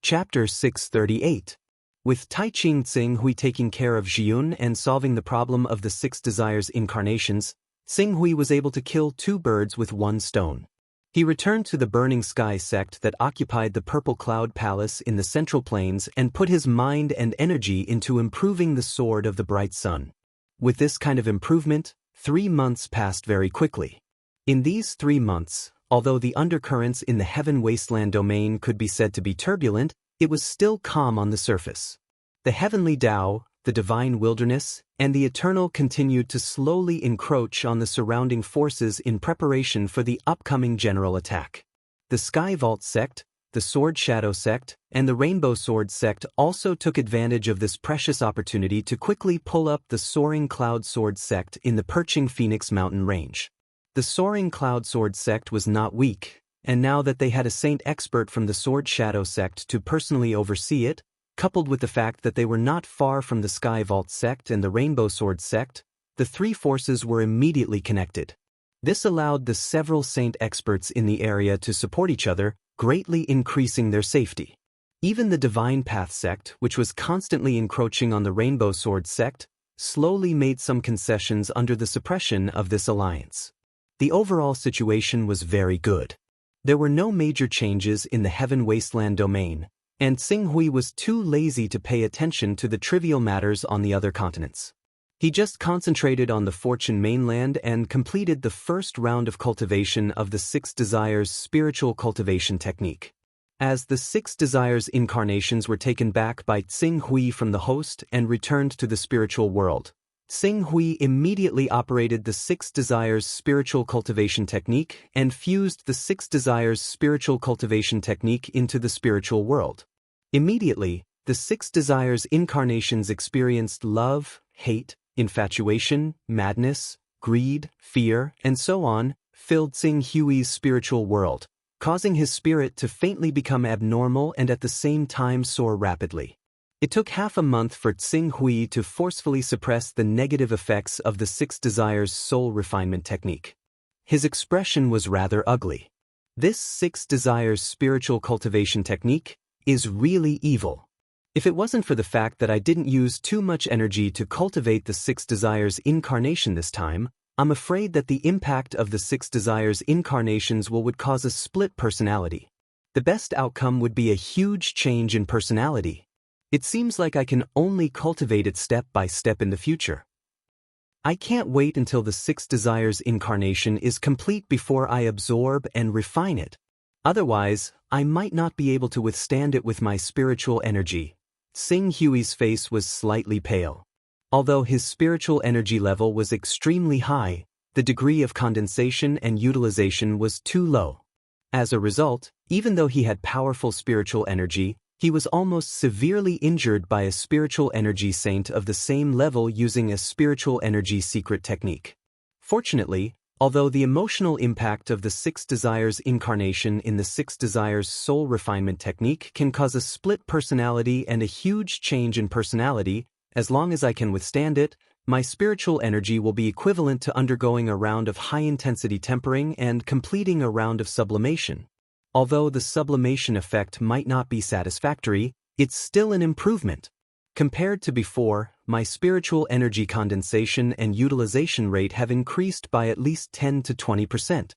Chapter 638. With Tai Ching Tsing Hui taking care of Xiun and solving the problem of the six desires incarnations, Tsing Hui was able to kill two birds with one stone. He returned to the Burning Sky sect that occupied the Purple Cloud Palace in the Central Plains and put his mind and energy into improving the Sword of the Bright Sun. With this kind of improvement, 3 months passed very quickly. In these 3 months, although the undercurrents in the Heaven Wasteland domain could be said to be turbulent, it was still calm on the surface. The heavenly Tao, the divine wilderness, and the eternal continued to slowly encroach on the surrounding forces in preparation for the upcoming general attack. The Sky Vault sect, the Sword Shadow sect, and the Rainbow Sword sect also took advantage of this precious opportunity to quickly pull up the Soaring Cloud Sword sect in the Perching Phoenix mountain range. The Soaring Cloud Sword sect was not weak, and now that they had a saint expert from the Sword Shadow sect to personally oversee it, coupled with the fact that they were not far from the Sky Vault sect and the Rainbow Sword sect, the three forces were immediately connected. This allowed the several saint experts in the area to support each other, greatly increasing their safety. Even the Divine Path sect, which was constantly encroaching on the Rainbow Sword sect, slowly made some concessions under the suppression of this alliance. The overall situation was very good. There were no major changes in the Heaven Wasteland domain, and Tsing Hui was too lazy to pay attention to the trivial matters on the other continents. He just concentrated on the Fortune mainland and completed the first round of cultivation of the Six Desires spiritual cultivation technique. As the Six Desires incarnations were taken back by Tsing Hui from the host and returned to the spiritual world, Tsing Hui immediately operated the Six Desires spiritual cultivation technique and fused the Six Desires spiritual cultivation technique into the spiritual world. Immediately, the Six Desires incarnations experienced love, hate, infatuation, madness, greed, fear, and so on, filled Tsing Hui's spiritual world, causing his spirit to faintly become abnormal and at the same time soar rapidly. It took half a month for Tsing Hui to forcefully suppress the negative effects of the Six Desires soul refinement technique. His expression was rather ugly. This Six Desires spiritual cultivation technique is really evil. If it wasn't for the fact that I didn't use too much energy to cultivate the Six Desires incarnation this time, I'm afraid that the impact of the Six Desires incarnations would cause a split personality. The best outcome would be a huge change in personality. It seems like I can only cultivate it step by step in the future. I can't wait until the Six Desires incarnation is complete before I absorb and refine it. Otherwise, I might not be able to withstand it with my spiritual energy. Tsing Hui's face was slightly pale. Although his spiritual energy level was extremely high, the degree of condensation and utilization was too low. As a result, even though he had powerful spiritual energy, he was almost severely injured by a spiritual energy saint of the same level using a spiritual energy secret technique. Fortunately, although the emotional impact of the Six Desires incarnation in the Six Desires soul refinement technique can cause a split personality and a huge change in personality, as long as I can withstand it, my spiritual energy will be equivalent to undergoing a round of high-intensity tempering and completing a round of sublimation. Although the sublimation effect might not be satisfactory, it's still an improvement. Compared to before, my spiritual energy condensation and utilization rate have increased by at least 10 to 20%.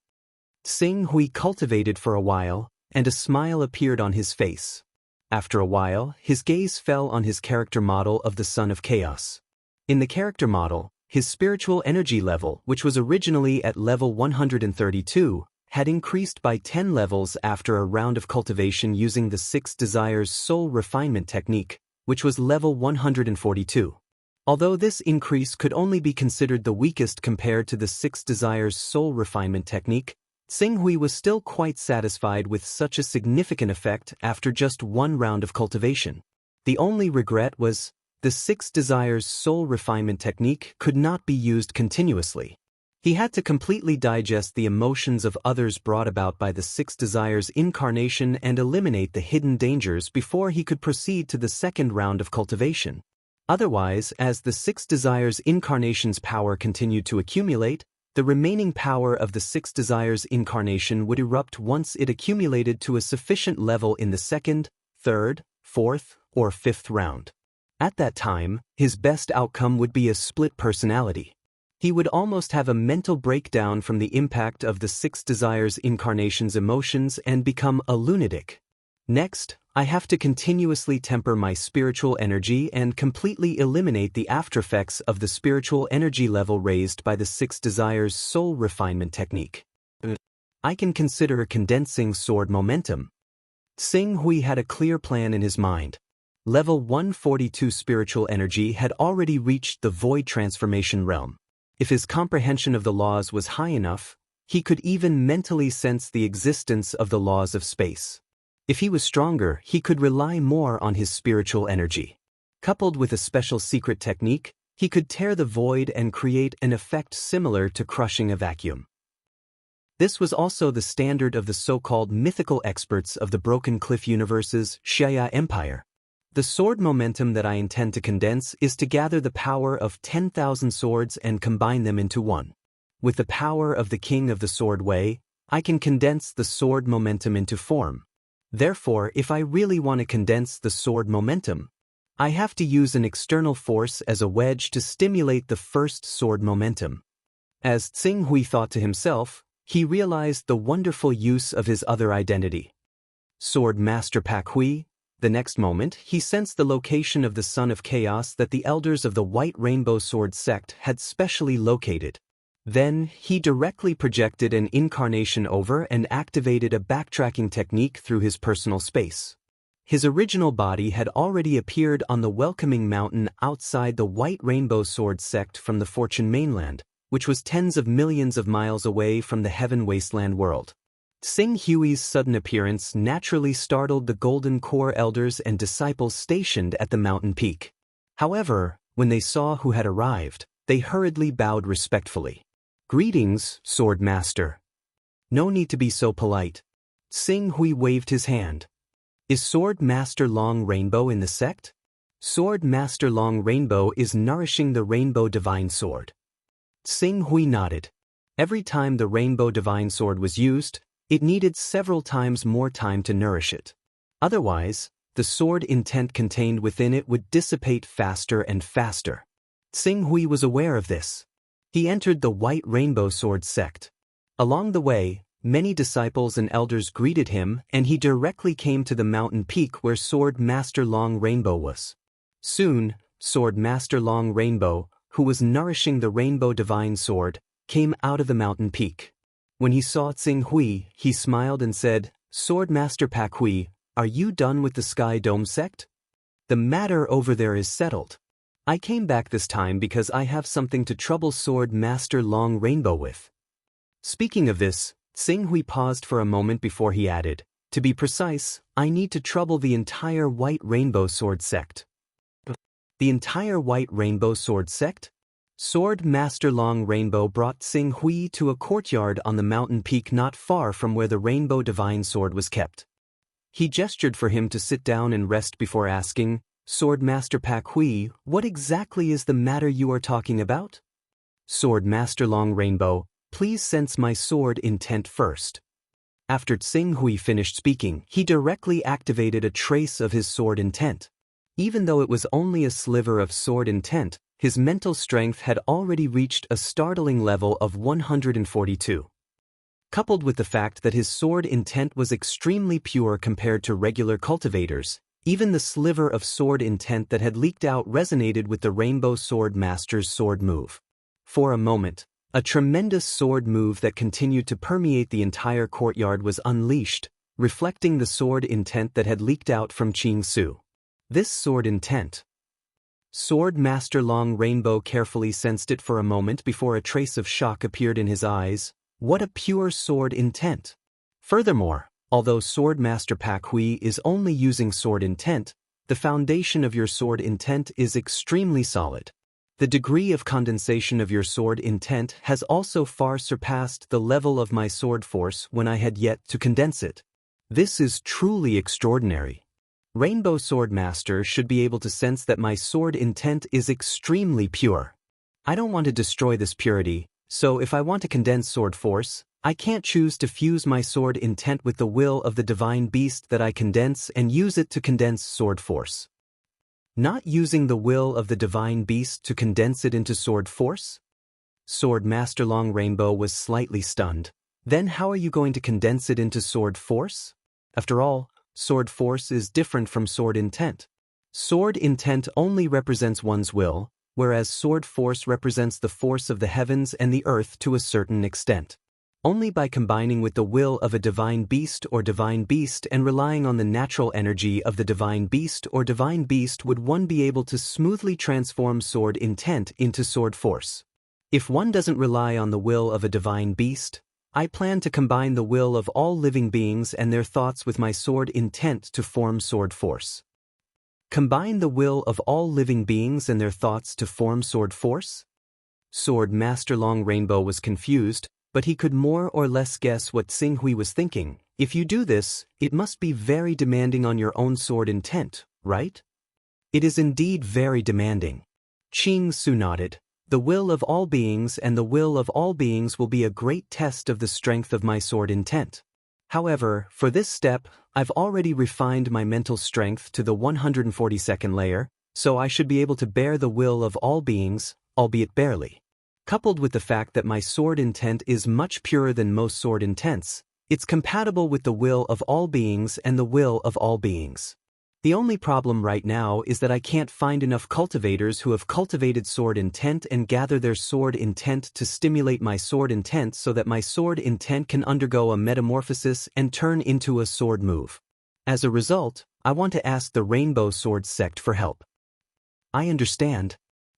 Tsing Hui cultivated for a while, and a smile appeared on his face. After a while, his gaze fell on his character model of the Son of Chaos. In the character model, his spiritual energy level, which was originally at level 132, had increased by 10 levels after a round of cultivation using the Six Desires soul refinement technique, which was level 142. Although this increase could only be considered the weakest compared to the Six Desires soul refinement technique, Tsing Hui was still quite satisfied with such a significant effect after just one round of cultivation. The only regret was, the Six Desires soul refinement technique could not be used continuously. He had to completely digest the emotions of others brought about by the Six Desires incarnation and eliminate the hidden dangers before he could proceed to the second round of cultivation. Otherwise, as the Six Desires incarnation's power continued to accumulate, the remaining power of the Six Desires incarnation would erupt once it accumulated to a sufficient level in the second, third, fourth, or fifth round. At that time, his best outcome would be a split personality. He would almost have a mental breakdown from the impact of the 6 desires incarnation's emotions and become a lunatic. Next, I have to continuously temper my spiritual energy and completely eliminate the aftereffects of the spiritual energy level raised by the 6 desires soul refinement technique. I can consider condensing sword momentum. Xing Hui had a clear plan in his mind. Level 142 spiritual energy had already reached the void transformation realm. If his comprehension of the laws was high enough, he could even mentally sense the existence of the laws of space. If he was stronger, he could rely more on his spiritual energy. Coupled with a special secret technique, he could tear the void and create an effect similar to crushing a vacuum. This was also the standard of the so-called mythical experts of the Broken Cliff Universe's Xia Empire. The sword momentum that I intend to condense is to gather the power of 10,000 swords and combine them into one. With the power of the King of the Sword Way, I can condense the sword momentum into form. Therefore, if I really want to condense the sword momentum, I have to use an external force as a wedge to stimulate the first sword momentum. As Xing Hui thought to himself, he realized the wonderful use of his other identity. Sword Master Pak Hui. The next moment, he sensed the location of the Son of Chaos that the elders of the White Rainbow Sword sect had specially located. Then, he directly projected an incarnation over and activated a backtracking technique through his personal space. His original body had already appeared on the welcoming mountain outside the White Rainbow Sword sect from the Fortune mainland, which was tens of millions of miles away from the Heaven Wasteland world. Xing Hui's sudden appearance naturally startled the Golden Core elders and disciples stationed at the mountain peak. However, when they saw who had arrived, they hurriedly bowed respectfully. "Greetings, Sword Master." "No need to be so polite." Xing Hui waved his hand. "Is Sword Master Long Rainbow in the sect?" "Sword Master Long Rainbow is nourishing the Rainbow Divine Sword." Xing Hui nodded. Every time the Rainbow Divine Sword was used, it needed several times more time to nourish it. Otherwise, the sword intent contained within it would dissipate faster and faster. Xing Hui was aware of this. He entered the White Rainbow Sword sect. Along the way, many disciples and elders greeted him, and he directly came to the mountain peak where Sword Master Long Rainbow was. Soon, Sword Master Long Rainbow, who was nourishing the Rainbow Divine Sword, came out of the mountain peak. When he saw Xing Hui, he smiled and said, "Sword Master Pak Hui, are you done with the Sky Dome sect? The matter over there is settled. I came back this time because I have something to trouble Sword Master Long Rainbow with." Speaking of this, Xing Hui paused for a moment before he added, "To be precise, I need to trouble the entire White Rainbow Sword sect." The entire White Rainbow Sword sect? Sword Master Long Rainbow brought Xing Hui to a courtyard on the mountain peak not far from where the Rainbow Divine Sword was kept. He gestured for him to sit down and rest before asking, "Sword Master Pak Hui, what exactly is the matter you are talking about?" "Sword Master Long Rainbow, please sense my sword intent first." After Xing Hui finished speaking, he directly activated a trace of his sword intent. Even though it was only a sliver of sword intent, his mental strength had already reached a startling level of 142. Coupled with the fact that his sword intent was extremely pure compared to regular cultivators, even the sliver of sword intent that had leaked out resonated with the Rainbow Sword Master's sword move. For a moment, a tremendous sword move that continued to permeate the entire courtyard was unleashed, reflecting the sword intent that had leaked out from Qing Su. This sword intent. Sword Master Long Rainbow carefully sensed it for a moment before a trace of shock appeared in his eyes. What a pure sword intent! Furthermore, although Sword Master Pak Hui is only using sword intent, the foundation of your sword intent is extremely solid. The degree of condensation of your sword intent has also far surpassed the level of my sword force when I had yet to condense it. This is truly extraordinary. Rainbow Sword Master should be able to sense that my sword intent is extremely pure. I don't want to destroy this purity, so if I want to condense sword force, I can't choose to fuse my sword intent with the will of the divine beast that I condense and use it to condense sword force. Not using the will of the divine beast to condense it into sword force? Sword Master Long Rainbow was slightly stunned. Then how are you going to condense it into sword force? After all, sword force is different from sword intent. Sword intent only represents one's will, whereas sword force represents the force of the heavens and the earth to a certain extent. Only by combining with the will of a divine beast or divine beast and relying on the natural energy of the divine beast or divine beast would one be able to smoothly transform sword intent into sword force. If one doesn't rely on the will of a divine beast, I plan to combine the will of all living beings and their thoughts with my sword intent to form sword force. Combine the will of all living beings and their thoughts to form sword force? Sword Master Long Rainbow was confused, but he could more or less guess what Xing Hui was thinking. If you do this, it must be very demanding on your own sword intent, right? It is indeed very demanding. Qing Su nodded. The will of all beings and the will of all beings will be a great test of the strength of my sword intent. However, for this step, I've already refined my mental strength to the 142nd layer, so I should be able to bear the will of all beings, albeit barely. Coupled with the fact that my sword intent is much purer than most sword intents, it's compatible with the will of all beings and the will of all beings. The only problem right now is that I can't find enough cultivators who have cultivated sword intent and gather their sword intent to stimulate my sword intent so that my sword intent can undergo a metamorphosis and turn into a sword move. As a result, I want to ask the Rainbow Sword sect for help. I understand.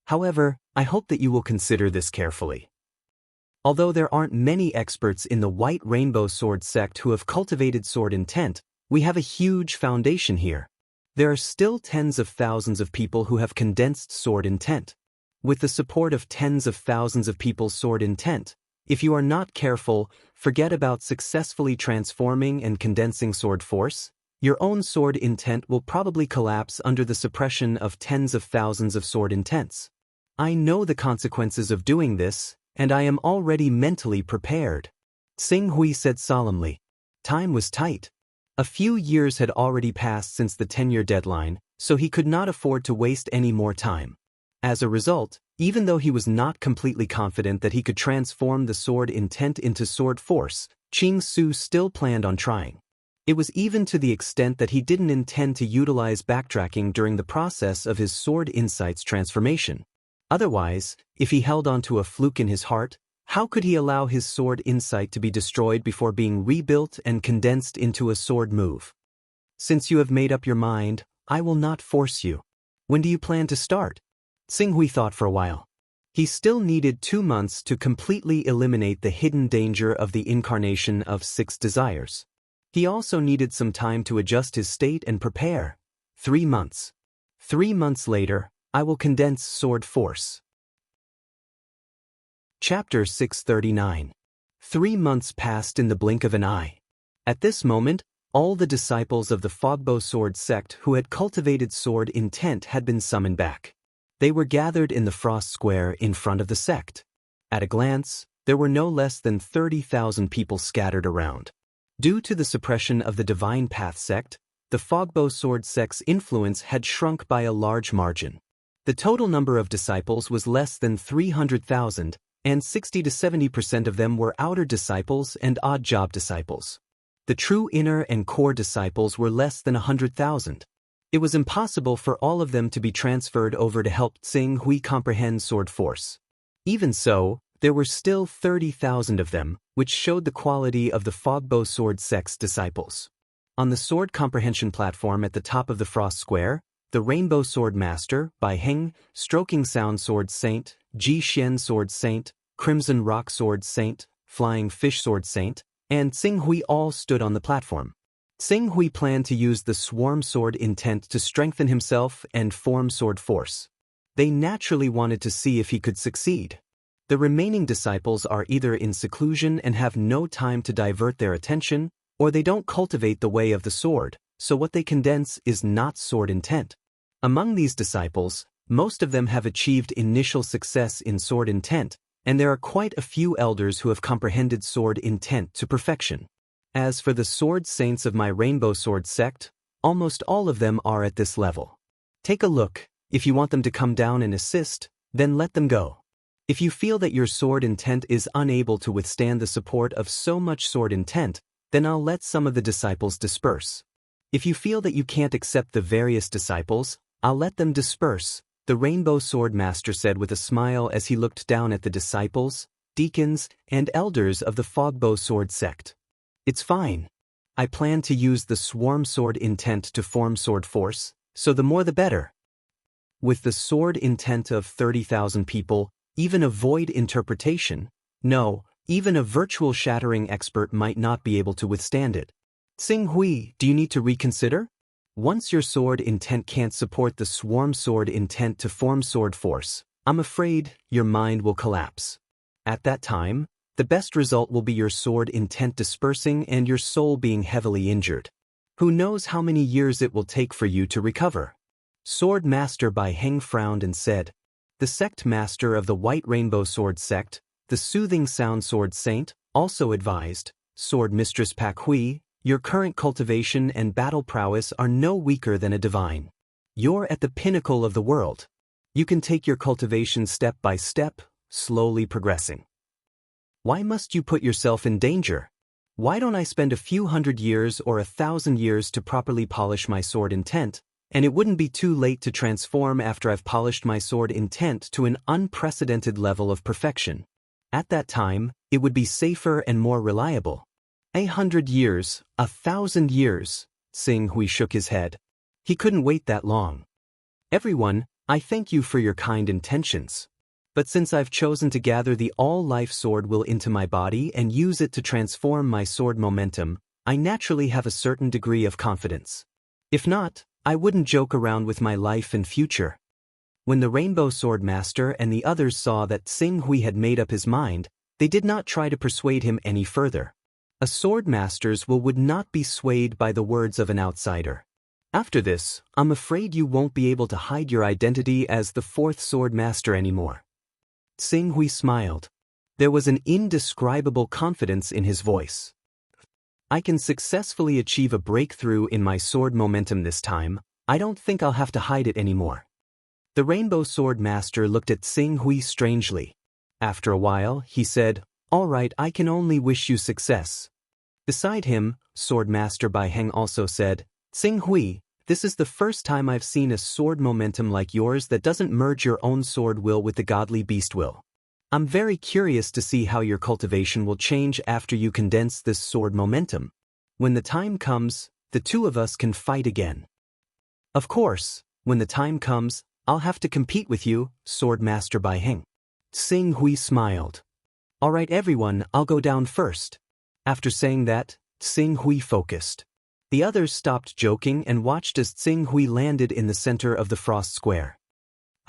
However, I hope that you will consider this carefully. Although there aren't many experts in the White Rainbow Sword sect who have cultivated sword intent, we have a huge foundation here. There are still tens of thousands of people who have condensed sword intent. With the support of tens of thousands of people's sword intent, if you are not careful, forget about successfully transforming and condensing sword force, your own sword intent will probably collapse under the suppression of tens of thousands of sword intents. I know the consequences of doing this, and I am already mentally prepared. Xing Hui said solemnly. Time was tight. A few years had already passed since the 10-year deadline, so he could not afford to waste any more time. As a result, even though he was not completely confident that he could transform the sword intent into sword force, Qing Su still planned on trying. It was even to the extent that he didn't intend to utilize backtracking during the process of his sword insight's transformation. Otherwise, if he held on to a fluke in his heart, how could he allow his sword insight to be destroyed before being rebuilt and condensed into a sword move? Since you have made up your mind, I will not force you. When do you plan to start? Xing Hui thought for a while. He still needed 2 months to completely eliminate the hidden danger of the incarnation of 6 desires. He also needed some time to adjust his state and prepare. 3 months. 3 months later, I will condense sword force. Chapter 639. 3 months passed in the blink of an eye. At this moment, all the disciples of the Fogbow Sword sect who had cultivated sword intent had been summoned back. They were gathered in the Frost Square in front of the sect. At a glance, there were no less than 30,000 people scattered around. Due to the suppression of the Divine Path sect, the Fogbow Sword sect's influence had shrunk by a large margin. The total number of disciples was less than 300,000, and 60 to 70% of them were outer disciples and odd job disciples. The true inner and core disciples were less than 100,000. It was impossible for all of them to be transferred over to help Xing Hui comprehend sword force. Even so, there were still 30,000 of them, which showed the quality of the Fogbow Sword sect's disciples. On the sword comprehension platform at the top of the Frost Square, the Rainbow Sword Master, Bai Heng, Stroking Sound Sword Saint, Ji Xian Sword Saint, Crimson Rock Sword Saint, Flying Fish Sword Saint, and Xing Hui all stood on the platform. Xing Hui planned to use the Swarm Sword intent to strengthen himself and form sword force. They naturally wanted to see if he could succeed. The remaining disciples are either in seclusion and have no time to divert their attention, or they don't cultivate the way of the sword, so what they condense is not sword intent. Among these disciples, most of them have achieved initial success in sword intent, and there are quite a few elders who have comprehended sword intent to perfection. As for the sword saints of my rainbow sword sect, almost all of them are at this level. Take a look. If you want them to come down and assist, then let them go. If you feel that your sword intent is unable to withstand the support of so much sword intent, then I'll let some of the disciples disperse. If you feel that you can't accept the various disciples, I'll let them disperse, the Rainbow Sword Master said with a smile as he looked down at the disciples, deacons, and elders of the Fogbow Sword sect. It's fine. I plan to use the swarm sword intent to form sword force, so the more the better. With the sword intent of 30,000 people, even a void interpretation, no, even a virtual shattering expert might not be able to withstand it. Xing Hui, do you need to reconsider? Once your sword intent can't support the swarm sword intent to form sword force, I'm afraid your mind will collapse. At that time, the best result will be your sword intent dispersing and your soul being heavily injured. Who knows how many years it will take for you to recover? Sword Master Bai Heng frowned and said, the sect master of the White Rainbow Sword sect, the Soothing Sound Sword Saint, also advised, Sword Mistress Pak Hui, your current cultivation and battle prowess are no weaker than a divine. You're at the pinnacle of the world. You can take your cultivation step by step, slowly progressing. Why must you put yourself in danger? Why don't I spend a few hundred years or 1,000 years to properly polish my sword intent, and it wouldn't be too late to transform after I've polished my sword intent to an unprecedented level of perfection. At that time, it would be safer and more reliable. 100 years, 1,000 years, Xing Hui shook his head. He couldn't wait that long. Everyone, I thank you for your kind intentions. But since I've chosen to gather the all-life sword will into my body and use it to transform my sword momentum, I naturally have a certain degree of confidence. If not, I wouldn't joke around with my life and future. When the Rainbow Sword Master and the others saw that Xing Hui had made up his mind, they did not try to persuade him any further. A sword master's will would not be swayed by the words of an outsider. After this, I'm afraid you won't be able to hide your identity as the fourth sword master anymore. Xing Hui smiled. There was an indescribable confidence in his voice. I can successfully achieve a breakthrough in my sword momentum this time. I don't think I'll have to hide it anymore. The Rainbow Sword Master looked at Xing Hui strangely. After a while, he said, all right, I can only wish you success. Beside him, Sword Master Bai Heng also said, Xing Hui, this is the first time I've seen a sword momentum like yours that doesn't merge your own sword will with the godly beast will. I'm very curious to see how your cultivation will change after you condense this sword momentum. When the time comes, the two of us can fight again. Of course, when the time comes, I'll have to compete with you, Sword Master Bai Heng. Xing Hui smiled. All right everyone, I'll go down first. After saying that, Xing Hui focused. The others stopped joking and watched as Xing Hui landed in the center of the frost square.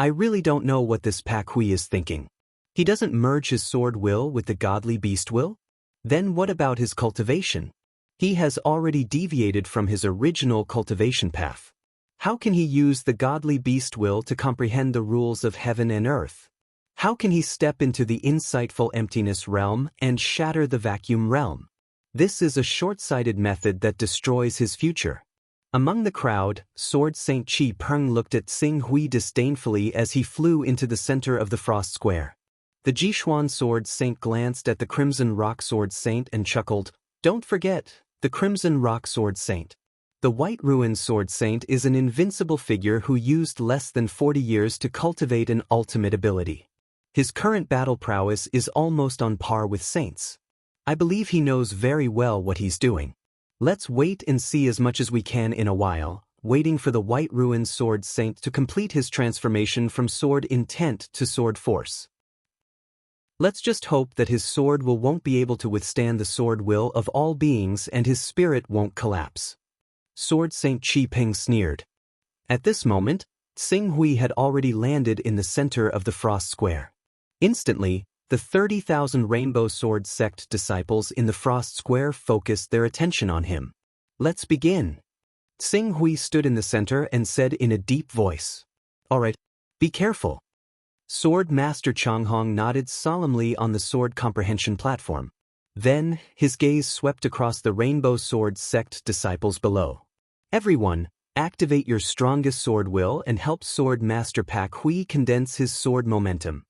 I really don't know what this Pak Hui is thinking. He doesn't merge his sword will with the godly beast will? Then what about his cultivation? He has already deviated from his original cultivation path. How can he use the godly beast will to comprehend the rules of heaven and earth? How can he step into the insightful emptiness realm and shatter the vacuum realm? This is a short-sighted method that destroys his future. Among the crowd, Sword Saint Chi Peng looked at Xing Hui disdainfully as he flew into the center of the frost square. The Jishuan Sword Saint glanced at the Crimson Rock Sword Saint and chuckled, don't forget, the Crimson Rock Sword Saint. The White Ruin Sword Saint is an invincible figure who used less than 40 years to cultivate an ultimate ability. His current battle prowess is almost on par with saints. I believe he knows very well what he's doing. Let's wait and see as much as we can in a while, waiting for the White Ruin Sword Saint to complete his transformation from sword intent to sword force. Let's just hope that his sword will won't be able to withstand the sword will of all beings and his spirit won't collapse. Sword Saint Chi Peng sneered. At this moment, Xing Hui had already landed in the center of the frost square. Instantly, the 30,000 Rainbow Sword Sect disciples in the Frost Square focused their attention on him. Let's begin. Xing Hui stood in the center and said in a deep voice, all right, be careful. Sword Master Changhong nodded solemnly on the sword comprehension platform. Then, his gaze swept across the Rainbow Sword sect disciples below. Everyone, activate your strongest sword will and help Sword Master Pak Hui condense his sword momentum.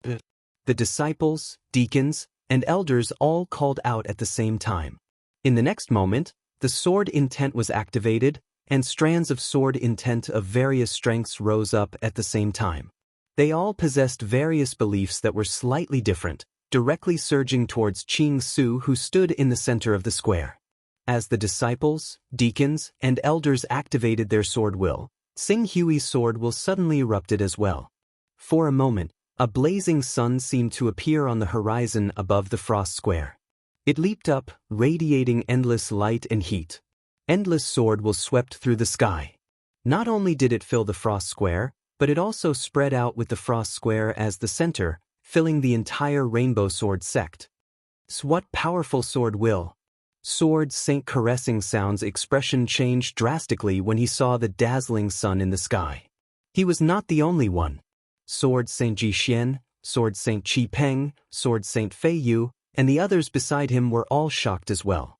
The disciples, deacons, and elders all called out at the same time. In the next moment, the sword intent was activated, and strands of sword intent of various strengths rose up at the same time. They all possessed various beliefs that were slightly different, directly surging towards Qing Su, who stood in the center of the square. As the disciples, deacons, and elders activated their sword will, Xing Hui's sword will suddenly erupted as well. For a moment, a blazing sun seemed to appear on the horizon above the frost square. It leaped up, radiating endless light and heat. Endless sword will swept through the sky. Not only did it fill the frost square, but it also spread out with the frost square as the center, filling the entire Rainbow Sword sect. What powerful sword will! Sword Saint caressing sound's expression changed drastically when he saw the dazzling sun in the sky. He was not the only one. Sword Saint Ji Xian, Sword Saint Qi Peng, Sword Saint Fei Yu, and the others beside him were all shocked as well.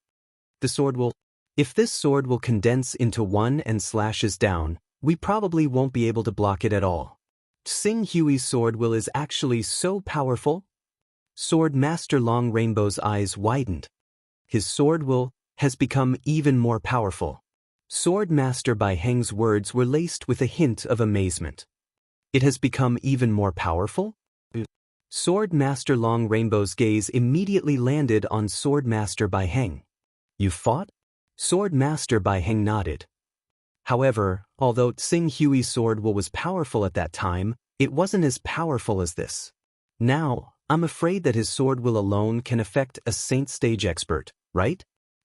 The sword will... If this sword will condense into one and slashes down, we probably won't be able to block it at all. Xing Hui's sword will is actually so powerful? Sword Master Long Rainbow's eyes widened. His sword will has become even more powerful. Sword Master Bai Heng's words were laced with a hint of amazement. It has become even more powerful? Sword Master Long Rainbow's gaze immediately landed on Sword Master Bai Heng. You fought? Sword Master Bai Heng nodded. However, although Xing Hui's sword will was powerful at that time, it wasn't as powerful as this. Now, I'm afraid that his sword will alone can affect a Saint Stage expert, right?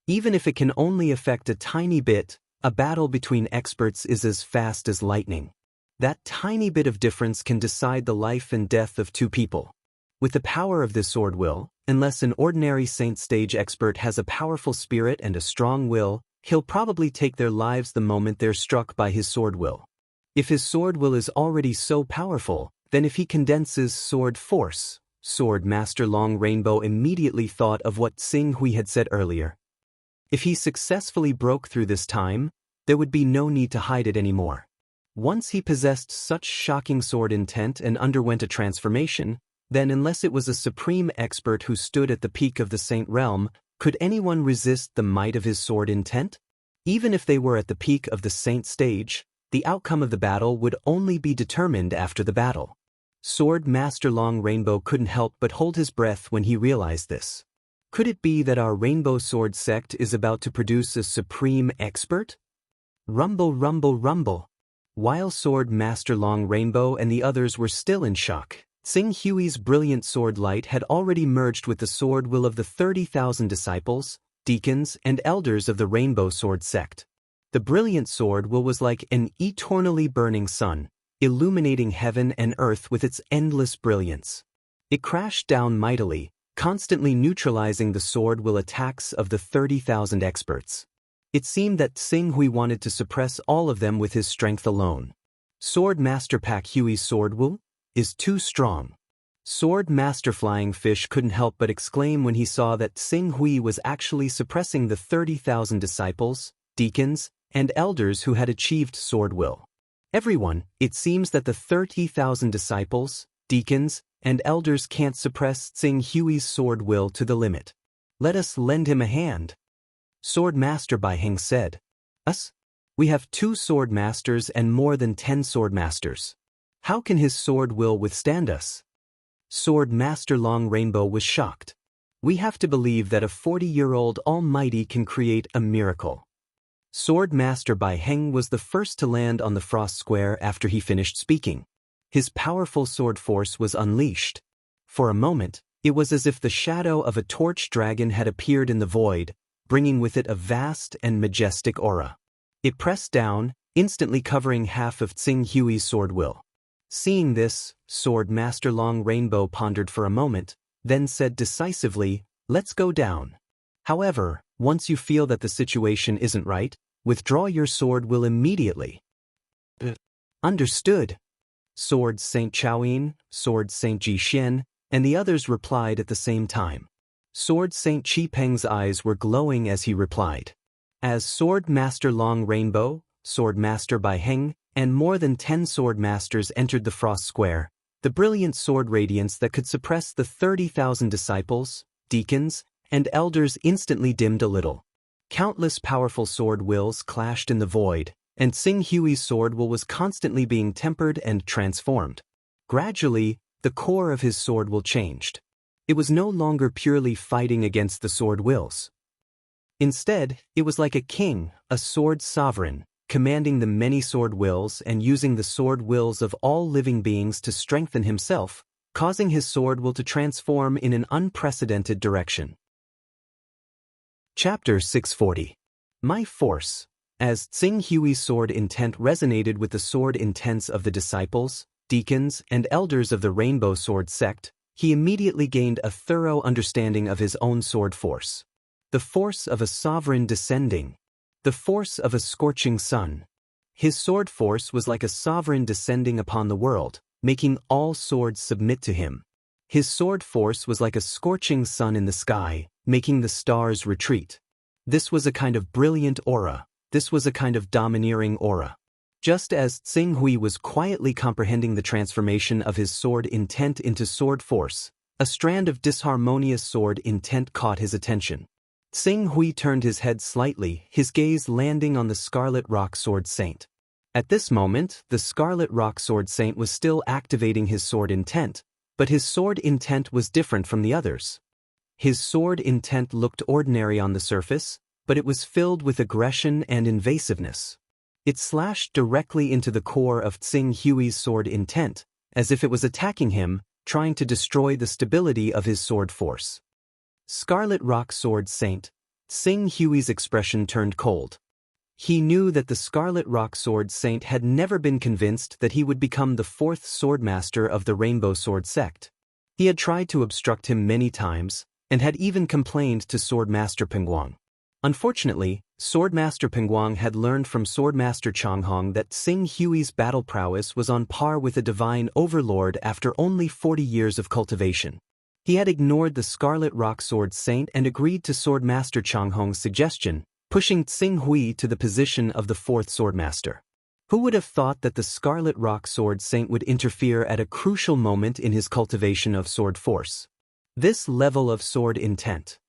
Even if it can only affect a tiny bit, a battle between experts is as fast as lightning. That tiny bit of difference can decide the life and death of two people. With the power of this sword will, unless an ordinary Saint Stage expert has a powerful spirit and a strong will, he'll probably take their lives the moment they're struck by his sword will. If his sword will is already so powerful, then if he condenses sword force, Sword Master Long Rainbow immediately thought of what Xing Hui had said earlier. If he successfully broke through this time, there would be no need to hide it anymore. Once he possessed such shocking sword intent and underwent a transformation, then unless it was a supreme expert who stood at the peak of the Saint Realm, could anyone resist the might of his sword intent? Even if they were at the peak of the Saint Stage, the outcome of the battle would only be determined after the battle. Sword Master Long Rainbow couldn't help but hold his breath when he realized this. Could it be that our Rainbow Sword sect is about to produce a supreme expert? Rumble, rumble, rumble. While Sword Master Long Rainbow and the others were still in shock, Xing Hui's brilliant sword light had already merged with the sword will of the 30,000 disciples, deacons, and elders of the Rainbow Sword sect. The brilliant sword will was like an eternally burning sun, illuminating heaven and earth with its endless brilliance. It crashed down mightily, constantly neutralizing the sword will attacks of the 30,000 experts. It seemed that Xing Hui wanted to suppress all of them with his strength alone. Sword Master Pak Hui's sword will is too strong. Sword Master Flying Fish couldn't help but exclaim when he saw that Xing Hui was actually suppressing the 30,000 disciples, deacons, and elders who had achieved sword will. Everyone, it seems that the 30,000 disciples, deacons, and elders can't suppress Xing Hui's sword will to the limit. Let us lend him a hand. Sword Master Bai Heng said. Us? We have 2 sword masters and more than 10 sword masters. How can his sword will withstand us? Sword Master Long Rainbow was shocked. We have to believe that a 40-year-old almighty can create a miracle. Sword Master Bai Heng was the first to land on the frost square after he finished speaking. His powerful sword force was unleashed. For a moment, it was as if the shadow of a torch dragon had appeared in the void, bringing with it a vast and majestic aura. It pressed down, instantly covering half of Xing Hui's sword will. Seeing this, Sword Master Long Rainbow pondered for a moment, then said decisively, "Let's go down. However, once you feel that the situation isn't right, withdraw your sword will immediately." Understood. Sword Saint Chaoyin, Sword Saint Jixin, and the others replied at the same time. Sword Saint Chi Peng's eyes were glowing as he replied. As Sword Master Long Rainbow, Sword Master Bai Heng, and more than 10 sword masters entered the Frost Square, the brilliant sword radiance that could suppress the 30,000 disciples, deacons, and elders instantly dimmed a little. Countless powerful sword wills clashed in the void, and Tsing Hui's sword will was constantly being tempered and transformed. Gradually, the core of his sword will changed. It was no longer purely fighting against the sword wills. Instead, it was like a king, a sword sovereign, commanding the many sword wills and using the sword wills of all living beings to strengthen himself, causing his sword will to transform in an unprecedented direction. Chapter 640. My Force. As Tsing Hui's sword intent resonated with the sword intents of the disciples, deacons, and elders of the Rainbow Sword sect, he immediately gained a thorough understanding of his own sword force. The force of a sovereign descending. The force of a scorching sun. His sword force was like a sovereign descending upon the world, making all swords submit to him. His sword force was like a scorching sun in the sky, making the stars retreat. This was a kind of brilliant aura. This was a kind of domineering aura. Just as Tsing Hui was quietly comprehending the transformation of his sword intent into sword force, a strand of disharmonious sword intent caught his attention. Tsing Hui turned his head slightly, his gaze landing on the Scarlet Rock Sword Saint. At this moment, the Scarlet Rock Sword Saint was still activating his sword intent, but his sword intent was different from the others. His sword intent looked ordinary on the surface, but it was filled with aggression and invasiveness. It slashed directly into the core of Tsing Hui's sword intent, as if it was attacking him, trying to destroy the stability of his sword force. Scarlet Rock Sword Saint. Tsing Hui's expression turned cold. He knew that the Scarlet Rock Sword Saint had never been convinced that he would become the 4th swordmaster of the Rainbow Sword sect. He had tried to obstruct him many times, and had even complained to Swordmaster Pengguang. Unfortunately, Swordmaster Pengguang had learned from Swordmaster Changhong that Tsing Hui's battle prowess was on par with a divine overlord after only 40 years of cultivation. He had ignored the Scarlet Rock Sword Saint and agreed to Swordmaster Changhong's suggestion, pushing Tsing Hui to the position of the 4th Swordmaster. Who would have thought that the Scarlet Rock Sword Saint would interfere at a crucial moment in his cultivation of sword force? This level of sword intent.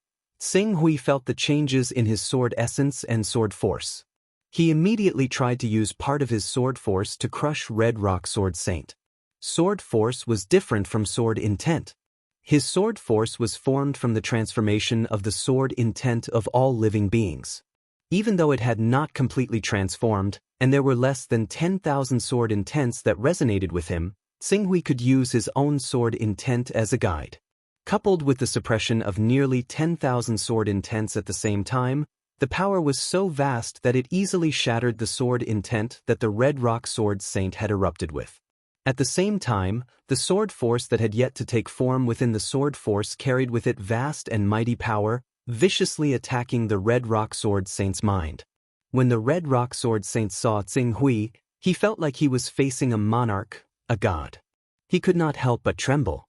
Tsing Hui felt the changes in his sword essence and sword force. He immediately tried to use part of his sword force to crush Red Rock Sword Saint. Sword force was different from sword intent. His sword force was formed from the transformation of the sword intent of all living beings. Even though it had not completely transformed, and there were less than 10,000 sword intents that resonated with him, Tsing Hui could use his own sword intent as a guide. Coupled with the suppression of nearly 10,000 sword intents at the same time, the power was so vast that it easily shattered the sword intent that the Red Rock Sword Saint had erupted with. At the same time, the sword force that had yet to take form within the sword force carried with it vast and mighty power, viciously attacking the Red Rock Sword Saint's mind. When the Red Rock Sword Saint saw Tsing Hui, he felt like he was facing a monarch, a god. He could not help but tremble.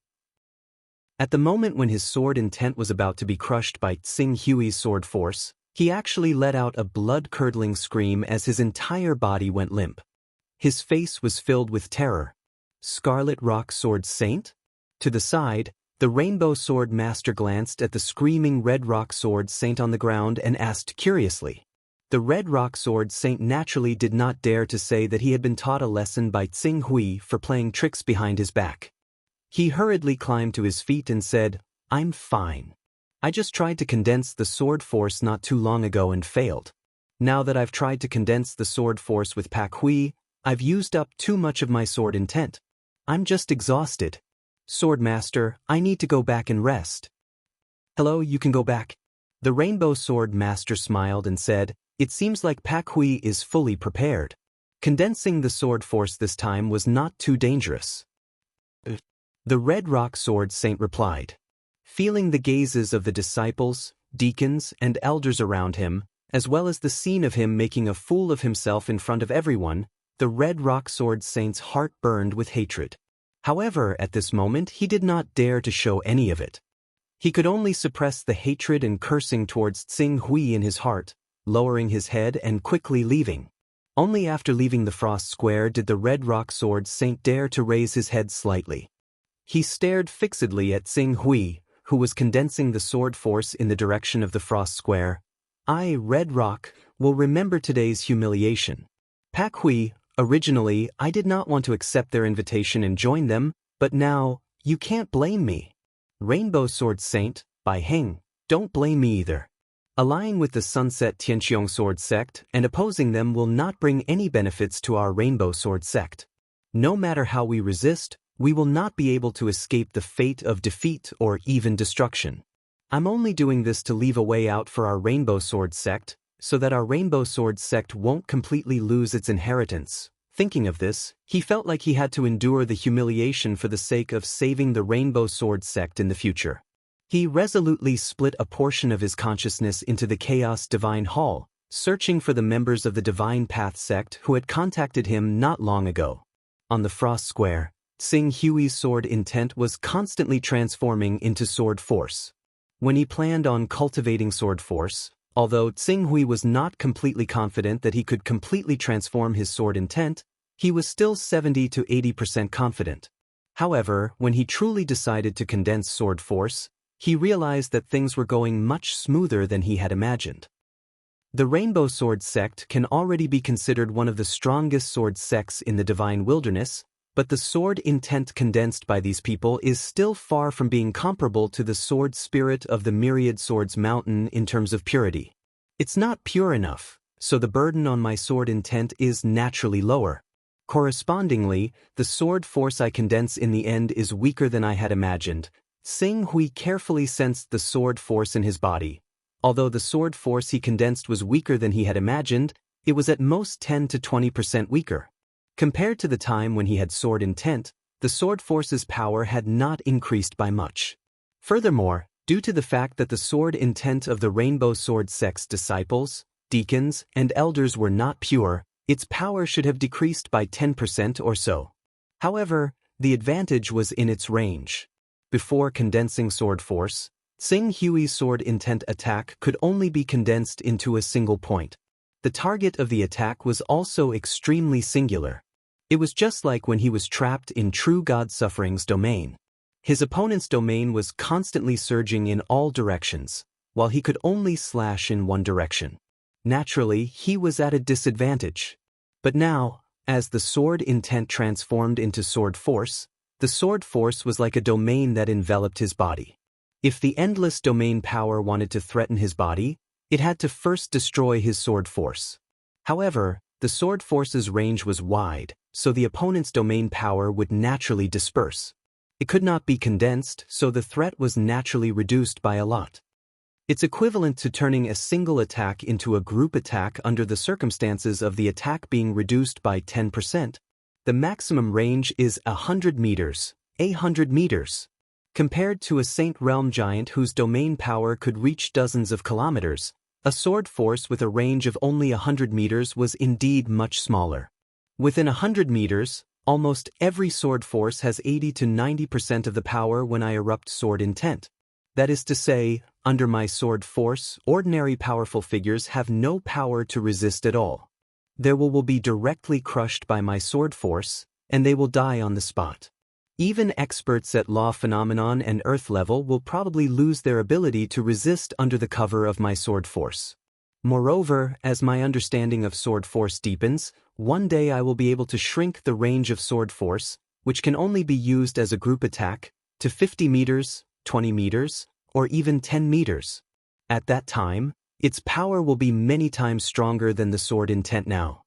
At the moment when his sword intent was about to be crushed by Tsing Hui's sword force, he actually let out a blood-curdling scream as his entire body went limp. His face was filled with terror. Scarlet Rock Sword Saint? To the side, the Rainbow Sword Master glanced at the screaming Red Rock Sword Saint on the ground and asked curiously. The Red Rock Sword Saint naturally did not dare to say that he had been taught a lesson by Tsing Hui for playing tricks behind his back. He hurriedly climbed to his feet and said, "I'm fine. I just tried to condense the sword force not too long ago and failed. Now that I've tried to condense the sword force with Pak Hui, I've used up too much of my sword intent. I'm just exhausted. Swordmaster, I need to go back and rest." "Hello, you can go back." The Rainbow Sword Master smiled and said, "It seems like Pak Hui is fully prepared. Condensing the sword force this time was not too dangerous." The Red Rock Sword Saint replied. Feeling the gazes of the disciples, deacons, and elders around him, as well as the scene of him making a fool of himself in front of everyone, the Red Rock Sword Saint's heart burned with hatred. However, at this moment he did not dare to show any of it. He could only suppress the hatred and cursing towards Tsing Hui in his heart, lowering his head and quickly leaving. Only after leaving the Frost Square did the Red Rock Sword Saint dare to raise his head slightly. He stared fixedly at Tsing Hui, who was condensing the sword force in the direction of the Frost Square. I, Red Rock, will remember today's humiliation. Pak Hui, originally, I did not want to accept their invitation and join them, but now, you can't blame me. Rainbow Sword Saint, Bai Heng, don't blame me either. Allying with the Sunset Tianqiong Sword Sect and opposing them will not bring any benefits to our Rainbow Sword Sect. No matter how we resist, we will not be able to escape the fate of defeat or even destruction. I'm only doing this to leave a way out for our Rainbow Sword Sect, so that our Rainbow Sword Sect won't completely lose its inheritance. Thinking of this, he felt like he had to endure the humiliation for the sake of saving the Rainbow Sword Sect in the future. He resolutely split a portion of his consciousness into the Chaos Divine Hall, searching for the members of the Divine Path sect who had contacted him not long ago. On the Frost Square, Tsing Hui's sword intent was constantly transforming into sword force. When he planned on cultivating sword force, although Tsing Hui was not completely confident that he could completely transform his sword intent, he was still 70 to 80% confident. However, when he truly decided to condense sword force, he realized that things were going much smoother than he had imagined. The Rainbow Sword Sect can already be considered one of the strongest sword sects in the Divine Wilderness, but the sword intent condensed by these people is still far from being comparable to the sword spirit of the Myriad Swords Mountain in terms of purity. It's not pure enough, so the burden on my sword intent is naturally lower. Correspondingly, the sword force I condense in the end is weaker than I had imagined. Tsing Hui carefully sensed the sword force in his body. Although the sword force he condensed was weaker than he had imagined, it was at most 10 to 20% weaker. Compared to the time when he had sword intent, the sword force's power had not increased by much. Furthermore, due to the fact that the sword intent of the Rainbow Sword Sect's disciples, deacons, and elders were not pure, its power should have decreased by 10% or so. However, the advantage was in its range. Before condensing sword force, Tsing Hui's sword intent attack could only be condensed into a single point. The target of the attack was also extremely singular. It was just like when he was trapped in True God Suffering's domain. His opponent's domain was constantly surging in all directions, while he could only slash in one direction. Naturally, he was at a disadvantage. But now, as the sword intent transformed into sword force, the sword force was like a domain that enveloped his body. If the endless domain power wanted to threaten his body, it had to first destroy his sword force. However, the sword force's range was wide, so the opponent's domain power would naturally disperse. It could not be condensed, so the threat was naturally reduced by a lot. It's equivalent to turning a single attack into a group attack under the circumstances of the attack being reduced by 10%. The maximum range is 100 meters, 800 meters. Compared to a Saint Realm giant whose domain power could reach dozens of kilometers, a sword force with a range of only 100 meters was indeed much smaller. Within 100 meters, almost every sword force has 80 to 90% of the power when I erupt sword intent. That is to say, under my sword force, ordinary powerful figures have no power to resist at all. They will be directly crushed by my sword force, and they will die on the spot. Even experts at law phenomenon and earth level will probably lose their ability to resist under the cover of my sword force. Moreover, as my understanding of sword force deepens, one day I will be able to shrink the range of sword force, which can only be used as a group attack, to 50 meters, 20 meters, or even 10 meters. At that time, its power will be many times stronger than the sword intent now.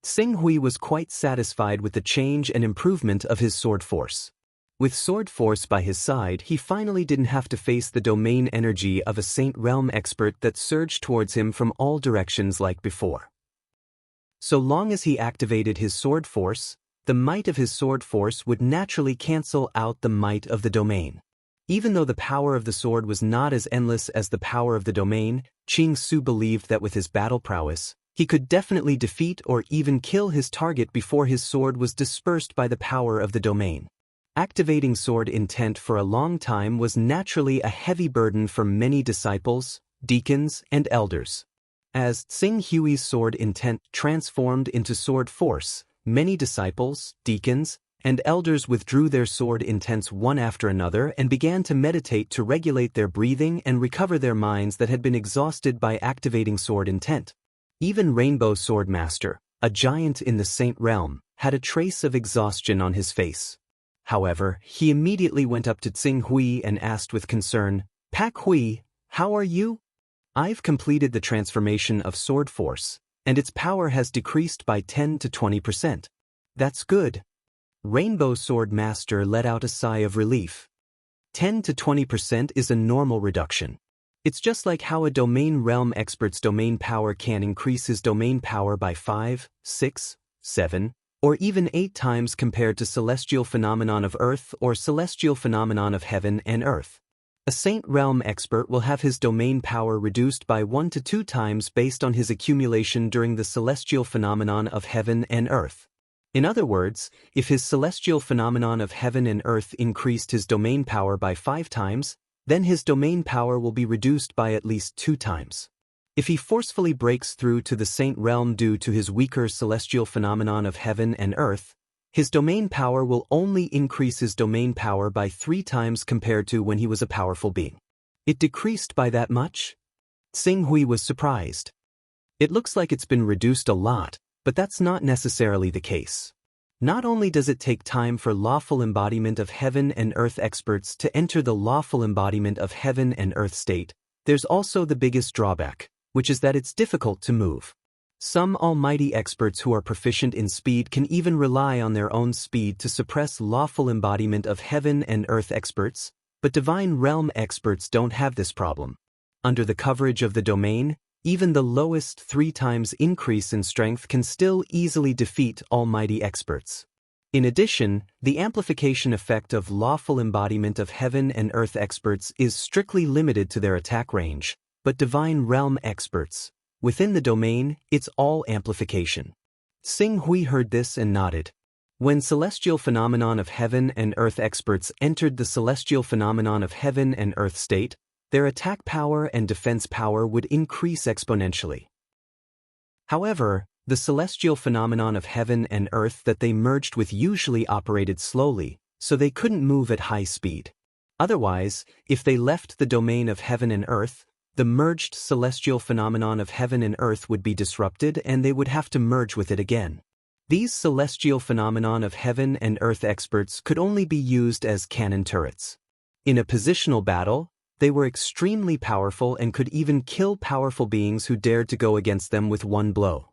Tsing Hui was quite satisfied with the change and improvement of his sword force. With sword force by his side, he finally didn't have to face the domain energy of a Saint Realm expert that surged towards him from all directions like before. So long as he activated his sword force, the might of his sword force would naturally cancel out the might of the domain. Even though the power of the sword was not as endless as the power of the domain, Qing Su believed that with his battle prowess, He could definitely defeat or even kill his target before his sword was dispersed by the power of the domain. Activating sword intent for a long time was naturally a heavy burden for many disciples, deacons, and elders. As Tsing Hui's sword intent transformed into sword force, many disciples, deacons, and elders withdrew their sword intents one after another and began to meditate to regulate their breathing and recover their minds that had been exhausted by activating sword intent. Even Rainbow Sword Master, a giant in the Saint realm, had a trace of exhaustion on his face. However, he immediately went up to Tsing Hui and asked with concern, "Pak Hui, how are you? I've completed the transformation of sword force, and its power has decreased by 10 to 20%. That's good." Rainbow Sword Master let out a sigh of relief. 10 to 20% is a normal reduction. It's just like how a domain realm expert's domain power can increase his domain power by 5, 6, 7, or even 8 times compared to celestial phenomenon of earth or celestial phenomenon of heaven and earth. A Saint realm expert will have his domain power reduced by 1 to 2 times based on his accumulation during the celestial phenomenon of heaven and earth. In other words, if his celestial phenomenon of heaven and earth increased his domain power by 5 times, then his domain power will be reduced by at least 2 times. If he forcefully breaks through to the Saint realm due to his weaker celestial phenomenon of heaven and earth, his domain power will only increase his domain power by 3 times compared to when he was a powerful being. It decreased by that much? Tsing Hui was surprised. It looks like it's been reduced a lot, but that's not necessarily the case. Not only does it take time for lawful embodiment of heaven and earth experts to enter the lawful embodiment of heaven and earth state, there's also the biggest drawback, which is that it's difficult to move. Some almighty experts who are proficient in speed can even rely on their own speed to suppress lawful embodiment of heaven and earth experts, but divine realm experts don't have this problem. Under the coverage of the domain, even the lowest 3 times increase in strength can still easily defeat almighty experts. In addition, the amplification effect of lawful embodiment of heaven and earth experts is strictly limited to their attack range, but divine realm experts, within the domain, it's all amplification. Tsing Hui heard this and nodded. When celestial phenomenon of heaven and earth experts entered the celestial phenomenon of heaven and earth state, their attack power and defense power would increase exponentially. However, the celestial phenomenon of heaven and earth that they merged with usually operated slowly, so they couldn't move at high speed. Otherwise, if they left the domain of heaven and earth, the merged celestial phenomenon of heaven and earth would be disrupted and they would have to merge with it again. These celestial phenomenon of heaven and earth experts could only be used as cannon turrets. In a positional battle, they were extremely powerful and could even kill powerful beings who dared to go against them with one blow.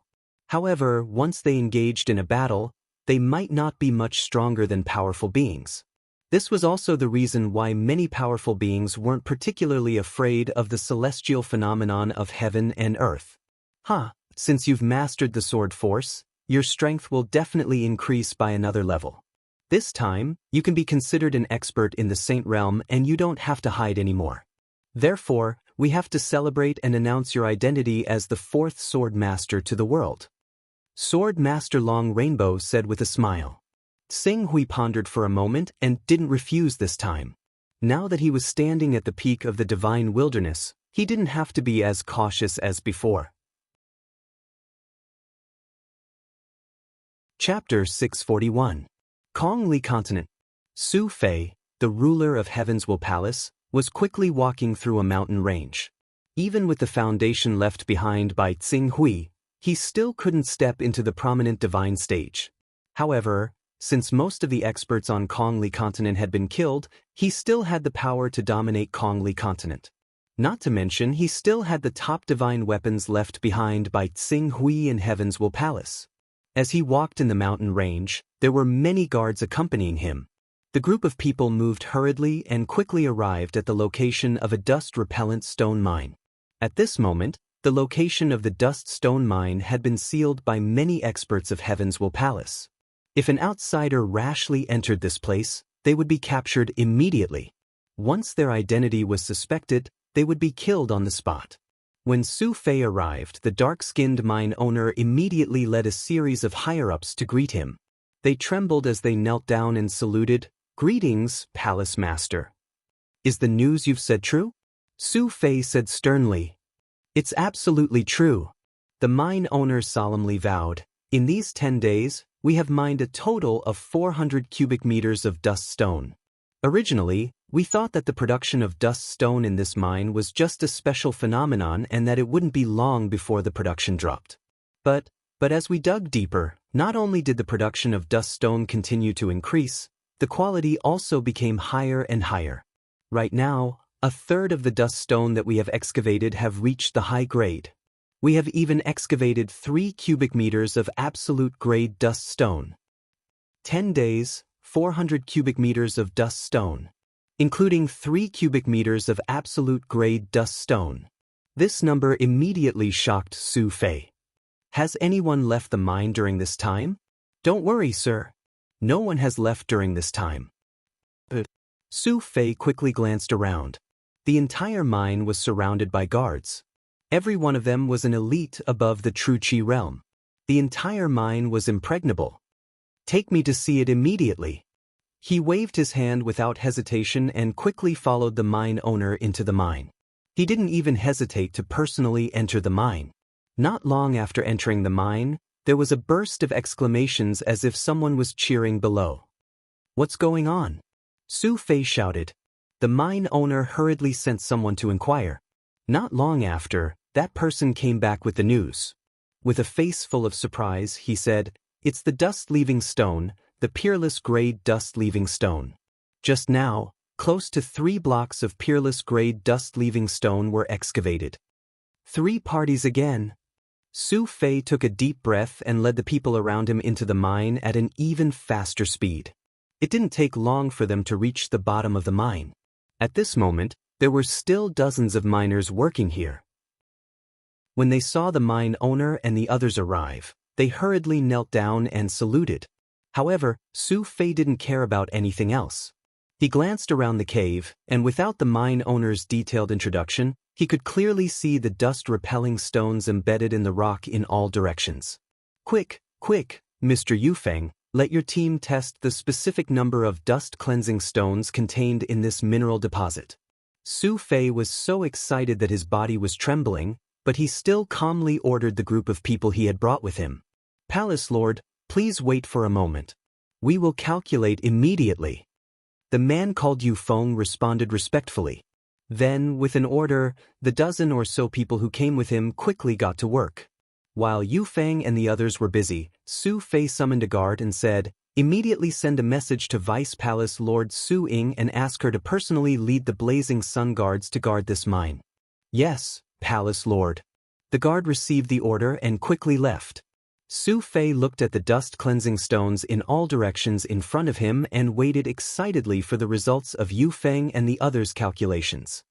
However, once they engaged in a battle, they might not be much stronger than powerful beings. This was also the reason why many powerful beings weren't particularly afraid of the celestial phenomenon of heaven and earth. Since you've mastered the sword force, your strength will definitely increase by another level. This time, you can be considered an expert in the Saint realm and you don't have to hide anymore. Therefore, we have to celebrate and announce your identity as the 4th Sword Master to the world. Sword Master Long Rainbow said with a smile. Tsing Hui pondered for a moment and didn't refuse this time. Now that he was standing at the peak of the divine wilderness, he didn't have to be as cautious as before. Chapter 641. Kong Li Continent. Su Fei, the ruler of Heaven's Will Palace, was quickly walking through a mountain range. Even with the foundation left behind by Tsing Hui, he still couldn't step into the prominent divine stage. However, since most of the experts on Kong Li Continent had been killed, he still had the power to dominate Kong Li Continent. Not to mention, he still had the top divine weapons left behind by Tsing Hui in Heaven's Will Palace. As he walked in the mountain range, there were many guards accompanying him. The group of people moved hurriedly and quickly arrived at the location of a dust-repellent stone mine. At this moment, the location of the dust stone mine had been sealed by many experts of Heaven's Will Palace. If an outsider rashly entered this place, they would be captured immediately. Once their identity was suspected, they would be killed on the spot. When Su Fei arrived, the dark-skinned mine owner immediately led a series of higher-ups to greet him. They trembled as they knelt down and saluted. "Greetings, Palace Master. Is the news you've said true?" Su Fei said sternly. "It's absolutely true." The mine owner solemnly vowed. "In these 10 days, we have mined a total of 400 cubic meters of dust stone. Originally, we thought that the production of dust stone in this mine was just a special phenomenon and that it wouldn't be long before the production dropped. But as we dug deeper, not only did the production of dust stone continue to increase, the quality also became higher and higher. Right now, a third of the dust stone that we have excavated have reached the high grade. We have even excavated 3 cubic meters of absolute grade dust stone. 10 days, 400 cubic meters of dust stone, including 3 cubic meters of absolute grade dust stone. This number immediately shocked Su Fei. "Has anyone left the mine during this time?" "Don't worry, sir. No one has left during this time." But Su Fei quickly glanced around. The entire mine was surrounded by guards. Every one of them was an elite above the True Qi realm. The entire mine was impregnable. "Take me to see it immediately." He waved his hand without hesitation and quickly followed the mine owner into the mine. He didn't even hesitate to personally enter the mine. Not long after entering the mine, there was a burst of exclamations as if someone was cheering below. "What's going on?" Su Fei shouted. The mine owner hurriedly sent someone to inquire. Not long after, that person came back with the news. With a face full of surprise, he said, "It's the dust-leaving stone, the peerless grade dust-leaving stone. Just now, close to 3 blocks of peerless grade dust-leaving stone were excavated." 3 parties again. Su Fei took a deep breath and led the people around him into the mine at an even faster speed. It didn't take long for them to reach the bottom of the mine. At this moment, there were still dozens of miners working here. When they saw the mine owner and the others arrive, they hurriedly knelt down and saluted. However, Su Fei didn't care about anything else. He glanced around the cave, and without the mine owner's detailed introduction, he could clearly see the dust-repelling stones embedded in the rock in all directions. Quick, Mr. Yufeng, let your team test the specific number of dust-cleansing stones contained in this mineral deposit." Su Fei was so excited that his body was trembling, but he still calmly ordered the group of people he had brought with him. "Palace Lord, please wait for a moment. We will calculate immediately." The man called Yufeng responded respectfully. Then, with an order, the dozen or so people who came with him quickly got to work. While Yufeng and the others were busy, Su Fei summoned a guard and said, "Immediately send a message to Vice Palace Lord Su Ying and ask her to personally lead the Blazing Sun Guards to guard this mine." "Yes, Palace Lord." The guard received the order and quickly left. Su Fei looked at the dust-cleansing stones in all directions in front of him and waited excitedly for the results of Yufeng and the others' calculations.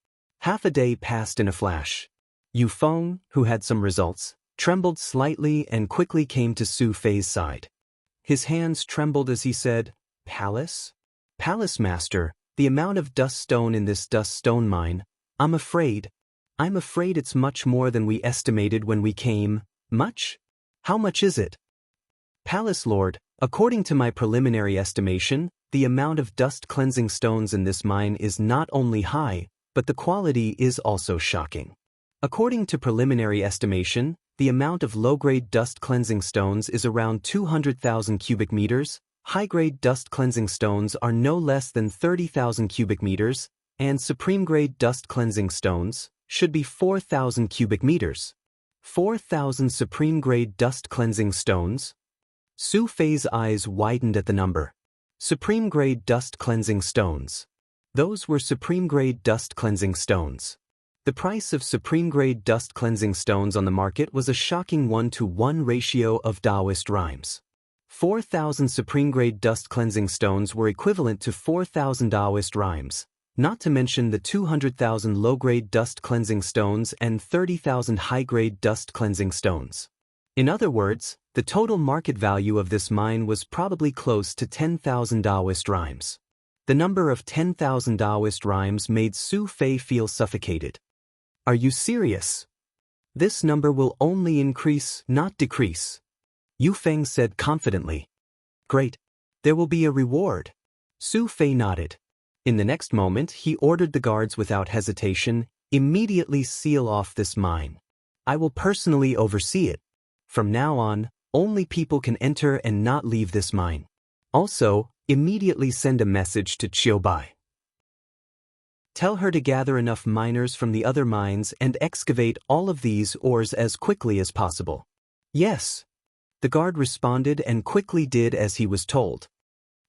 Half a day passed in a flash. Yufeng, who had some results, trembled slightly and quickly came to Su Fei's side. His hands trembled as he said, "Palace? Palace Master, the amount of dust stone in this dust stone mine, I'm afraid it's much more than we estimated when we came." "Much? How much is it?" "Palace Lord, according to my preliminary estimation, the amount of dust-cleansing stones in this mine is not only high, but the quality is also shocking. According to preliminary estimation, the amount of low-grade dust-cleansing stones is around 200,000 cubic meters, high-grade dust-cleansing stones are no less than 30,000 cubic meters, and supreme-grade dust-cleansing stones should be 4,000 cubic meters. 4,000 supreme-grade dust-cleansing stones?" Su Fei's eyes widened at the number. Supreme-grade dust-cleansing stones. Those were supreme-grade dust-cleansing stones. The price of supreme-grade dust-cleansing stones on the market was a shocking 1-to-1 ratio of Taoist rhymes. 4,000 supreme-grade dust-cleansing stones were equivalent to 4,000 Taoist rhymes, not to mention the 200,000 low-grade dust-cleansing stones and 30,000 high-grade dust-cleansing stones. In other words, the total market value of this mine was probably close to 10,000 Taoist rhymes. The number of 10,000 Taoist rhymes made Su Fei feel suffocated. "Are you serious?" This number will only increase, not decrease. Yu Feng said confidently. Great. There will be a reward. Su Fei nodded. In the next moment, he ordered the guards without hesitation, immediately seal off this mine. I will personally oversee it. From now on, only people can enter and not leave this mine. Also, immediately send a message to Bai. Tell her to gather enough miners from the other mines and excavate all of these ores as quickly as possible. Yes. The guard responded and quickly did as he was told.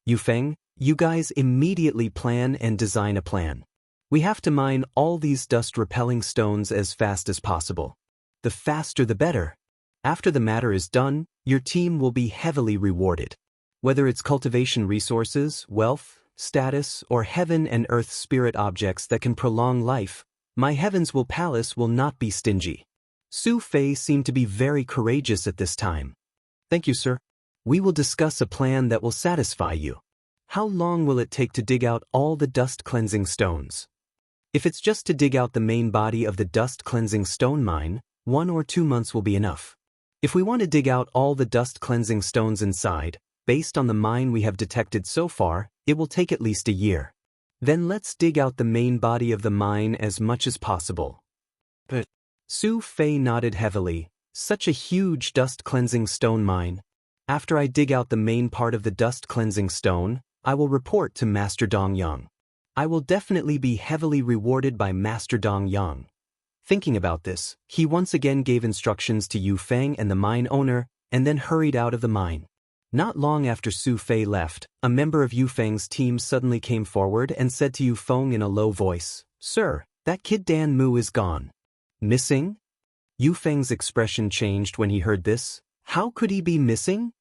Yu Feng, you guys immediately plan and design a plan. We have to mine all these dust-repelling stones as fast as possible. The faster the better. After the matter is done, your team will be heavily rewarded. Whether it's cultivation resources, wealth, status, or heaven and earth spirit objects that can prolong life, my Heavens Palace will not be stingy. Su Fei seemed to be very courageous at this time. Thank you, sir. We will discuss a plan that will satisfy you. How long will it take to dig out all the dust-cleansing stones? If it's just to dig out the main body of the dust-cleansing stone mine, 1 or 2 months will be enough. If we want to dig out all the dust-cleansing stones inside, based on the mine we have detected so far, it will take at least a year. Then let's dig out the main body of the mine as much as possible. But Su Fei nodded heavily. Such a huge dust-cleansing stone mine. After I dig out the main part of the dust-cleansing stone, I will report to Master Dong Yang. I will definitely be heavily rewarded by Master Dong Yang. Thinking about this, he once again gave instructions to Yu Feng and the mine owner, and then hurried out of the mine. Not long after Su Fei left, a member of Yu Feng's team suddenly came forward and said to Yu Feng in a low voice, Sir, that kid Dan Mu is gone. Missing? Yu Feng's expression changed when he heard this. How could he be missing?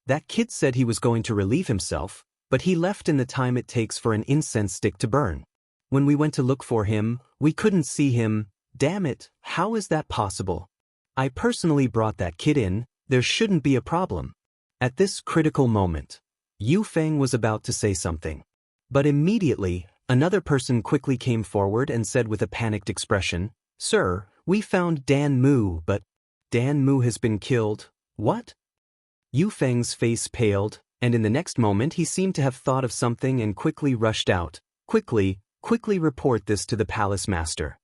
That kid said he was going to relieve himself, but he left in the time it takes for an incense stick to burn. When we went to look for him, we couldn't see him. Damn it, how is that possible? I personally brought that kid in, there shouldn't be a problem. At this critical moment, Yu Feng was about to say something. But immediately, another person quickly came forward and said with a panicked expression, Sir, we found Dan Mu, but Dan Mu has been killed. What? Yu Feng's face paled, and in the next moment he seemed to have thought of something and quickly rushed out. Quickly report this to the palace master.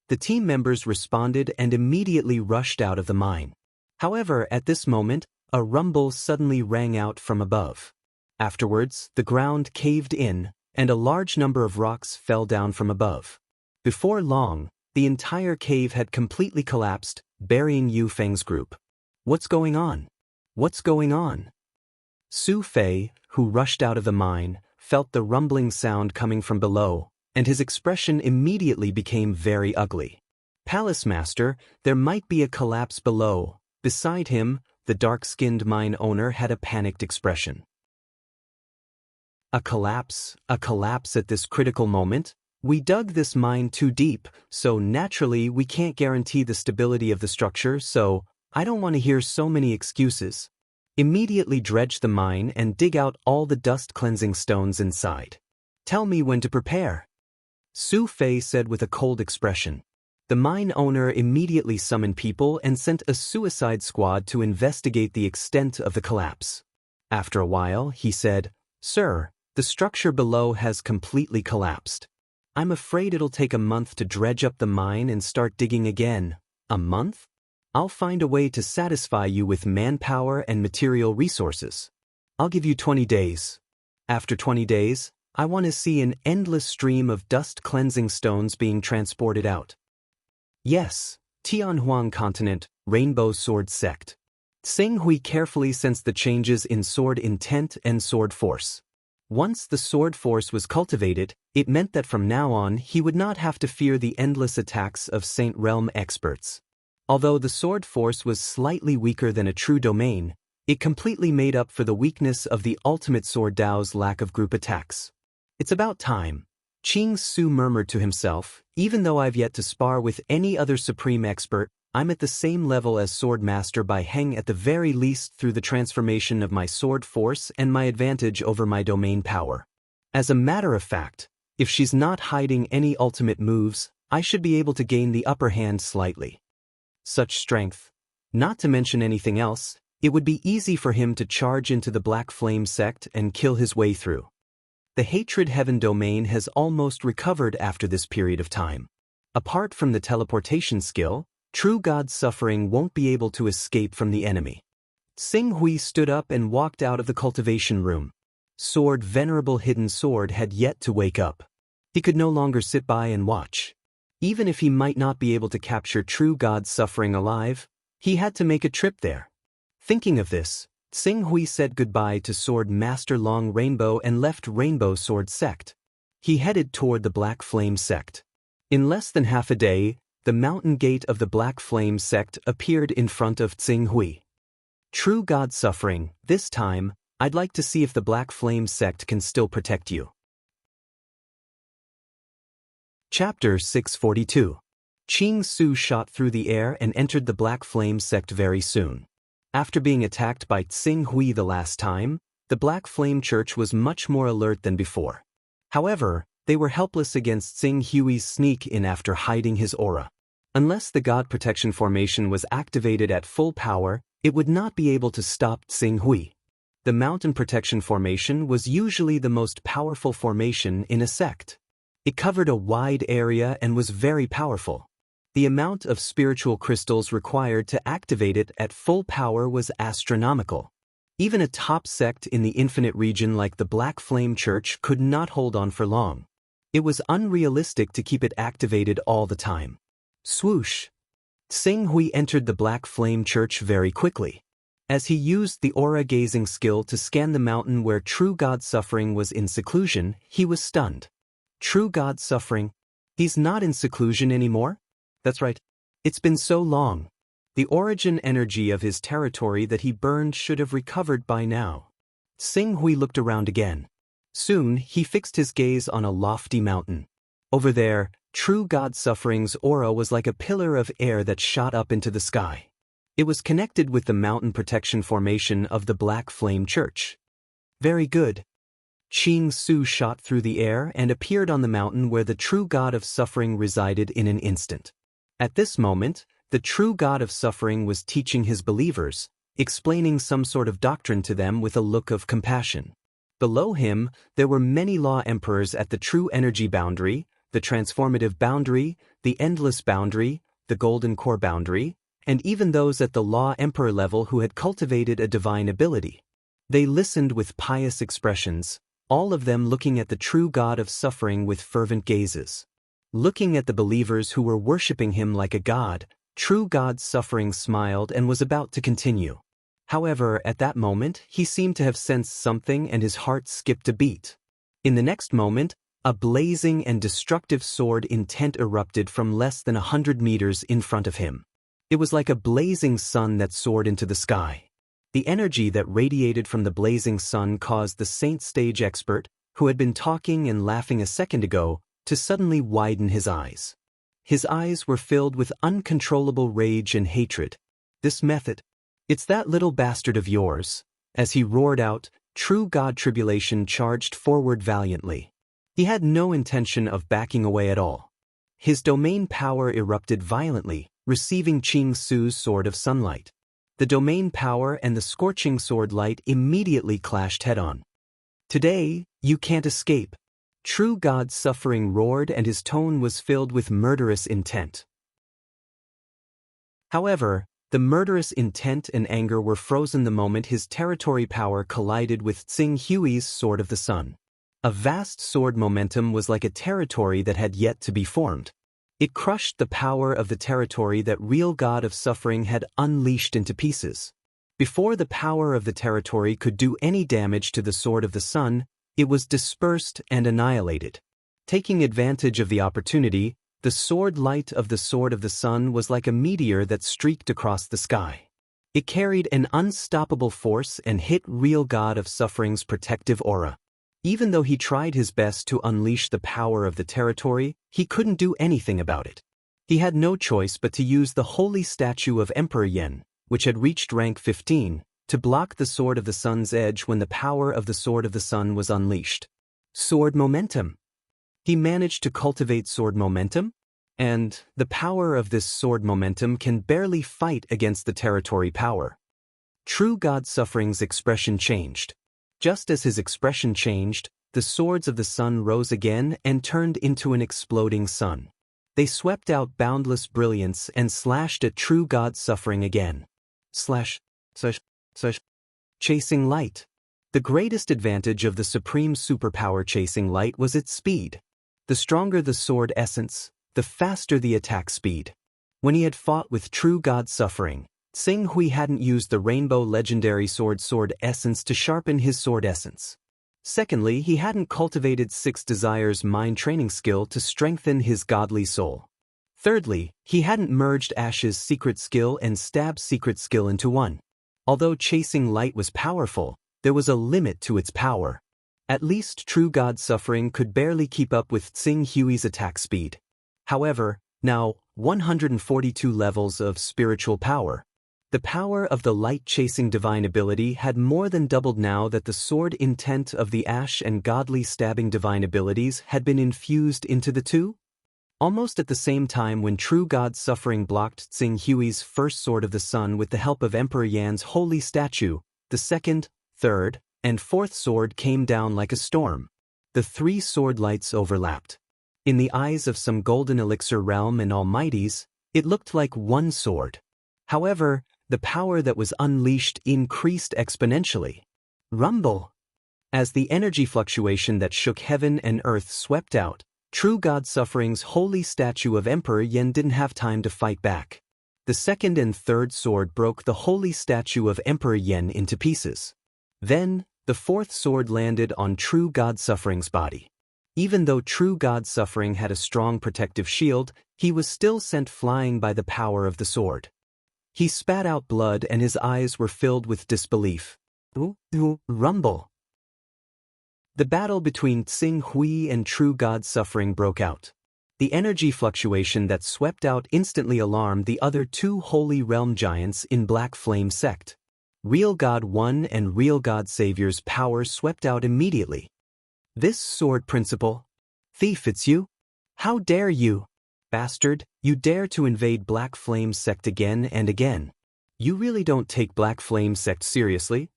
The team members responded and immediately rushed out of the mine. However, at this moment, a rumble suddenly rang out from above. Afterwards, the ground caved in, and a large number of rocks fell down from above. Before long, the entire cave had completely collapsed, burying Yu Feng's group. What's going on? What's going on? Su Fei, who rushed out of the mine, felt the rumbling sound coming from below, and his expression immediately became very ugly. Palace Master, there might be a collapse below. Beside him, the dark-skinned mine owner had a panicked expression. A collapse at this critical moment? We dug this mine too deep, so naturally we can't guarantee the stability of the structure, so I don't want to hear so many excuses. Immediately dredge the mine and dig out all the dust-cleansing stones inside. Tell me when to prepare. Su Fei said with a cold expression. The mine owner immediately summoned people and sent a suicide squad to investigate the extent of the collapse. After a while, he said, Sir, the structure below has completely collapsed. I'm afraid it'll take a month to dredge up the mine and start digging again. A month? I'll find a way to satisfy you with manpower and material resources. I'll give you 20 days. After 20 days, I want to see an endless stream of dust-cleansing stones being transported out. Yes, Tianhuang Continent, Rainbow Sword Sect. Xing Hui carefully sensed the changes in sword intent and sword force. Once the sword force was cultivated, it meant that from now on he would not have to fear the endless attacks of Saint Realm experts. Although the sword force was slightly weaker than a true domain, it completely made up for the weakness of the ultimate sword Dao's lack of group attacks. It's about time. Qing Su murmured to himself, even though I've yet to spar with any other supreme expert, I'm at the same level as Sword Master Bai Heng at the very least through the transformation of my sword force and my advantage over my domain power. As a matter of fact, if she's not hiding any ultimate moves, I should be able to gain the upper hand slightly. Such strength. Not to mention anything else, it would be easy for him to charge into the Black Flame sect and kill his way through. The Hatred Heaven domain has almost recovered after this period of time. Apart from the teleportation skill, true God suffering won't be able to escape from the enemy. Xing Hui stood up and walked out of the cultivation room. Sword Venerable Hidden Sword had yet to wake up. He could no longer sit by and watch. Even if he might not be able to capture true God suffering alive, he had to make a trip there. Thinking of this, Xing Hui said goodbye to Sword Master Long Rainbow and left Rainbow Sword Sect. He headed toward the Black Flame Sect. In less than half a day, the mountain gate of the Black Flame Sect appeared in front of Xing Hui. True God suffering, this time, I'd like to see if the Black Flame Sect can still protect you. Chapter 642. Qing Su shot through the air and entered the Black Flame Sect very soon. After being attacked by Xing Hui the last time, the Black Flame Church was much more alert than before. However, they were helpless against Xing Hui's sneak-in after hiding his aura. Unless the God Protection Formation was activated at full power, it would not be able to stop Xing Hui. The Mountain Protection Formation was usually the most powerful formation in a sect. It covered a wide area and was very powerful. The amount of spiritual crystals required to activate it at full power was astronomical. Even a top sect in the infinite region like the Black Flame Church could not hold on for long. It was unrealistic to keep it activated all the time. Swoosh! Xing Hui entered the Black Flame Church very quickly. As he used the aura-gazing skill to scan the mountain where true God suffering was in seclusion, he was stunned. True God suffering? He's not in seclusion anymore? That's right. It's been so long. The origin energy of his territory that he burned should have recovered by now. Xing Hui looked around again. Soon, he fixed his gaze on a lofty mountain. Over there, true God suffering's aura was like a pillar of air that shot up into the sky. It was connected with the mountain protection formation of the Black Flame Church. Very good. Qing Su shot through the air and appeared on the mountain where the true God of suffering resided in an instant. At this moment, the true God of suffering was teaching his believers, explaining some sort of doctrine to them with a look of compassion. Below him, there were many law emperors at the true energy boundary, the transformative boundary, the endless boundary, the golden core boundary, and even those at the law emperor level who had cultivated a divine ability. They listened with pious expressions, all of them looking at the true God of suffering with fervent gazes. Looking at the believers who were worshipping him like a god, true God suffering smiled and was about to continue. However, at that moment, he seemed to have sensed something and his heart skipped a beat. In the next moment, a blazing and destructive sword intent erupted from less than 100 meters in front of him. It was like a blazing sun that soared into the sky. The energy that radiated from the blazing sun caused the Saint Stage expert, who had been talking and laughing a second ago, to suddenly widen his eyes. His eyes were filled with uncontrollable rage and hatred. This method, it's that little bastard of yours. As he roared out, true God Tribulation charged forward valiantly. He had no intention of backing away at all. His domain power erupted violently, receiving Qing Su's Sword of Sunlight. The domain power and the scorching sword light immediately clashed head-on. Today, you can't escape. True God suffering roared and his tone was filled with murderous intent. However, the murderous intent and anger were frozen the moment his territory power collided with Xing Hui's Sword of the Sun. A vast sword momentum was like a territory that had yet to be formed. It crushed the power of the territory that real God of suffering had unleashed into pieces. Before the power of the territory could do any damage to the Sword of the Sun, it was dispersed and annihilated. Taking advantage of the opportunity, the sword light of the Sword of the Sun was like a meteor that streaked across the sky. It carried an unstoppable force and hit real God of suffering's protective aura. Even though he tried his best to unleash the power of the territory, he couldn't do anything about it. He had no choice but to use the holy statue of Emperor Yen, which had reached rank 15, to block the Sword of the Sun's edge when the power of the Sword of the Sun was unleashed. Sword momentum. He managed to cultivate sword momentum? And the power of this sword momentum can barely fight against the territory power. True God Suffering's expression changed. Just as his expression changed, the swords of the sun rose again and turned into an exploding sun. They swept out boundless brilliance and slashed at True God Suffering again. Slash. Chasing light. The greatest advantage of the supreme superpower chasing light was its speed. The stronger the sword essence, the faster the attack speed. When he had fought with True God Suffering, Xing Hui hadn't used the Rainbow Legendary Sword essence to sharpen his sword essence. Secondly, he hadn't cultivated Six Desires mind training skill to strengthen his godly soul. Thirdly, he hadn't merged Ash's secret skill and Stab's secret skill into one. Although chasing light was powerful, there was a limit to its power. At least True God Suffering could barely keep up with Xing Hui's attack speed. However, now, 142 levels of spiritual power. The power of the light-chasing divine ability had more than doubled now that the sword intent of the Ash and godly stabbing divine abilities had been infused into the two. Almost at the same time when True God Suffering blocked Xing Hui's first Sword of the Sun with the help of Emperor Yan's holy statue, the second, third, and fourth sword came down like a storm. The three sword lights overlapped. In the eyes of some Golden Elixir Realm and Almighties, it looked like one sword. However, the power that was unleashed increased exponentially. Rumble! As the energy fluctuation that shook heaven and earth swept out, True God Suffering's holy statue of Emperor Yan didn't have time to fight back. The second and third sword broke the holy statue of Emperor Yan into pieces. Then, the fourth sword landed on True God Suffering's body. Even though True God Suffering had a strong protective shield, he was still sent flying by the power of the sword. He spat out blood and his eyes were filled with disbelief. Rumble! The battle between Xing Hui and True God Suffering broke out. The energy fluctuation that swept out instantly alarmed the other two Holy Realm giants in Black Flame Sect. Real God One and Real God Savior's power swept out immediately. This sword principle? Thief, it's you? How dare you? Bastard, you dare to invade Black Flame Sect again and again. You really don't take Black Flame Sect seriously?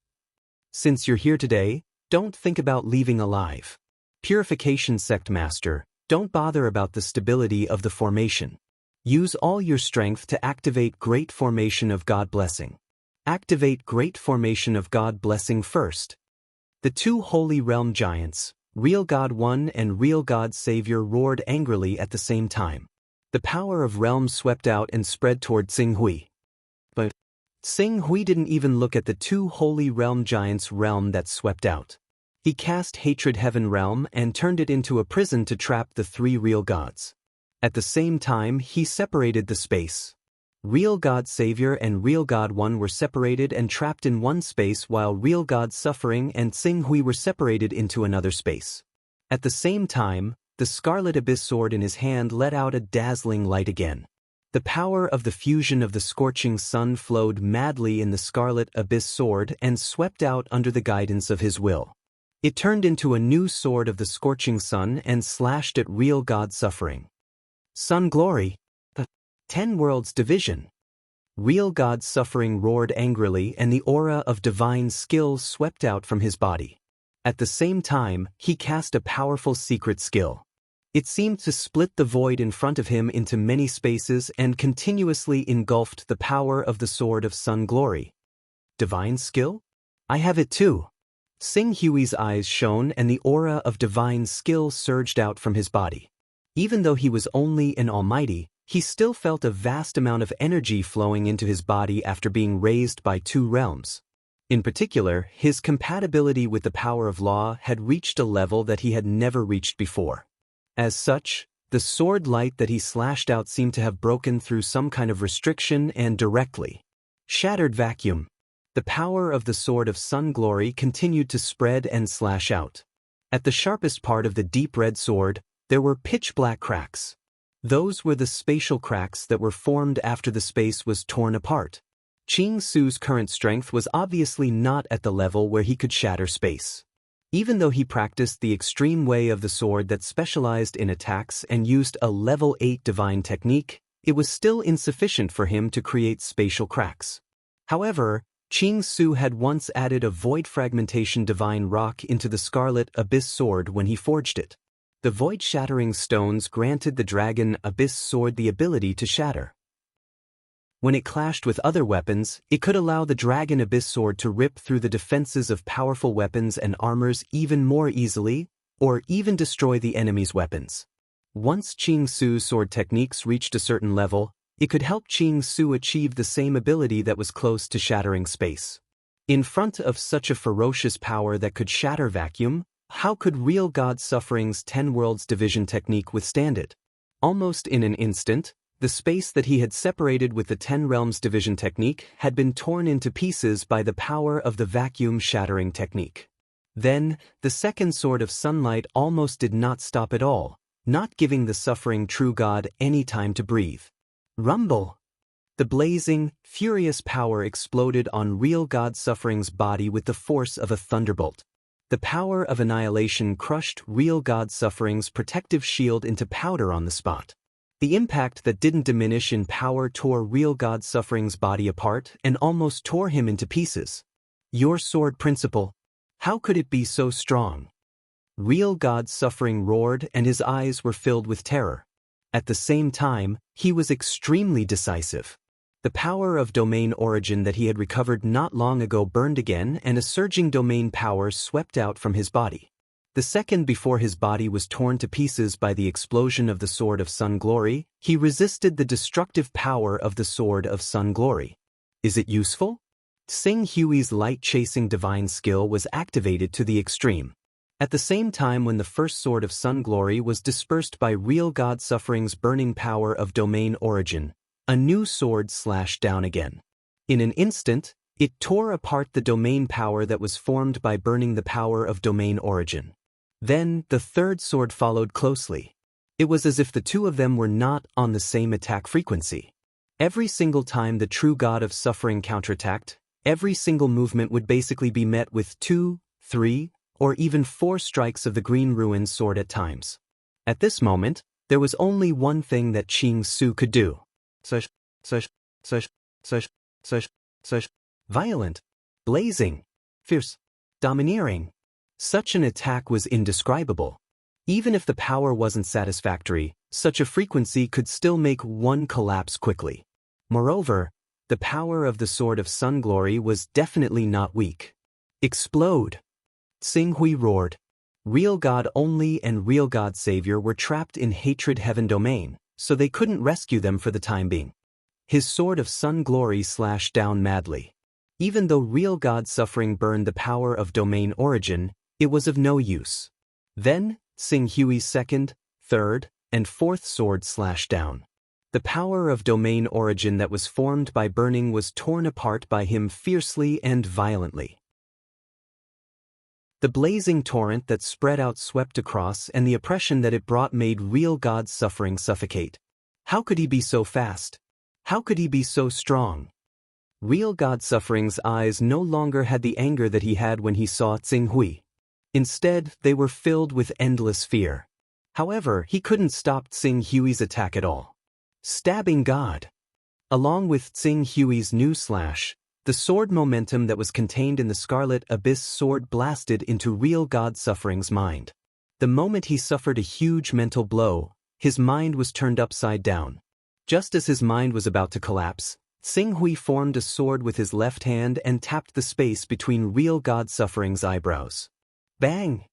Since you're here today, don't think about leaving alive. Purification Sect Master, don't bother about the stability of the formation. Use all your strength to activate Great Formation of God Blessing. Activate Great Formation of God Blessing first. The two Holy Realm Giants, Real God One and Real God Savior, roared angrily at the same time. The power of realms swept out and spread toward Xing Hui. But Xing Hui didn't even look at the two Holy Realm Giants' realm that swept out. He cast Hatred Heaven Realm and turned it into a prison to trap the three real gods. At the same time, he separated the space. Real God Savior and Real God One were separated and trapped in one space, while Real God Suffering and Xing Hui were separated into another space. At the same time, the Scarlet Abyss sword in his hand let out a dazzling light again. The power of the fusion of the scorching sun flowed madly in the Scarlet Abyss sword and swept out under the guidance of his will. It turned into a new sword of the scorching sun and slashed at Real God Suffering. Sun Glory! The 10 Worlds Division! Real God Suffering roared angrily and the aura of divine skill swept out from his body. At the same time, he cast a powerful secret skill. It seemed to split the void in front of him into many spaces and continuously engulfed the power of the Sword of Sun Glory. Divine skill? I have it too. Xing Hui's eyes shone and the aura of divine skill surged out from his body. Even though he was only an almighty, he still felt a vast amount of energy flowing into his body after being raised by two realms. In particular, his compatibility with the power of law had reached a level that he had never reached before. As such, the sword light that he slashed out seemed to have broken through some kind of restriction and directly shattered vacuum. The power of the Sword of Sun Glory continued to spread and slash out. At the sharpest part of the deep red sword, there were pitch-black cracks. Those were the spatial cracks that were formed after the space was torn apart. Qing Su's current strength was obviously not at the level where he could shatter space. Even though he practiced the extreme way of the sword that specialized in attacks and used a level 8 divine technique, it was still insufficient for him to create spatial cracks. However, Qing Su had once added a void fragmentation divine rock into the Scarlet Abyss sword when he forged it. The void-shattering stones granted the Dragon Abyss sword the ability to shatter. When it clashed with other weapons, it could allow the Dragon Abyss sword to rip through the defenses of powerful weapons and armors even more easily, or even destroy the enemy's weapons. Once Qing Su's sword techniques reached a certain level, it could help Qing Su achieve the same ability that was close to shattering space. In front of such a ferocious power that could shatter vacuum, how could real God Suffering's 10 Worlds division technique withstand it? Almost in an instant, the space that he had separated with the 10 Realms division technique had been torn into pieces by the power of the vacuum shattering technique. Then, the second sword of sunlight almost did not stop at all, not giving the suffering true God any time to breathe. Rumble! The blazing, furious power exploded on real God Suffering's body with the force of a thunderbolt. The power of annihilation crushed real God Suffering's protective shield into powder on the spot. The impact that didn't diminish in power tore real God Suffering's body apart and almost tore him into pieces. Your sword principle, how could it be so strong? Real God Suffering roared and his eyes were filled with terror. At the same time, he was extremely decisive. The power of domain origin that he had recovered not long ago burned again and a surging domain power swept out from his body. The second before his body was torn to pieces by the explosion of the Sword of Sun Glory, he resisted the destructive power of the Sword of Sun Glory. Is it useful? Xing Hui's light-chasing divine skill was activated to the extreme. At the same time when the first Sword of Sun Glory was dispersed by real God Suffering's burning power of domain origin, a new sword slashed down again. In an instant, it tore apart the domain power that was formed by burning the power of domain origin. Then, the third sword followed closely. It was as if the two of them were not on the same attack frequency. Every single time the true God of Suffering counterattacked, every single movement would basically be met with 2, 3, or even 4 strikes of the Green Ruin sword at times. At this moment, there was only one thing that Qing Su could do. Violent, blazing, fierce, domineering. Such an attack was indescribable. Even if the power wasn't satisfactory, such a frequency could still make one collapse quickly. Moreover, the power of the Sword of Sun Glory was definitely not weak. Explode! Xing Hui roared. Real God Only and Real God Savior were trapped in Hatred Heaven domain, so they couldn't rescue them for the time being. His Sword of Sun Glory slashed down madly. Even though Real God Suffering burned the power of domain origin, it was of no use. Then, Xing Hui's second, third, and fourth sword slashed down. The power of domain origin that was formed by burning was torn apart by him fiercely and violently. The blazing torrent that spread out swept across and the oppression that it brought made real God Suffering suffocate. How could he be so fast? How could he be so strong? Real God Suffering's eyes no longer had the anger that he had when he saw Xing Hui. Instead, they were filled with endless fear. However, he couldn't stop Xing Hui's attack at all. Stabbing God! Along with Xing Hui's new slash, the sword momentum that was contained in the Scarlet Abyss sword blasted into real God Suffering's mind. The moment he suffered a huge mental blow, his mind was turned upside down. Just as his mind was about to collapse, Xing Hui formed a sword with his left hand and tapped the space between real God Suffering's eyebrows. Bang!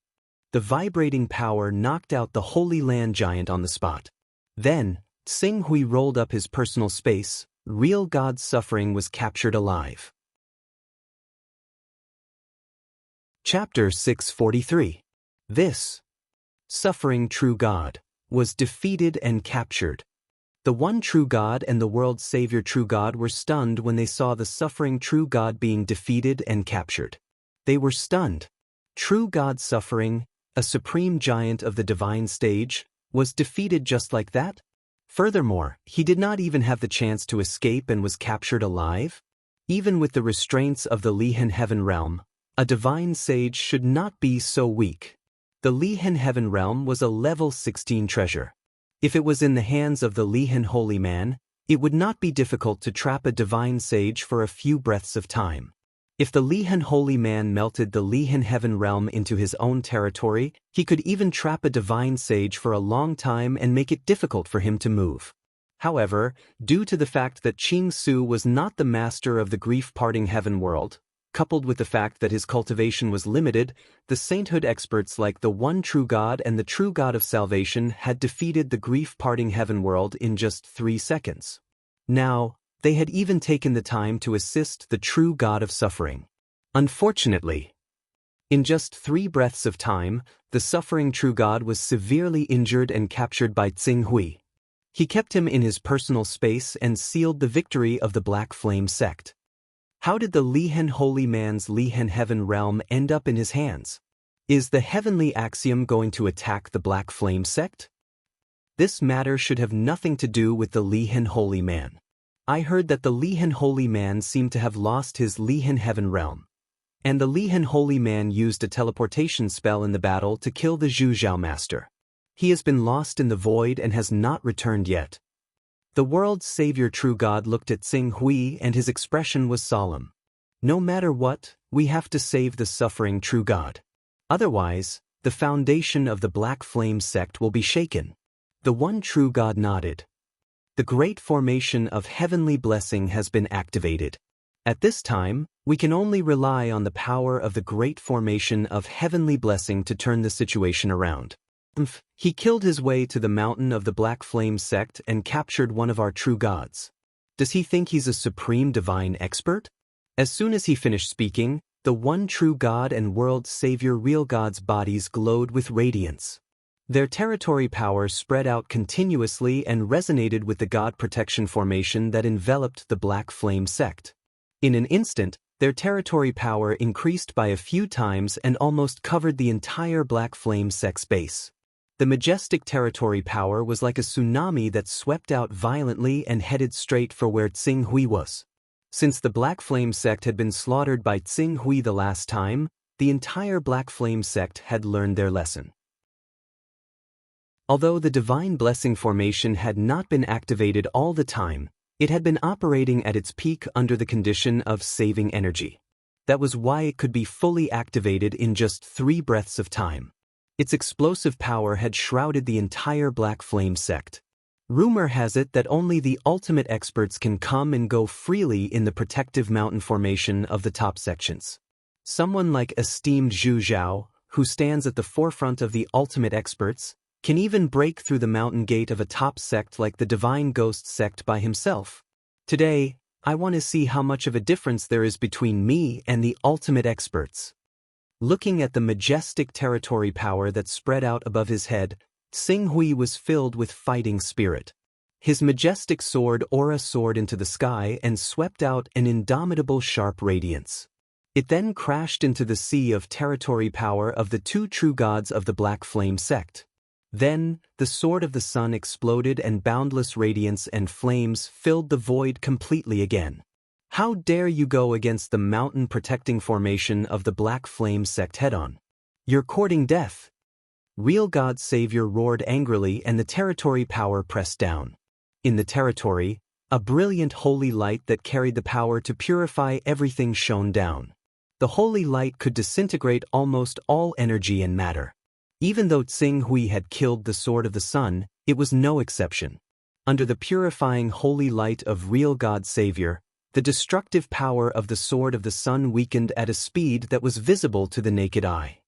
The vibrating power knocked out the Holy Land Giant on the spot. Then, Xing Hui rolled up his personal space. Real God Suffering was captured alive. Chapter 643. This Suffering True God was defeated and captured. The one true God and the world's Savior True God were stunned when they saw the Suffering True God being defeated and captured. They were stunned. True God Suffering, a supreme giant of the divine stage, was defeated just like that? Furthermore, he did not even have the chance to escape and was captured alive? Even with the restraints of the Lihan Heaven realm, A divine sage should not be so weak. The Lihan Heaven Realm was a level 16 treasure. If it was in the hands of the Lihan Holy Man, it would not be difficult to trap a divine sage for a few breaths of time. If the Lihan Holy Man melted the Lihan Heaven Realm into his own territory, he could even trap a divine sage for a long time and make it difficult for him to move. However, due to the fact that Ching Su was not the master of the grief-parting heaven world, coupled with the fact that his cultivation was limited, the sainthood experts like the One True God and the True God of Salvation had defeated the grief-parting heaven world in just 3 seconds. Now, they had even taken the time to assist the True God of Suffering. Unfortunately, in just 3 breaths of time, the suffering True God was severely injured and captured by Tsing Hui. He kept him in his personal space and sealed the victory of the Black Flame sect. How did the Lihan Holy Man's Lihan Heaven Realm end up in his hands? Is the heavenly axiom going to attack the Black Flame sect? This matter should have nothing to do with the Lihan Holy Man. I heard that the Lihan Holy Man seemed to have lost his Lihan Heaven Realm, and the Lihan Holy Man used a teleportation spell in the battle to kill the Zhuzhao Master. He has been lost in the void and has not returned yet. The world's savior True God looked at Tsing Hui and his expression was solemn. No matter what, we have to save the suffering True God. Otherwise, the foundation of the Black Flame sect will be shaken. The One True God nodded. The great formation of heavenly blessing has been activated. At this time, we can only rely on the power of the great formation of heavenly blessing to turn the situation around. He killed his way to the mountain of the Black Flame sect and captured one of our true gods. Does he think he's a supreme divine expert? As soon as he finished speaking, the One True God and World Savior Real God's bodies glowed with radiance. Their territory power spread out continuously and resonated with the God protection formation that enveloped the Black Flame sect. In an instant, their territory power increased by a few times and almost covered the entire Black Flame sect's base. The majestic territory power was like a tsunami that swept out violently and headed straight for where Tsing Hui was. Since the Black Flame sect had been slaughtered by Tsing Hui the last time, the entire Black Flame sect had learned their lesson. Although the Divine Blessing formation had not been activated all the time, it had been operating at its peak under the condition of saving energy. That was why it could be fully activated in just 3 breaths of time. Its explosive power had shrouded the entire Black Flame sect. Rumor has it that only the ultimate experts can come and go freely in the protective mountain formation of the top sections. Someone like esteemed Zhu Zhao, who stands at the forefront of the ultimate experts, can even break through the mountain gate of a top sect like the Divine Ghost sect by himself. Today, I want to see how much of a difference there is between me and the ultimate experts. Looking at the majestic territory power that spread out above his head, Tsing Hui was filled with fighting spirit. His majestic sword aura soared into the sky and swept out an indomitable sharp radiance. It then crashed into the sea of territory power of the 2 true gods of the Black Flame sect. Then, the sword of the sun exploded and boundless radiance and flames filled the void completely again. How dare you go against the mountain-protecting formation of the Black Flame sect head-on? You're courting death. Real God Savior roared angrily and the territory power pressed down. In the territory, a brilliant holy light that carried the power to purify everything shone down. The holy light could disintegrate almost all energy and matter. Even though Tsing Hui had killed the Sword of the Sun, it was no exception. Under the purifying holy light of Real God Savior, the destructive power of the Sword of the Sun weakened at a speed that was visible to the naked eye.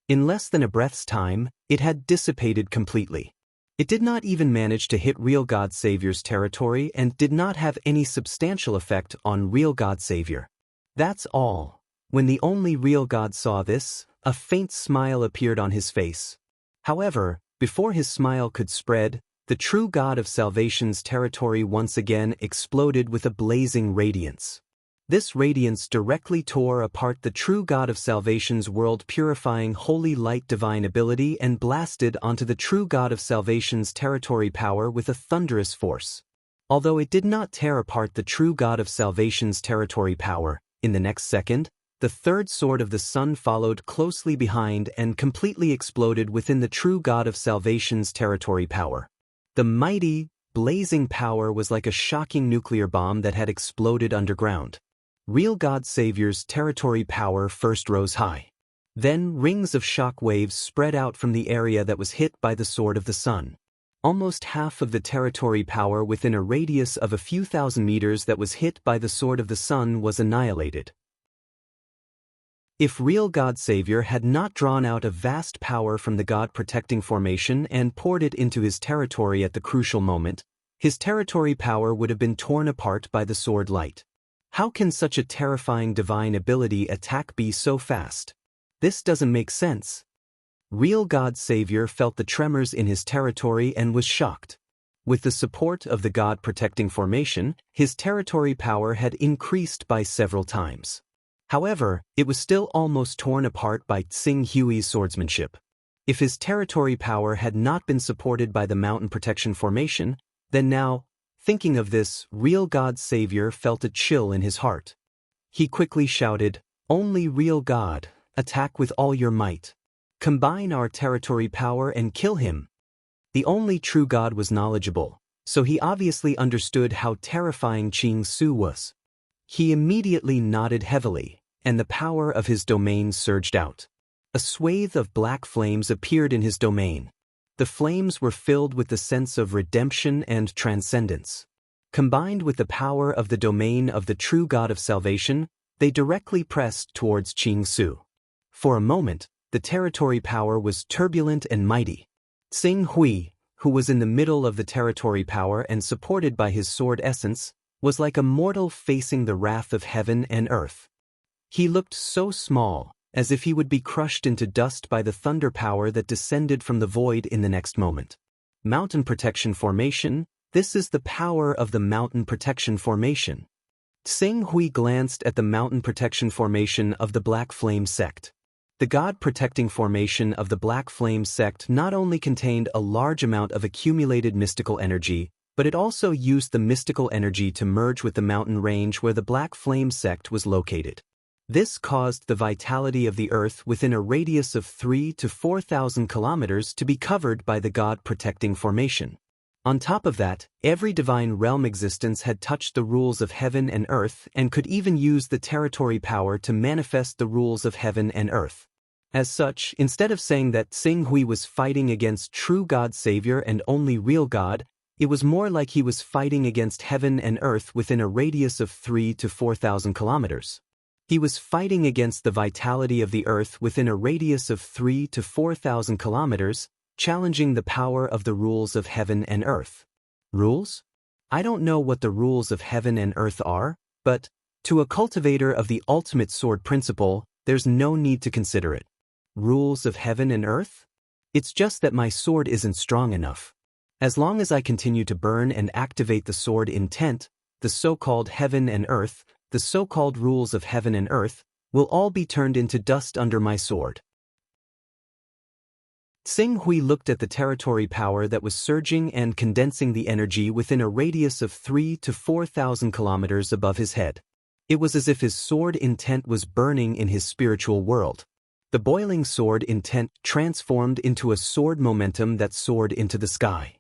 In less than a breath's time, it had dissipated completely. It did not even manage to hit Real God Savior's territory and did not have any substantial effect on Real God Savior. That's all. When the only Real God saw this, a faint smile appeared on his face. However, before his smile could spread, the true God of Salvation's territory once again exploded with a blazing radiance. This radiance directly tore apart the true God of Salvation's world-purifying holy light divine ability and blasted onto the true God of Salvation's territory power with a thunderous force. Although it did not tear apart the true God of Salvation's territory power, in the next second, The third sword of the sun followed closely behind and completely exploded within the true God of Salvation's territory power. The mighty, blazing power was like a shocking nuclear bomb that had exploded underground. Real God Savior's territory power first rose high. Then rings of shock waves spread out from the area that was hit by the sword of the sun. Almost half of the territory power within a radius of a few thousand meters that was hit by the sword of the sun was annihilated. If real God Savior had not drawn out a vast power from the God-protecting formation and poured it into his territory at the crucial moment, his territory power would have been torn apart by the sword light. How can such a terrifying divine ability attack be so fast? This doesn't make sense. Real God Savior felt the tremors in his territory and was shocked. With the support of the God-protecting formation, his territory power had increased by several times. However, it was still almost torn apart by Tsing Hui's swordsmanship. If his territory power had not been supported by the mountain protection formation, then now, thinking of this, real God Savior felt a chill in his heart. He quickly shouted, "Only real God, attack with all your might. Combine our territory power and kill him." The only true God was knowledgeable, so he obviously understood how terrifying Qing Su was. He immediately nodded heavily, and the power of his domain surged out. A swathe of black flames appeared in his domain. The flames were filled with the sense of redemption and transcendence. Combined with the power of the domain of the true God of Salvation, they directly pressed towards Qing Su. For a moment, the territory power was turbulent and mighty. Tsing Hui, who was in the middle of the territory power and supported by his sword essence, was like a mortal facing the wrath of heaven and earth. He looked so small, as if he would be crushed into dust by the thunder power that descended from the void in the next moment. Mountain Protection Formation, this is the power of the Mountain Protection Formation. Tsing Hui glanced at the Mountain Protection Formation of the Black Flame Sect. The God-protecting formation of the Black Flame Sect not only contained a large amount of accumulated mystical energy, but it also used the mystical energy to merge with the mountain range where the Black Flame Sect was located. This caused the vitality of the earth within a radius of 3,000 to 4,000 kilometers to be covered by the God-protecting formation. On top of that, every divine realm existence had touched the rules of heaven and earth and could even use the territory power to manifest the rules of heaven and earth. As such, instead of saying that Tsing Hui was fighting against true God Savior and only real God, it was more like he was fighting against heaven and earth within a radius of 3,000 to 4,000 kilometers. He was fighting against the vitality of the earth within a radius of 3,000 to 4,000 kilometers, challenging the power of the rules of heaven and earth. Rules? I don't know what the rules of heaven and earth are, but, to a cultivator of the ultimate sword principle, there's no need to consider it. Rules of heaven and earth? It's just that my sword isn't strong enough. As long as I continue to burn and activate the sword intent, the so-called heaven and earth, the so-called rules of heaven and earth, will all be turned into dust under my sword. Tsing Hui looked at the territory power that was surging and condensing the energy within a radius of 3,000 to 4,000 kilometers above his head. It was as if his sword intent was burning in his spiritual world. The boiling sword intent transformed into a sword momentum that soared into the sky.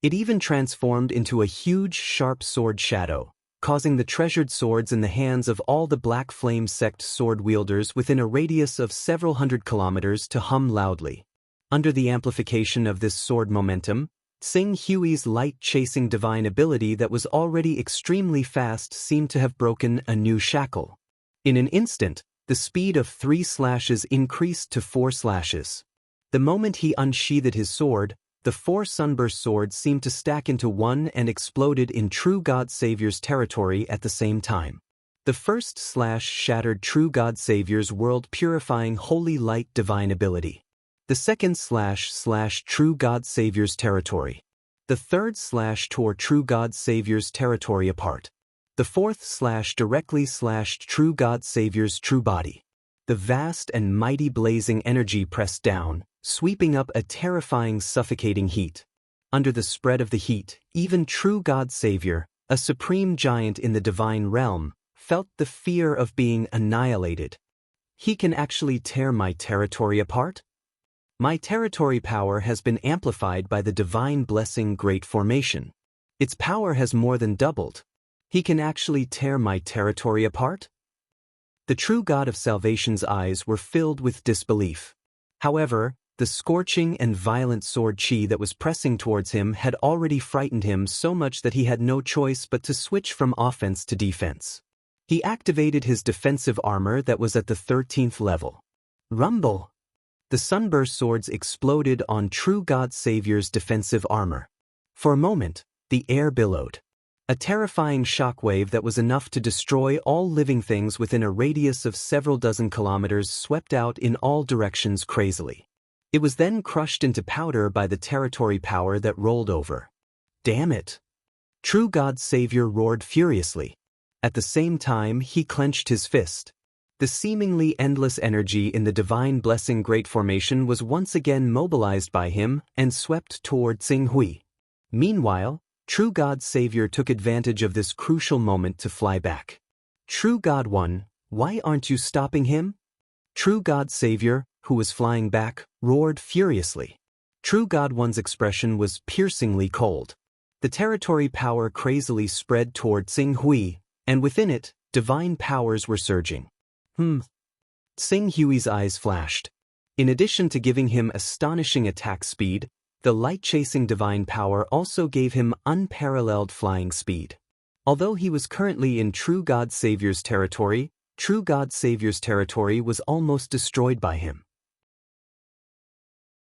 It even transformed into a huge, sharp sword shadow, causing the treasured swords in the hands of all the Black Flame Sect sword wielders within a radius of several hundred kilometers to hum loudly. Under the amplification of this sword momentum, Tsing Hui's light-chasing divine ability that was already extremely fast seemed to have broken a new shackle. In an instant, the speed of 3 slashes increased to 4 slashes. The moment he unsheathed his sword, the 4 sunburst swords seemed to stack into one and exploded in true God Savior's territory at the same time. The first slash shattered true God Savior's world-purifying holy light divine ability. The second slash slashed true God Savior's territory. The third slash tore true God Savior's territory apart. The fourth slash directly slashed true God Savior's true body. The vast and mighty blazing energy pressed down, sweeping up a terrifying suffocating heat. Under the spread of the heat, even true God Savior, a supreme giant in the divine realm, felt the fear of being annihilated. He can actually tear my territory apart? My territory power has been amplified by the divine blessing Great Formation. Its power has more than doubled. He can actually tear my territory apart? The true God of Salvation's eyes were filled with disbelief. However, the scorching and violent sword chi that was pressing towards him had already frightened him so much that he had no choice but to switch from offense to defense. He activated his defensive armor that was at the 13th level. Rumble! The sunburst swords exploded on True God Savior's defensive armor. For a moment, the air billowed. A terrifying shockwave that was enough to destroy all living things within a radius of several dozen kilometers swept out in all directions crazily. It was then crushed into powder by the territory power that rolled over. Damn it! True God Savior roared furiously. At the same time, he clenched his fist. The seemingly endless energy in the divine blessing Great Formation was once again mobilized by him and swept toward Tsinghui. Meanwhile, True God Savior took advantage of this crucial moment to fly back. True God One, why aren't you stopping him? True God Savior, who was flying back, roared furiously. True God One's expression was piercingly cold. The territory power crazily spread toward Tsinghui, and within it, divine powers were surging. Tsinghui's eyes flashed. In addition to giving him astonishing attack speed, the light-chasing divine power also gave him unparalleled flying speed. Although he was currently in True God Savior's territory, True God Savior's territory was almost destroyed by him.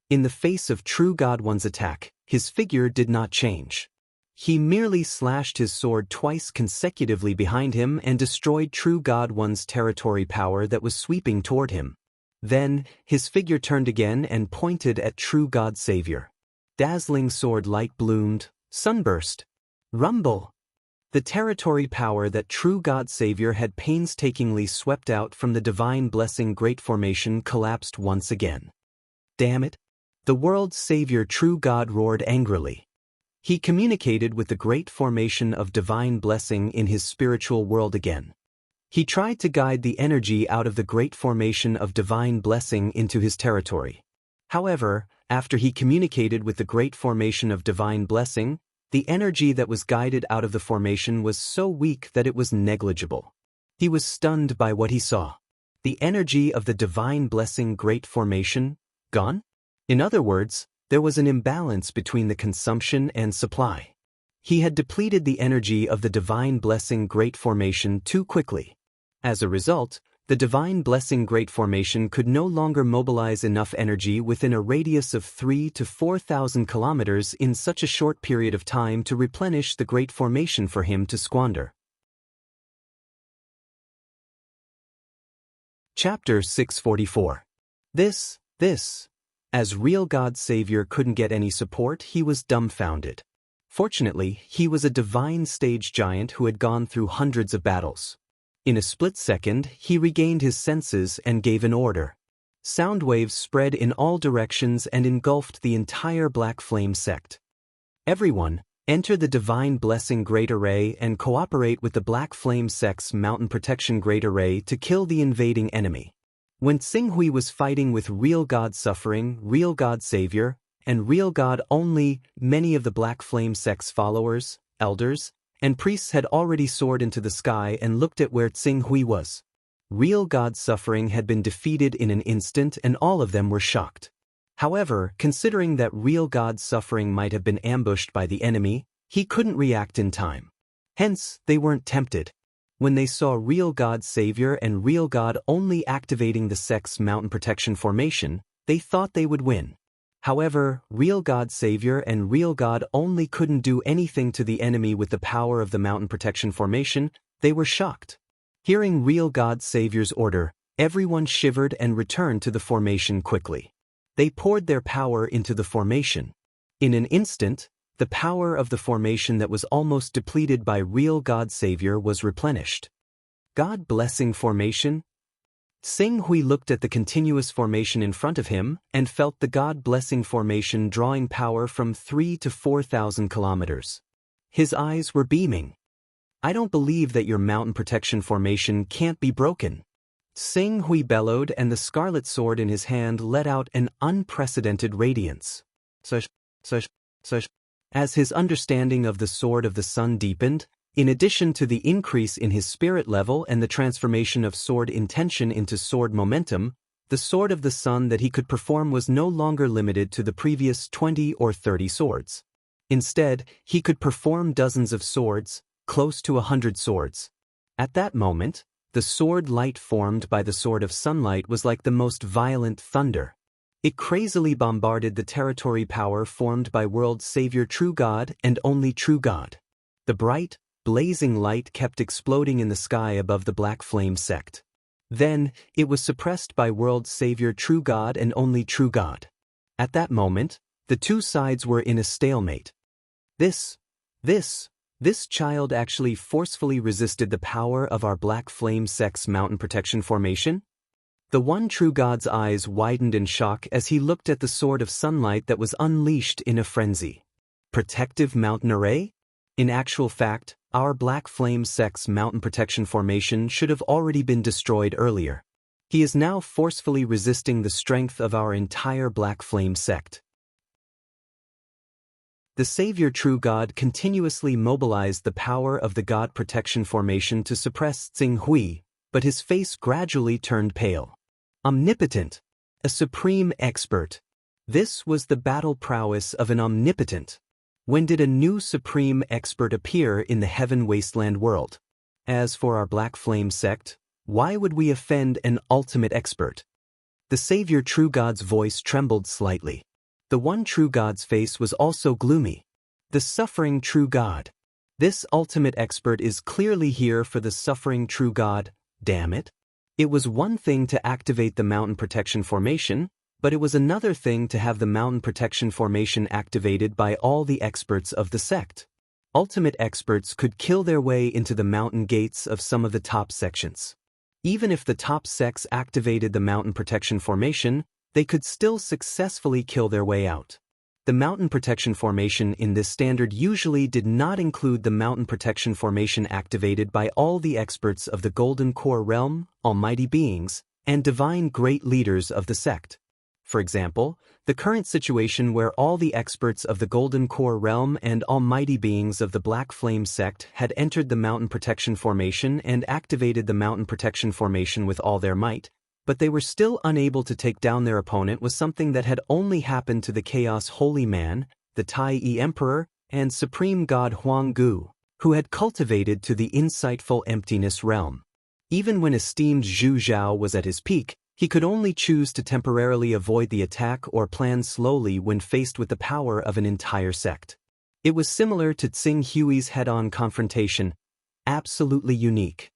In the face of True God One's attack, his figure did not change. He merely slashed his sword twice consecutively behind him and destroyed True God One's territory power that was sweeping toward him. Then, his figure turned again and pointed at True God Savior. Dazzling sword light bloomed, sunburst. Rumble! The territory power that True God Savior had painstakingly swept out from the divine blessing Great Formation collapsed once again. Damn it! The world's Savior True God roared angrily. He communicated with the Great Formation of divine blessing in his spiritual world again. He tried to guide the energy out of the Great Formation of divine blessing into his territory. However, after he communicated with the Great Formation of divine blessing, the energy that was guided out of the formation was so weak that it was negligible. He was stunned by what he saw. The energy of the divine blessing Great Formation, gone? In other words, there was an imbalance between the consumption and supply. He had depleted the energy of the divine blessing Great Formation too quickly. As a result, the divine blessing Great Formation could no longer mobilize enough energy within a radius of 3,000 to 4,000 kilometers in such a short period of time to replenish the Great Formation for him to squander. Chapter 644. This. As real God Savior couldn't get any support, he was dumbfounded. Fortunately, he was a divine stage giant who had gone through hundreds of battles. In a split second, he regained his senses and gave an order. Sound waves spread in all directions and engulfed the entire Black Flame sect. Everyone, enter the Divine Blessing Great Array and cooperate with the Black Flame sect's Mountain Protection Great Array to kill the invading enemy. When Tsinghui was fighting with Real God Suffering, Real God Savior, and Real God only, many of the Black Flame sect's followers, elders, and priests had already soared into the sky and looked at where Tsinghui was. Real God Suffering had been defeated in an instant and all of them were shocked. However, considering that Real God Suffering might have been ambushed by the enemy, he couldn't react in time. Hence, they weren't tempted. When they saw Real God Savior and Real God only activating the sect's Mountain Protection formation, they thought they would win. However, Real God Savior and Real God only couldn't do anything to the enemy with the power of the Mountain Protection formation. They were shocked. Hearing Real God Savior's order, everyone shivered and returned to the formation quickly. They poured their power into the formation. In an instant, the power of the formation that was almost depleted by Real God Savior was replenished. God Blessing Formation? Tsinghui looked at the continuous formation in front of him and felt the God Blessing Formation drawing power from 3,000 to 4,000 kilometers. His eyes were beaming. I don't believe that your Mountain Protection Formation can't be broken. Tsing Hui bellowed, and the scarlet sword in his hand let out an unprecedented radiance. Such. As his understanding of the Sword of the Sun deepened, in addition to the increase in his spirit level and the transformation of sword intention into sword momentum, the Sword of the Sun that he could perform was no longer limited to the previous 20 or 30 swords. Instead, he could perform dozens of swords, close to 100 swords. At that moment, the sword light formed by the Sword of Sunlight was like the most violent thunder. It crazily bombarded the territory power formed by World Savior True God and only True God. The bright, blazing light kept exploding in the sky above the Black Flame sect. Then, it was suppressed by World Savior True God and only True God. At that moment, the two sides were in a stalemate. This child actually forcefully resisted the power of our Black Flame sect's mountain protection formation? The one True God's eyes widened in shock as he looked at the Sword of Sunlight that was unleashed in a frenzy. Protective mountain array? In actual fact, our Black Flame sect's mountain protection formation should have already been destroyed earlier. He is now forcefully resisting the strength of our entire Black Flame sect. The Savior True God continuously mobilized the power of the God Protection Formation to suppress Tsing Hui, but his face gradually turned pale. Omnipotent. A supreme expert. This was the battle prowess of an omnipotent. When did a new supreme expert appear in the Heaven Wasteland world? As for our Black Flame sect, why would we offend an ultimate expert? The Savior True God's voice trembled slightly. The one True God's face was also gloomy. The Suffering True God. This ultimate expert is clearly here for the Suffering True God, damn it. It was one thing to activate the Mountain Protection Formation, but it was another thing to have the Mountain Protection Formation activated by all the experts of the sect. Ultimate experts could kill their way into the mountain gates of some of the top sections. Even if the top sects activated the Mountain Protection Formation, they could still successfully kill their way out. The Mountain Protection Formation in this standard usually did not include the Mountain Protection Formation activated by all the experts of the Golden Core Realm, Almighty Beings, and Divine Great Leaders of the sect. For example, the current situation where all the experts of the Golden Core Realm and Almighty Beings of the Black Flame sect had entered the Mountain Protection Formation and activated the Mountain Protection Formation with all their might, but they were still unable to take down their opponent was something that had only happened to the Chaos Holy Man, the Tai Yi Emperor, and Supreme God Huang Gu, who had cultivated to the insightful Emptiness Realm. Even when esteemed Zhu Zhao was at his peak, he could only choose to temporarily avoid the attack or plan slowly when faced with the power of an entire sect. It was similar to Tsing Hui's head-on confrontation, absolutely unique.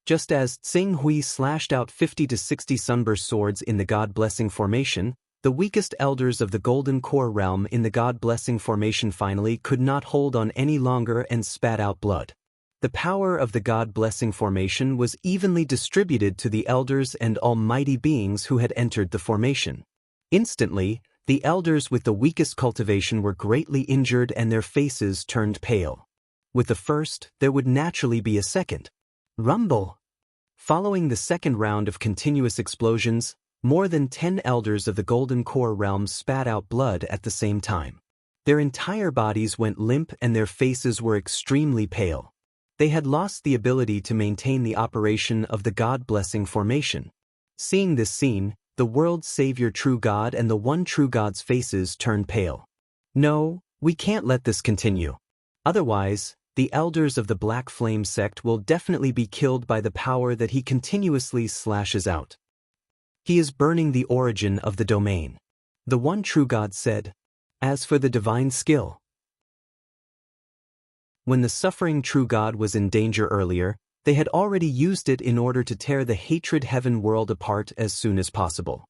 Just as Tsing Hui slashed out 50 to 60 Sunburst swords in the God Blessing Formation, the weakest elders of the Golden Core Realm in the God Blessing Formation finally could not hold on any longer and spat out blood. The power of the God Blessing Formation was evenly distributed to the elders and almighty beings who had entered the formation. Instantly, the elders with the weakest cultivation were greatly injured and their faces turned pale. With the first, there would naturally be a second. Rumble! Following the second round of continuous explosions, more than 10 elders of the Golden Core Realm spat out blood at the same time. Their entire bodies went limp and their faces were extremely pale. They had lost the ability to maintain the operation of the God Blessing Formation. Seeing this scene, the World Savior True God and the One True God's faces turned pale. No, we can't let this continue. Otherwise, the elders of the Black Flame sect will definitely be killed by the power that he continuously slashes out. He is burning the origin of the domain. The One True God said, as for the divine skill. When the Suffering True God was in danger earlier, they had already used it in order to tear the Hatred Heaven world apart as soon as possible.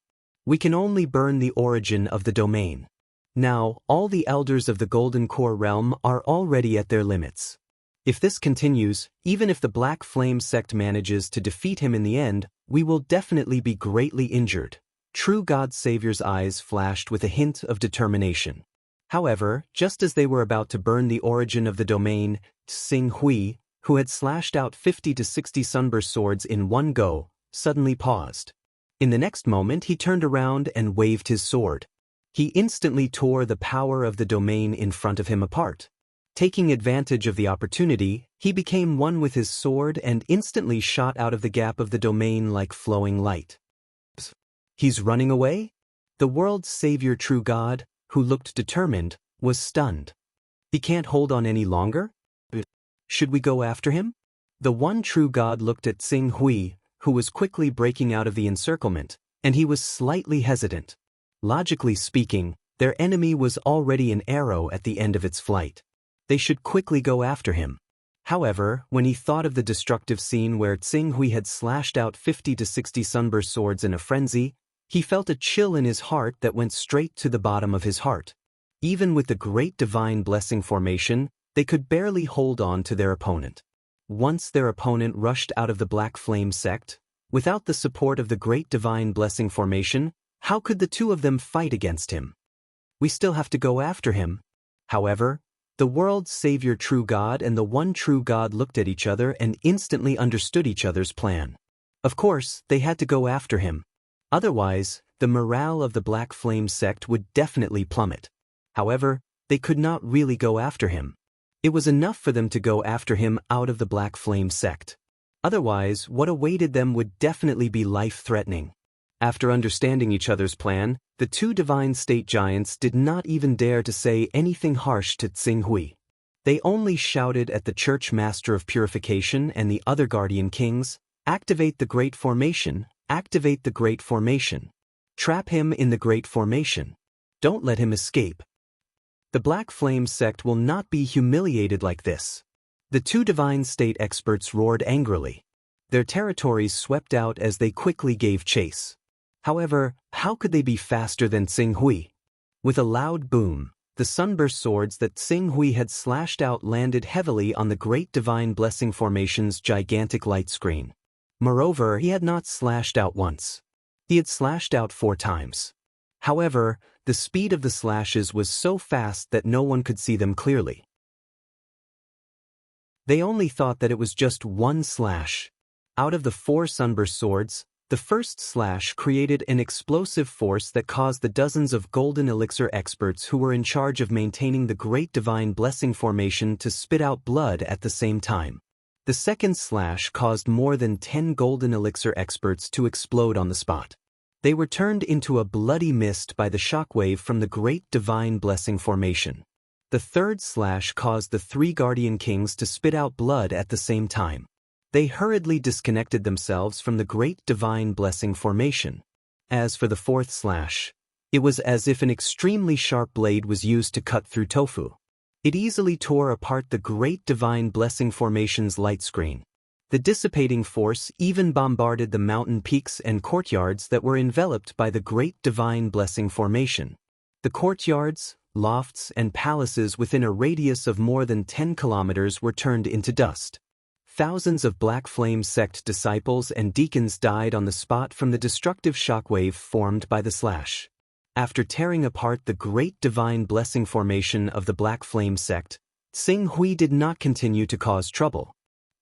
We can only burn the origin of the domain. Now, all the elders of the Golden Core Realm are already at their limits. If this continues, even if the Black Flame sect manages to defeat him in the end, we will definitely be greatly injured. True God Savior's eyes flashed with a hint of determination. However, just as they were about to burn the origin of the domain, Tsing Hui, who had slashed out 50 to 60 Sunburst swords in one go, suddenly paused. In the next moment he turned around and waved his sword. He instantly tore the power of the domain in front of him apart. Taking advantage of the opportunity, he became one with his sword and instantly shot out of the gap of the domain like flowing light. He's running away? The world's savior, true God, who looked determined, was stunned. He can't hold on any longer? Should we go after him? The one true God looked at Xing Hui, who was quickly breaking out of the encirclement, and he was slightly hesitant. Logically speaking, their enemy was already an arrow at the end of its flight. They should quickly go after him. However, when he thought of the destructive scene where Xing Hui had slashed out 50 to 60 sunburst swords in a frenzy, he felt a chill in his heart that went straight to the bottom of his heart. Even with the great divine blessing formation, they could barely hold on to their opponent. Once their opponent rushed out of the Black Flame sect, without the support of the great divine blessing formation, how could the two of them fight against him? We still have to go after him. However, the world's savior, true God, and the one true God looked at each other and instantly understood each other's plan. Of course, they had to go after him. Otherwise, the morale of the Black Flame sect would definitely plummet. However, they could not really go after him. It was enough for them to go after him out of the Black Flame sect. Otherwise, what awaited them would definitely be life-threatening. After understanding each other's plan, the two divine state giants did not even dare to say anything harsh to Xing Hui. They only shouted at the Church Master of Purification and the other Guardian Kings, "Activate the Great Formation, activate the Great Formation. Trap him in the Great Formation. Don't let him escape." The Black Flame sect will not be humiliated like this. The two divine state experts roared angrily. Their territories swept out as they quickly gave chase. However, how could they be faster than Xing Hui? With a loud boom, the sunburst swords that Xing Hui had slashed out landed heavily on the Great Divine Blessing Formation's gigantic light screen. Moreover, he had not slashed out once. He had slashed out 4 times. However, the speed of the slashes was so fast that no one could see them clearly. They only thought that it was just one slash. Out of the 4 sunburst swords, the first slash created an explosive force that caused the dozens of golden elixir experts who were in charge of maintaining the Great Divine Blessing Formation to spit out blood at the same time. The second slash caused more than 10 golden elixir experts to explode on the spot. They were turned into a bloody mist by the shockwave from the Great Divine Blessing Formation. The third slash caused the 3 Guardian Kings to spit out blood at the same time. They hurriedly disconnected themselves from the Great Divine Blessing Formation. As for the 4th slash, it was as if an extremely sharp blade was used to cut through tofu. It easily tore apart the Great Divine Blessing Formation's light screen. The dissipating force even bombarded the mountain peaks and courtyards that were enveloped by the Great Divine Blessing Formation. The courtyards, lofts, and palaces within a radius of more than 10 kilometers were turned into dust. Thousands of Black Flame sect disciples and deacons died on the spot from the destructive shockwave formed by the slash. After tearing apart the Great Divine Blessing Formation of the Black Flame sect, Xing Hui did not continue to cause trouble.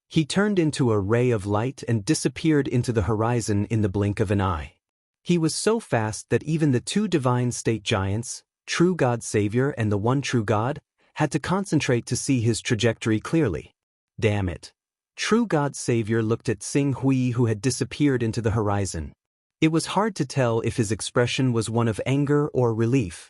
He turned into a ray of light and disappeared into the horizon in the blink of an eye. He was so fast that even the 2 divine state giants, True God Savior and the One True God, had to concentrate to see his trajectory clearly. Damn it. True God Savior looked at Xing Hui, who had disappeared into the horizon. It was hard to tell if his expression was one of anger or relief.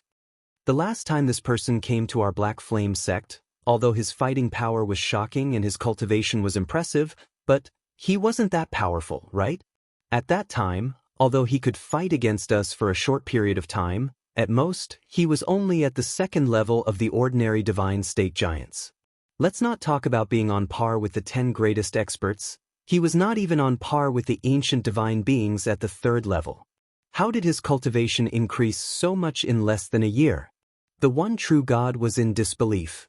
The last time this person came to our Black Flame sect, although his fighting power was shocking and his cultivation was impressive, but he wasn't that powerful, right? At that time, although he could fight against us for a short period of time, at most, he was only at the 2nd level of the ordinary divine state giants. Let's not talk about being on par with the 10 greatest experts. He was not even on par with the ancient divine beings at the 3rd level. How did his cultivation increase so much in less than a year? The one true God was in disbelief.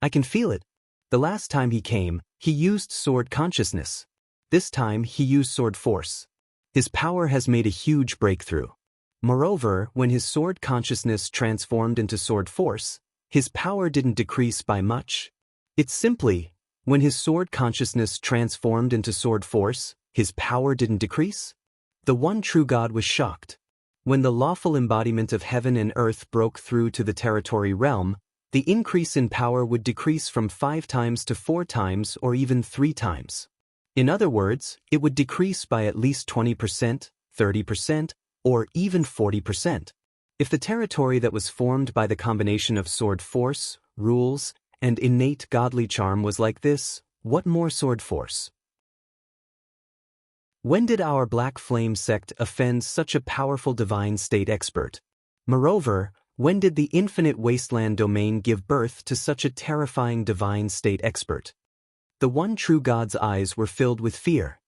I can feel it. The last time he came, he used sword consciousness. This time he used sword force. His power has made a huge breakthrough. Moreover, when his sword consciousness transformed into sword force, his power didn't decrease by much. It's simply, when his sword consciousness transformed into sword force, his power didn't decrease? The one true God was shocked. When the lawful embodiment of heaven and earth broke through to the territory realm, the increase in power would decrease from 5 times to 4 times or even 3 times. In other words, it would decrease by at least 20%, 30%, or even 40%. If the territory that was formed by the combination of sword force, rules, and innate godly charm was like this, what more sword force? When did our Black Flame sect offend such a powerful divine state expert? Moreover, when did the infinite wasteland domain give birth to such a terrifying divine state expert? The one true God's eyes were filled with fear.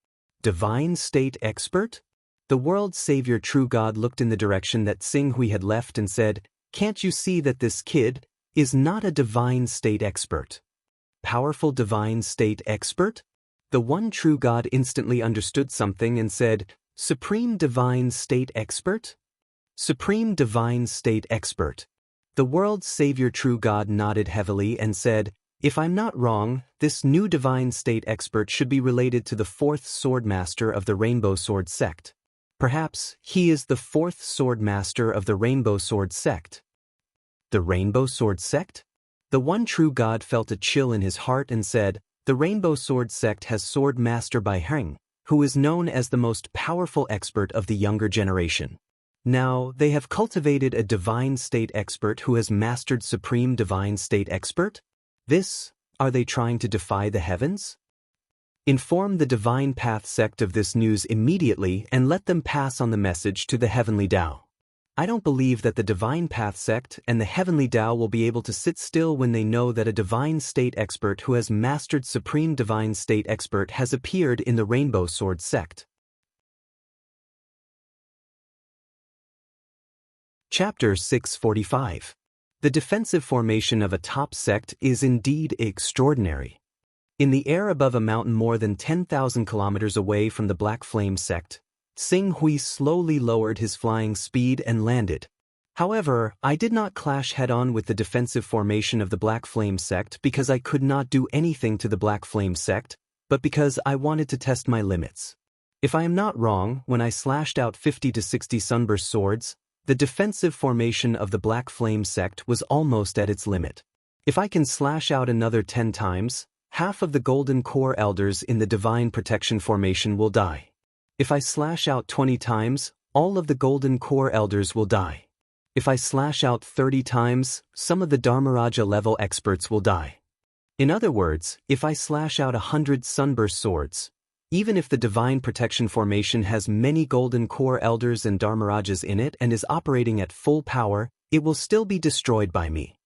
Divine state expert? The world's savior true God looked in the direction that Xing Hui had left and said, "Can't you see that this kid is not a divine state expert?" Powerful divine state expert? The one true God instantly understood something and said, "Supreme divine state expert?" Supreme divine state expert. The world's savior true God nodded heavily and said, "If I'm not wrong, this new divine state expert should be related to the 4th sword master of the Rainbow Sword sect. Perhaps he is the 4th sword master of the Rainbow Sword sect." The Rainbow Sword sect? The one true God felt a chill in his heart and said, "The Rainbow Sword sect has Sword Master Bai Heng, who is known as the most powerful expert of the younger generation. Now, they have cultivated a divine state expert who has mastered Supreme Divine State Expert? Are they trying to defy the heavens? Inform the Divine Path sect of this news immediately and let them pass on the message to the Heavenly Tao. I don't believe that the Divine Path sect and the Heavenly Tao will be able to sit still when they know that a divine state expert who has mastered Supreme Divine State Expert has appeared in the Rainbow Sword sect. Chapter 645. The defensive formation of a top sect is indeed extraordinary. In the air above a mountain more than 10,000 kilometers away from the Black Flame sect, Xing Hui slowly lowered his flying speed and landed. However, I did not clash head-on with the defensive formation of the Black Flame sect because I could not do anything to the Black Flame sect, but because I wanted to test my limits. If I am not wrong, when I slashed out 50 to 60 sunburst swords, the defensive formation of the Black Flame sect was almost at its limit. If I can slash out another 10 times, half of the Golden Core Elders in the Divine Protection formation will die. If I slash out 20 times, all of the Golden Core Elders will die. If I slash out 30 times, some of the Dharmaraja level experts will die. In other words, if I slash out 100 Sunburst swords, even if the Divine Protection formation has many Golden Core Elders and Dharmarajas in it and is operating at full power, it will still be destroyed by me.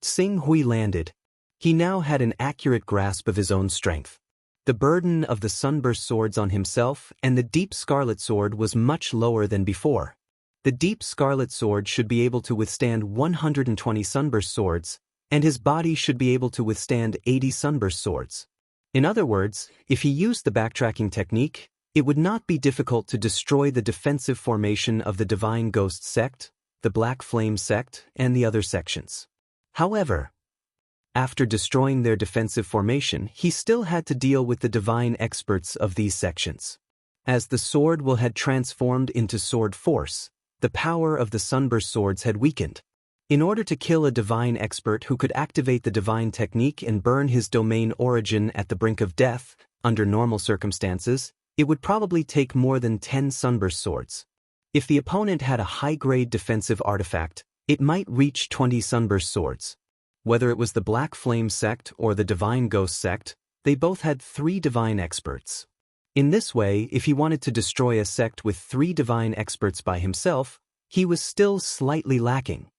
Xing Hui landed. He now had an accurate grasp of his own strength. The burden of the Sunburst swords on himself and the Deep Scarlet sword was much lower than before. The Deep Scarlet sword should be able to withstand 120 Sunburst swords, and his body should be able to withstand 80 Sunburst swords. In other words, if he used the backtracking technique, it would not be difficult to destroy the defensive formation of the Divine Ghost sect, the Black Flame sect, and the other sections. However, after destroying their defensive formation, he still had to deal with the divine experts of these sections. As the sword will had transformed into sword force, the power of the Sunburst swords had weakened. In order to kill a divine expert who could activate the divine technique and burn his domain origin at the brink of death, under normal circumstances, it would probably take more than 10 Sunburst swords. If the opponent had a high-grade defensive artifact, it might reach 20 Sunburst swords. Whether it was the Black Flame sect or the Divine Ghost sect, they both had 3 divine experts. In this way, if he wanted to destroy a sect with 3 divine experts by himself, he was still slightly lacking.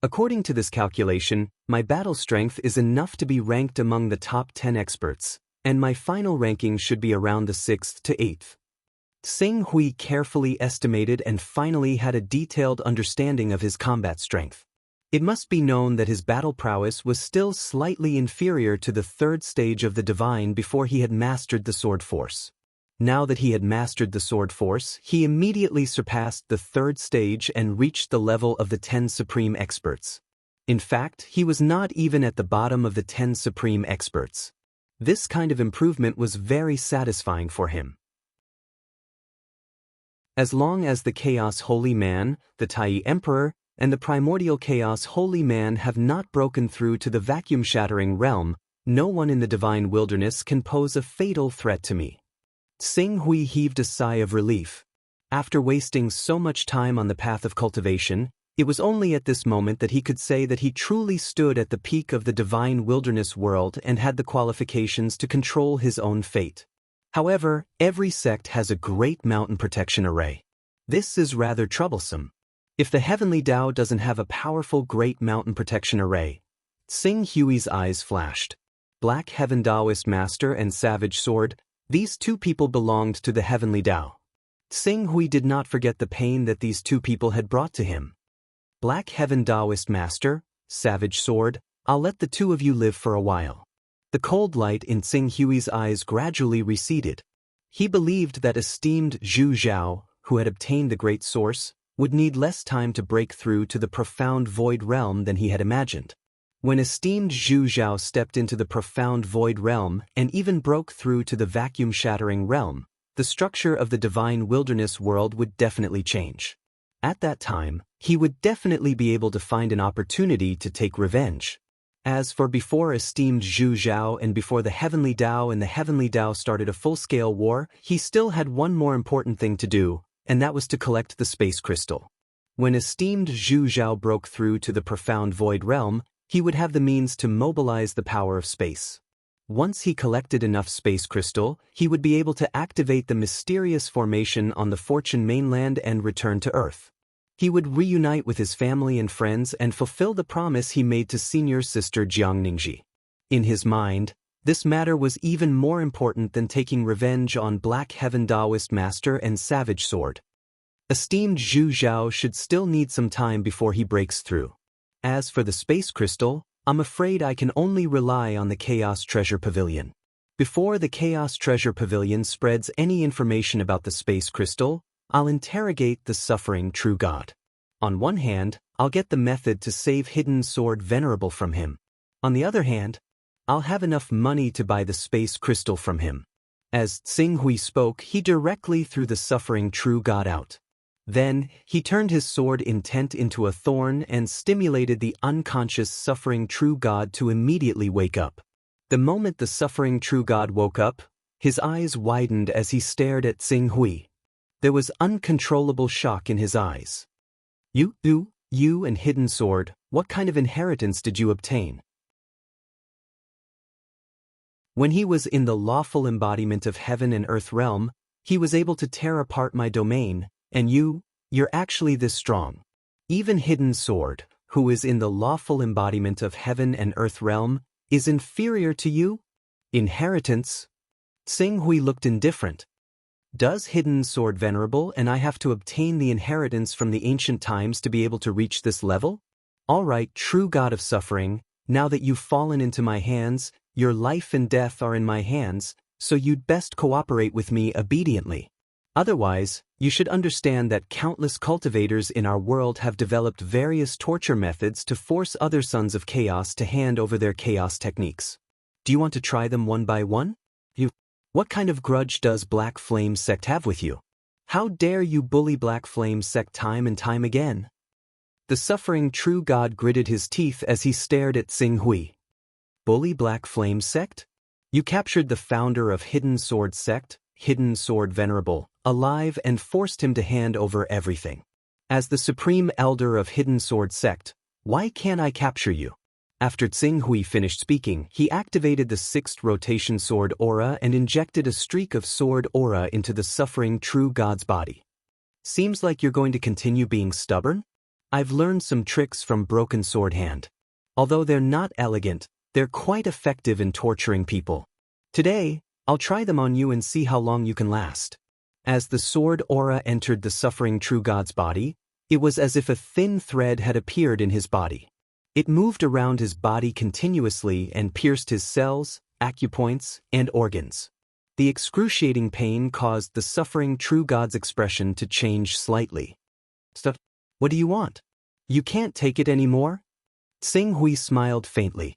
According to this calculation, my battle strength is enough to be ranked among the top 10 experts, and my final ranking should be around the 6th to 8th. Xing Hui carefully estimated and finally had a detailed understanding of his combat strength. It must be known that his battle prowess was still slightly inferior to the 3rd stage of the divine before he had mastered the sword force. Now that he had mastered the sword force, he immediately surpassed the 3rd stage and reached the level of the 10 supreme experts. In fact, he was not even at the bottom of the 10 supreme experts. This kind of improvement was very satisfying for him. As long as the Chaos Holy Man, the Tai Emperor, and the Primordial Chaos Holy Man have not broken through to the vacuum-shattering realm, no one in the divine wilderness can pose a fatal threat to me. Xing Hui heaved a sigh of relief. After wasting so much time on the path of cultivation, it was only at this moment that he could say that he truly stood at the peak of the divine wilderness world and had the qualifications to control his own fate. However, every sect has a great mountain protection array. This is rather troublesome. If the Heavenly Tao doesn't have a powerful great mountain protection array, Xing Hui's eyes flashed. Black Heaven Taoist Master and Savage Sword, these two people belonged to the Heavenly Tao. Xing Hui did not forget the pain that these two people had brought to him. Black Heaven Taoist Master, Savage Sword, I'll let the two of you live for a while. The cold light in Xing Hui's eyes gradually receded. He believed that esteemed Zhu Zhao, who had obtained the Great Source, would need less time to break through to the profound void realm than he had imagined. When esteemed Zhu Zhao stepped into the profound void realm and even broke through to the vacuum-shattering realm, the structure of the divine wilderness world would definitely change. At that time, he would definitely be able to find an opportunity to take revenge. As for before esteemed Zhu Zhao and before the Heavenly Tao and the Heavenly Tao started a full-scale war, he still had one more important thing to do, and that was to collect the space crystal. When esteemed Zhu Zhao broke through to the profound void realm, he would have the means to mobilize the power of space. Once he collected enough space crystal, he would be able to activate the mysterious formation on the Fortune mainland and return to Earth. He would reunite with his family and friends and fulfill the promise he made to senior sister Jiang Ningji. In his mind, this matter was even more important than taking revenge on Black Heaven Taoist Master and Savage Sword. Esteemed Zhu Zhao should still need some time before he breaks through. As for the space crystal, I'm afraid I can only rely on the Chaos Treasure Pavilion. Before the Chaos Treasure Pavilion spreads any information about the space crystal, I'll interrogate the suffering true God. On one hand, I'll get the method to save Hidden Sword Venerable from him. On the other hand, I'll have enough money to buy the space crystal from him. As Xing Hui spoke, he directly threw the suffering true God out. Then, he turned his sword intent into a thorn and stimulated the unconscious suffering true God to immediately wake up. The moment the suffering true God woke up, his eyes widened as he stared at Xing Hui. There was uncontrollable shock in his eyes. You and Hidden Sword, what kind of inheritance did you obtain? When he was in the lawful embodiment of heaven and earth realm, he was able to tear apart my domain, and you're actually this strong. Even Hidden Sword, who is in the lawful embodiment of heaven and earth realm, is inferior to you? Inheritance? Xing Hui looked indifferent. Does Hidden Sword Venerable and I have to obtain the inheritance from the ancient times to be able to reach this level? All right, true God of suffering, now that you've fallen into my hands, your life and death are in my hands, so you'd best cooperate with me obediently. Otherwise, you should understand that countless cultivators in our world have developed various torture methods to force other sons of chaos to hand over their chaos techniques. Do you want to try them one by one? What kind of grudge does Black Flame Sect have with you? How dare you bully Black Flame Sect time and time again? The suffering true God gritted his teeth as he stared at Xing Hui. Bully Black Flame Sect? You captured the founder of Hidden Sword Sect, Hidden Sword Venerable, alive and forced him to hand over everything. As the supreme elder of Hidden Sword Sect, why can't I capture you? After Xing Hui finished speaking, he activated the 6th rotation sword aura and injected a streak of sword aura into the suffering true God's body. Seems like you're going to continue being stubborn? I've learned some tricks from Broken Sword Hand. Although they're not elegant, they're quite effective in torturing people. Today, I'll try them on you and see how long you can last. As the sword aura entered the suffering true God's body, it was as if a thin thread had appeared in his body. It moved around his body continuously and pierced his cells, acupoints, and organs. The excruciating pain caused the suffering true God's expression to change slightly. What do you want? You can't take it anymore? Xing Hui smiled faintly.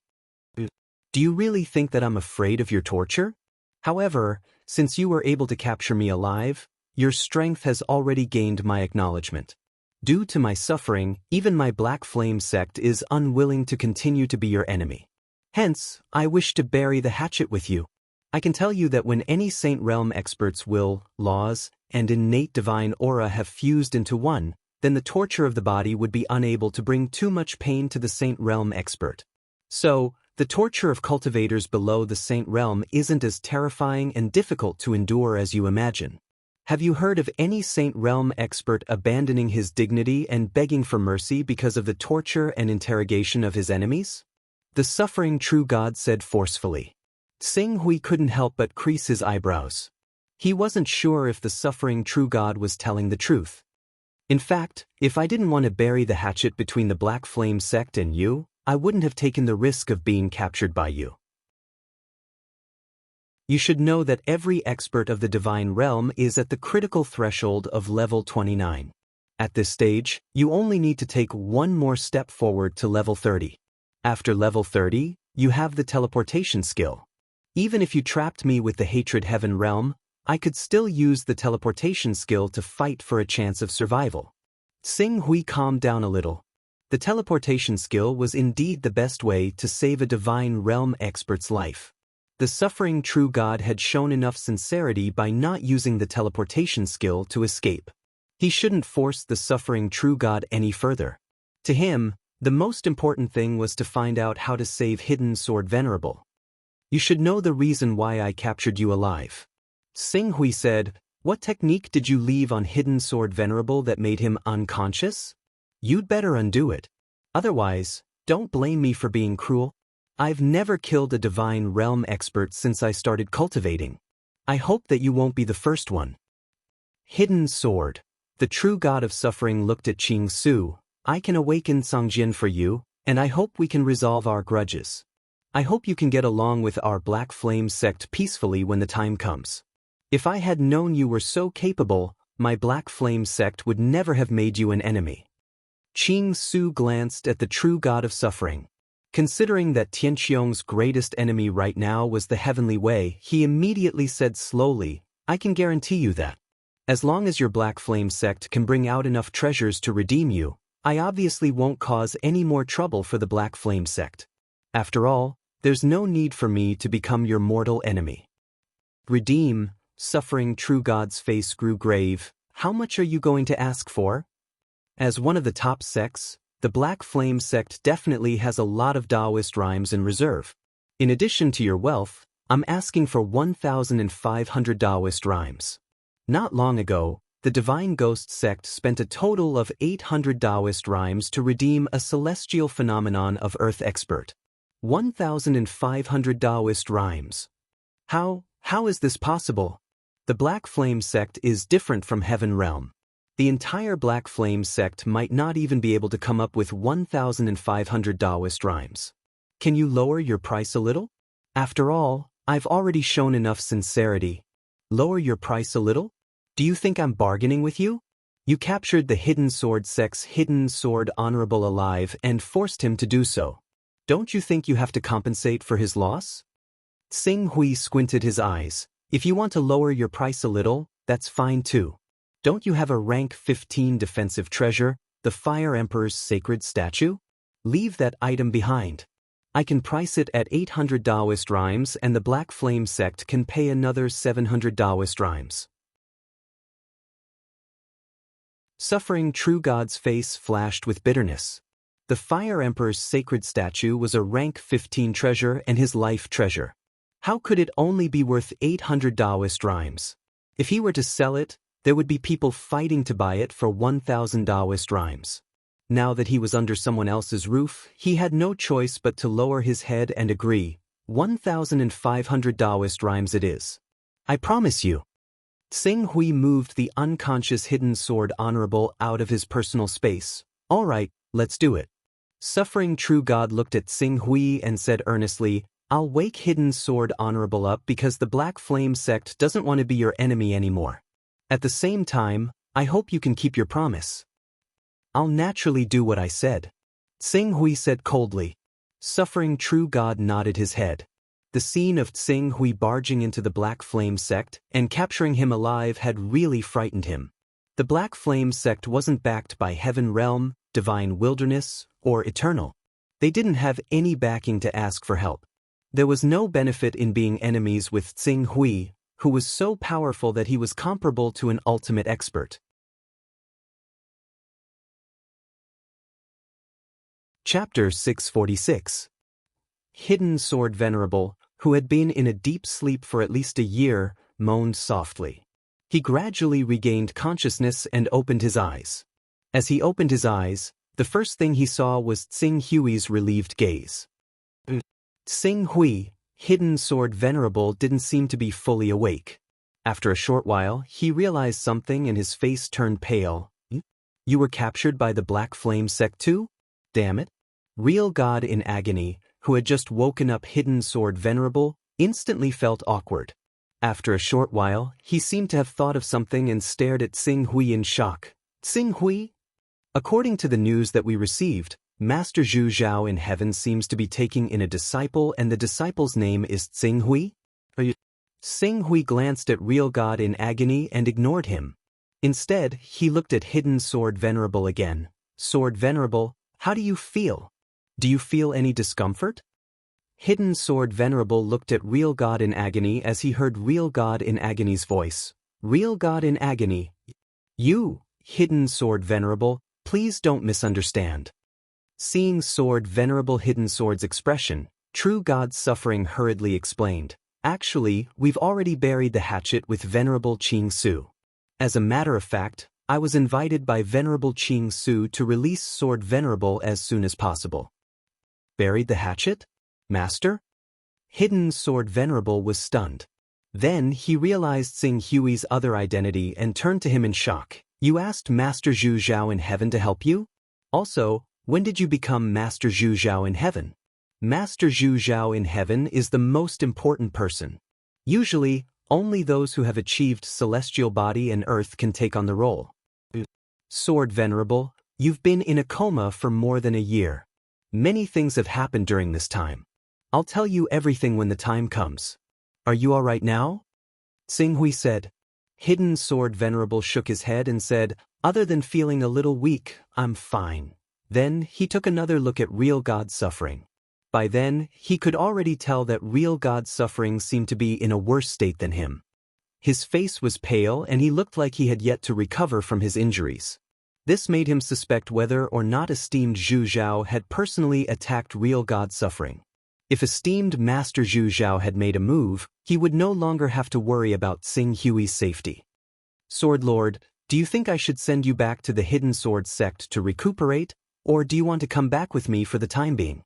Do you really think that I'm afraid of your torture? However, since you were able to capture me alive, Your strength has already gained my acknowledgement. Due to my suffering, even my Black Flame sect is unwilling to continue to be your enemy. Hence, I wish to bury the hatchet with you. I can tell you that when any Saint Realm expert's will, laws, and innate divine aura have fused into one, then the torture of the body would be unable to bring too much pain to the Saint Realm expert. So, the torture of cultivators below the Saint Realm isn't as terrifying and difficult to endure as you imagine. Have you heard of any Saint Realm expert abandoning his dignity and begging for mercy because of the torture and interrogation of his enemies? The suffering true God said forcefully. Xing Hui couldn't help but crease his eyebrows. He wasn't sure if the suffering true God was telling the truth. In fact, if I didn't want to bury the hatchet between the Black Flame sect and you, I wouldn't have taken the risk of being captured by you. You should know that every expert of the divine realm is at the critical threshold of level 29. At this stage, you only need to take one more step forward to level 30. After level 30, you have the teleportation skill. Even if you trapped me with the Hatred Heaven realm, I could still use the teleportation skill to fight for a chance of survival. Xing Hui calmed down a little. The teleportation skill was indeed the best way to save a divine realm expert's life. The suffering true God had shown enough sincerity by not using the teleportation skill to escape. He shouldn't force the suffering true God any further. To him, the most important thing was to find out how to save Hidden Sword Venerable. You should know the reason why I captured you alive. Xing Hui said, "What technique did you leave on Hidden Sword Venerable that made him unconscious? You'd better undo it. Otherwise, don't blame me for being cruel. I've never killed a divine realm expert since I started cultivating. I hope that you won't be the first one." Hidden Sword. The true God of suffering looked at Qing Su. "I can awaken Songjin for you, and I hope we can resolve our grudges. I hope you can get along with our Black Flame sect peacefully when the time comes. If I had known you were so capable, my Black Flame sect would never have made you an enemy." Qing Su glanced at the true God of suffering. Considering that Tianqiong's greatest enemy right now was the Heavenly Way, he immediately said slowly, "I can guarantee you that. As long as your Black Flame sect can bring out enough treasures to redeem you, I obviously won't cause any more trouble for the Black Flame sect. After all, there's no need for me to become your mortal enemy." Redeem. Suffering true God's face grew grave. "How much are you going to ask for?" As one of the top sects, the Black Flame sect definitely has a lot of Taoist rhymes in reserve. In addition to your wealth, I'm asking for 1,500 Taoist rhymes. Not long ago, the Divine Ghost sect spent a total of 800 Taoist rhymes to redeem a celestial phenomenon of Earth expert. 1,500 Taoist rhymes. How is this possible? The Black Flame sect is different from Heaven Realm. The entire Black Flame sect might not even be able to come up with 1,500 Taoist rhymes. Can you lower your price a little? After all, I've already shown enough sincerity. Lower your price a little? Do you think I'm bargaining with you? You captured the Hidden Sword sect's Hidden Sword Honorable alive and forced him to do so. Don't you think you have to compensate for his loss? Xing Hui squinted his eyes. "If you want to lower your price a little, that's fine too. Don't you have a rank 15 defensive treasure, the Fire Emperor's sacred statue? Leave that item behind. I can price it at 800 Taoist rhymes and the Black Flame sect can pay another 700 Taoist rhymes." Suffering true God's face flashed with bitterness. The Fire Emperor's sacred statue was a rank 15 treasure and his life treasure. How could it only be worth 800 Taoist rhymes? If he were to sell it, there would be people fighting to buy it for 1,000 Taoist rhymes. Now that he was under someone else's roof, he had no choice but to lower his head and agree. 1,500 Taoist rhymes it is. I promise you. Xing Hui moved the unconscious Hidden Sword Honorable out of his personal space. All right, let's do it. Suffering True God looked at Xing Hui and said earnestly, I'll wake Hidden Sword Honorable up because the Black Flame sect doesn't want to be your enemy anymore. At the same time, I hope you can keep your promise. I'll naturally do what I said. Xing Hui said coldly. Suffering True God nodded his head. The scene of Tsing Hui barging into the Black Flame sect and capturing him alive had really frightened him. The Black Flame sect wasn't backed by Heaven Realm, Divine Wilderness, or Eternal. They didn't have any backing to ask for help. There was no benefit in being enemies with Tsing Hui, who was so powerful that he was comparable to an ultimate expert. Chapter 646. Hidden Sword Venerable, who had been in a deep sleep for at least a year, moaned softly. He gradually regained consciousness and opened his eyes. As he opened his eyes, the first thing he saw was Tsing Hui's relieved gaze. Tsing Hui, Hidden Sword Venerable, didn't seem to be fully awake. After a short while, he realized something and his face turned pale. You were captured by the Black Flame sect too? Damn it. Real God in agony, who had just woken up Hidden Sword Venerable, instantly felt awkward. After a short while, he seemed to have thought of something and stared at Tsing Hui in shock. Tsing Hui? According to the news that we received, Master Zhu Zhao in heaven seems to be taking in a disciple, and the disciple's name is Tsing Hui? Tsing Hui glanced at Real God in agony and ignored him. Instead, he looked at Hidden Sword Venerable again. Sword Venerable, how do you feel? Do you feel any discomfort? Hidden Sword Venerable looked at Real God in agony as he heard Real God in agony's voice. Real God in agony. You, Hidden Sword Venerable, please don't misunderstand. Seeing Sword Venerable Hidden Sword's expression, True God Suffering hurriedly explained, actually, we've already buried the hatchet with Venerable Qing Su. As a matter of fact, I was invited by Venerable Qing Su to release Sword Venerable as soon as possible. Buried the hatchet? Master? Hidden Sword Venerable was stunned. Then he realized Tsing Hui's other identity and turned to him in shock. You asked Master Zhu Zhao in heaven to help you? Also, when did you become Master Zhu Zhao in heaven? Master Zhu Zhao in heaven is the most important person. Usually, only those who have achieved celestial body and earth can take on the role. Sword Venerable, you've been in a coma for more than a year. Many things have happened during this time. I'll tell you everything when the time comes. Are you all right now? Tsing Hui said. Hidden Sword Venerable shook his head and said, other than feeling a little weak, I'm fine. Then he took another look at Real God Suffering. By then, he could already tell that Real God Suffering seemed to be in a worse state than him. His face was pale and he looked like he had yet to recover from his injuries. This made him suspect whether or not esteemed Zhu Zhao had personally attacked Real God Suffering. If esteemed Master Zhu Zhao had made a move, he would no longer have to worry about Tsing Hui's safety. Sword Lord, do you think I should send you back to the Hidden Sword sect to recuperate, or do you want to come back with me for the time being?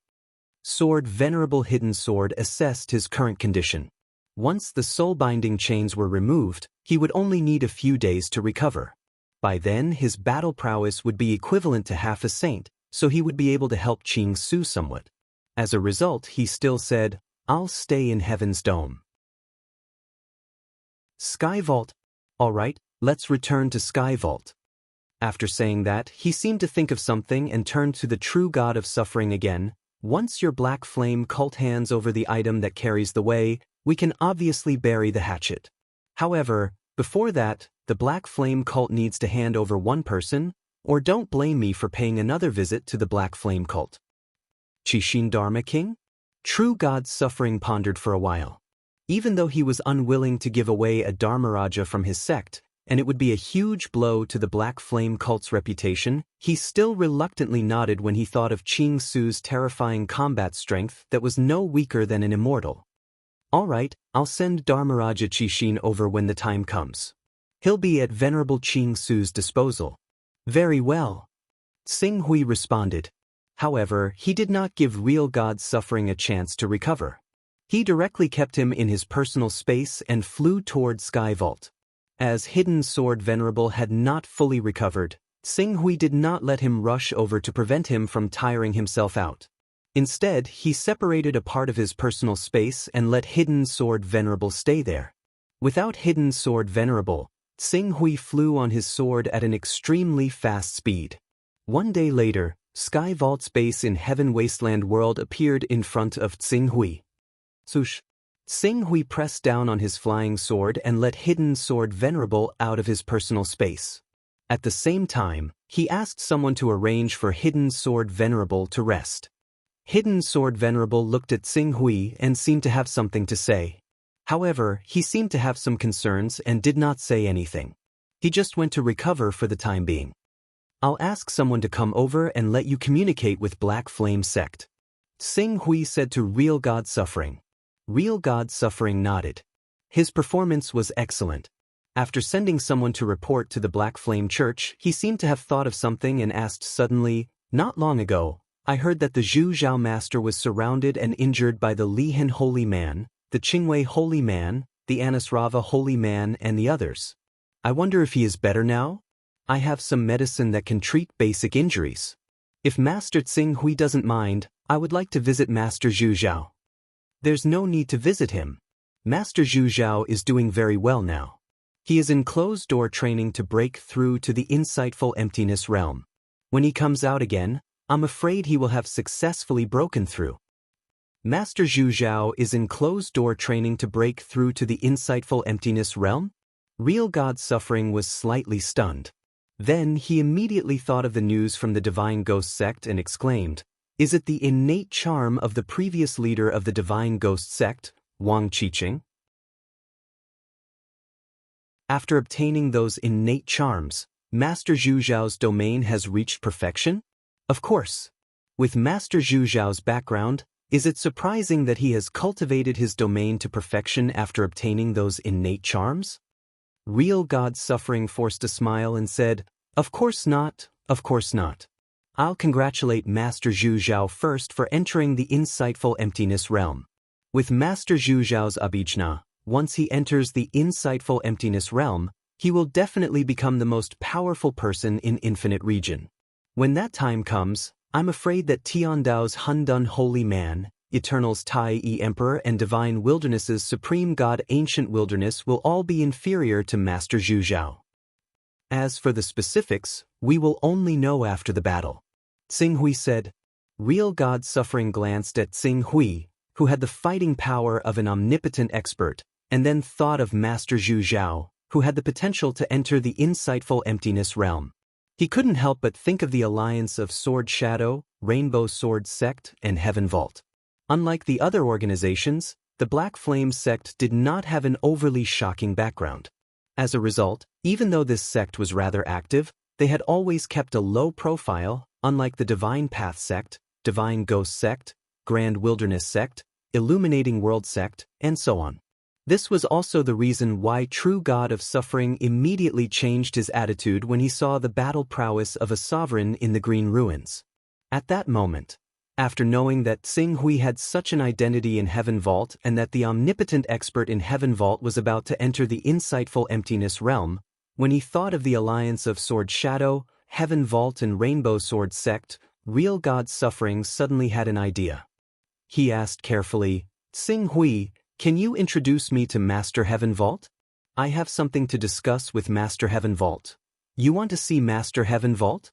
Sword Venerable Hidden Sword assessed his current condition. Once the soul-binding chains were removed, he would only need a few days to recover. By then, his battle prowess would be equivalent to half a saint, so he would be able to help Qing Su somewhat. As a result, he still said, I'll stay in Heaven's Dome. Sky Vault. All right, let's return to Sky Vault. After saying that, he seemed to think of something and turned to the True God of Suffering again. Once your Black Flame cult hands over the item that carries the way, we can obviously bury the hatchet. However, before that, the Black Flame cult needs to hand over one person, or don't blame me for paying another visit to the Black Flame cult. Chishin Dharma King? True God Suffering pondered for a while. Even though he was unwilling to give away a Dharmaraja from his sect, and it would be a huge blow to the Black Flame cult's reputation, he still reluctantly nodded when he thought of Qing Su's terrifying combat strength that was no weaker than an immortal. All right, I'll send Dharmaraja Chishin over when the time comes. He'll be at Venerable Qing Su's disposal. Very well. Tsing Hui responded. However, he did not give Real God Suffering a chance to recover. He directly kept him in his personal space and flew toward Sky Vault. As Hidden Sword Venerable had not fully recovered, Tsing Hui did not let him rush over to prevent him from tiring himself out. Instead, he separated a part of his personal space and let Hidden Sword Venerable stay there. Without Hidden Sword Venerable, Tsing Hui flew on his sword at an extremely fast speed. One day later, Sky Vault's base in Heaven Wasteland World appeared in front of Tsing Hui. Sush, Tsing Hui pressed down on his flying sword and let Hidden Sword Venerable out of his personal space. At the same time, he asked someone to arrange for Hidden Sword Venerable to rest. Hidden Sword Venerable looked at Tsing Hui and seemed to have something to say. However, he seemed to have some concerns and did not say anything. He just went to recover for the time being. I'll ask someone to come over and let you communicate with Black Flame Sect, Tsing Hui said to Real God Suffering. Real God Suffering nodded. His performance was excellent. After sending someone to report to the Black Flame Church, he seemed to have thought of something and asked suddenly, "Not long ago, I heard that the Zhu Zhao Master was surrounded and injured by the Lihan Holy Man, the Qingwei Holy Man, the Anasrava Holy Man and the others. I wonder if he is better now? I have some medicine that can treat basic injuries. If Master Tsing Hui doesn't mind, I would like to visit Master Zhu Zhao." There's no need to visit him. Master Zhu Zhao is doing very well now. He is in closed-door training to break through to the insightful emptiness realm. When he comes out again, I'm afraid he will have successfully broken through. Master Zhu Zhao is in closed-door training to break through to the insightful emptiness realm? Real God Suffering was slightly stunned. Then he immediately thought of the news from the Divine Ghost Sect and exclaimed, "Is it the innate charm of the previous leader of the Divine Ghost Sect, Wang Qiqing?" After obtaining those innate charms, Master Zhu Zhao's domain has reached perfection? Of course. With Master Zhu Zhao's background, is it surprising that he has cultivated his domain to perfection after obtaining those innate charms? Real God Suffering forced a smile and said, "Of course not, of course not. I'll congratulate Master Zhu Zhao first for entering the insightful emptiness realm. With Master Zhu Zhao's Abhijna, once he enters the insightful emptiness realm, he will definitely become the most powerful person in Infinite Region. When that time comes, I'm afraid that Tiandao's Hundun Holy Man, Eternal's Tai Yi Emperor and Divine Wilderness's Supreme God Ancient Wilderness will all be inferior to Master Zhu Zhao. As for the specifics, we will only know after the battle," Tsing Hui said. Real God Suffering glanced at Tsing Hui, who had the fighting power of an omnipotent expert, and then thought of Master Zhu Zhao, who had the potential to enter the insightful emptiness realm. He couldn't help but think of the alliance of Sword Shadow, Rainbow Sword Sect, and Heaven Vault. Unlike the other organizations, the Black Flame Sect did not have an overly shocking background. As a result, even though this sect was rather active, they had always kept a low profile, unlike the Divine Path Sect, Divine Ghost Sect, Grand Wilderness Sect, Illuminating World Sect, and so on. This was also the reason why True God of Suffering immediately changed his attitude when he saw the battle prowess of a sovereign in the Green Ruins. At that moment, after knowing that Tsing Hui had such an identity in Heaven Vault and that the omnipotent expert in Heaven Vault was about to enter the insightful emptiness realm, when he thought of the alliance of Sword Shadow, Heaven Vault and Rainbow Sword Sect, Real God Suffering suddenly had an idea. He asked carefully, "Tsing Hui, can you introduce me to Master Heaven Vault? I have something to discuss with Master Heaven Vault. You want to see Master Heaven Vault?"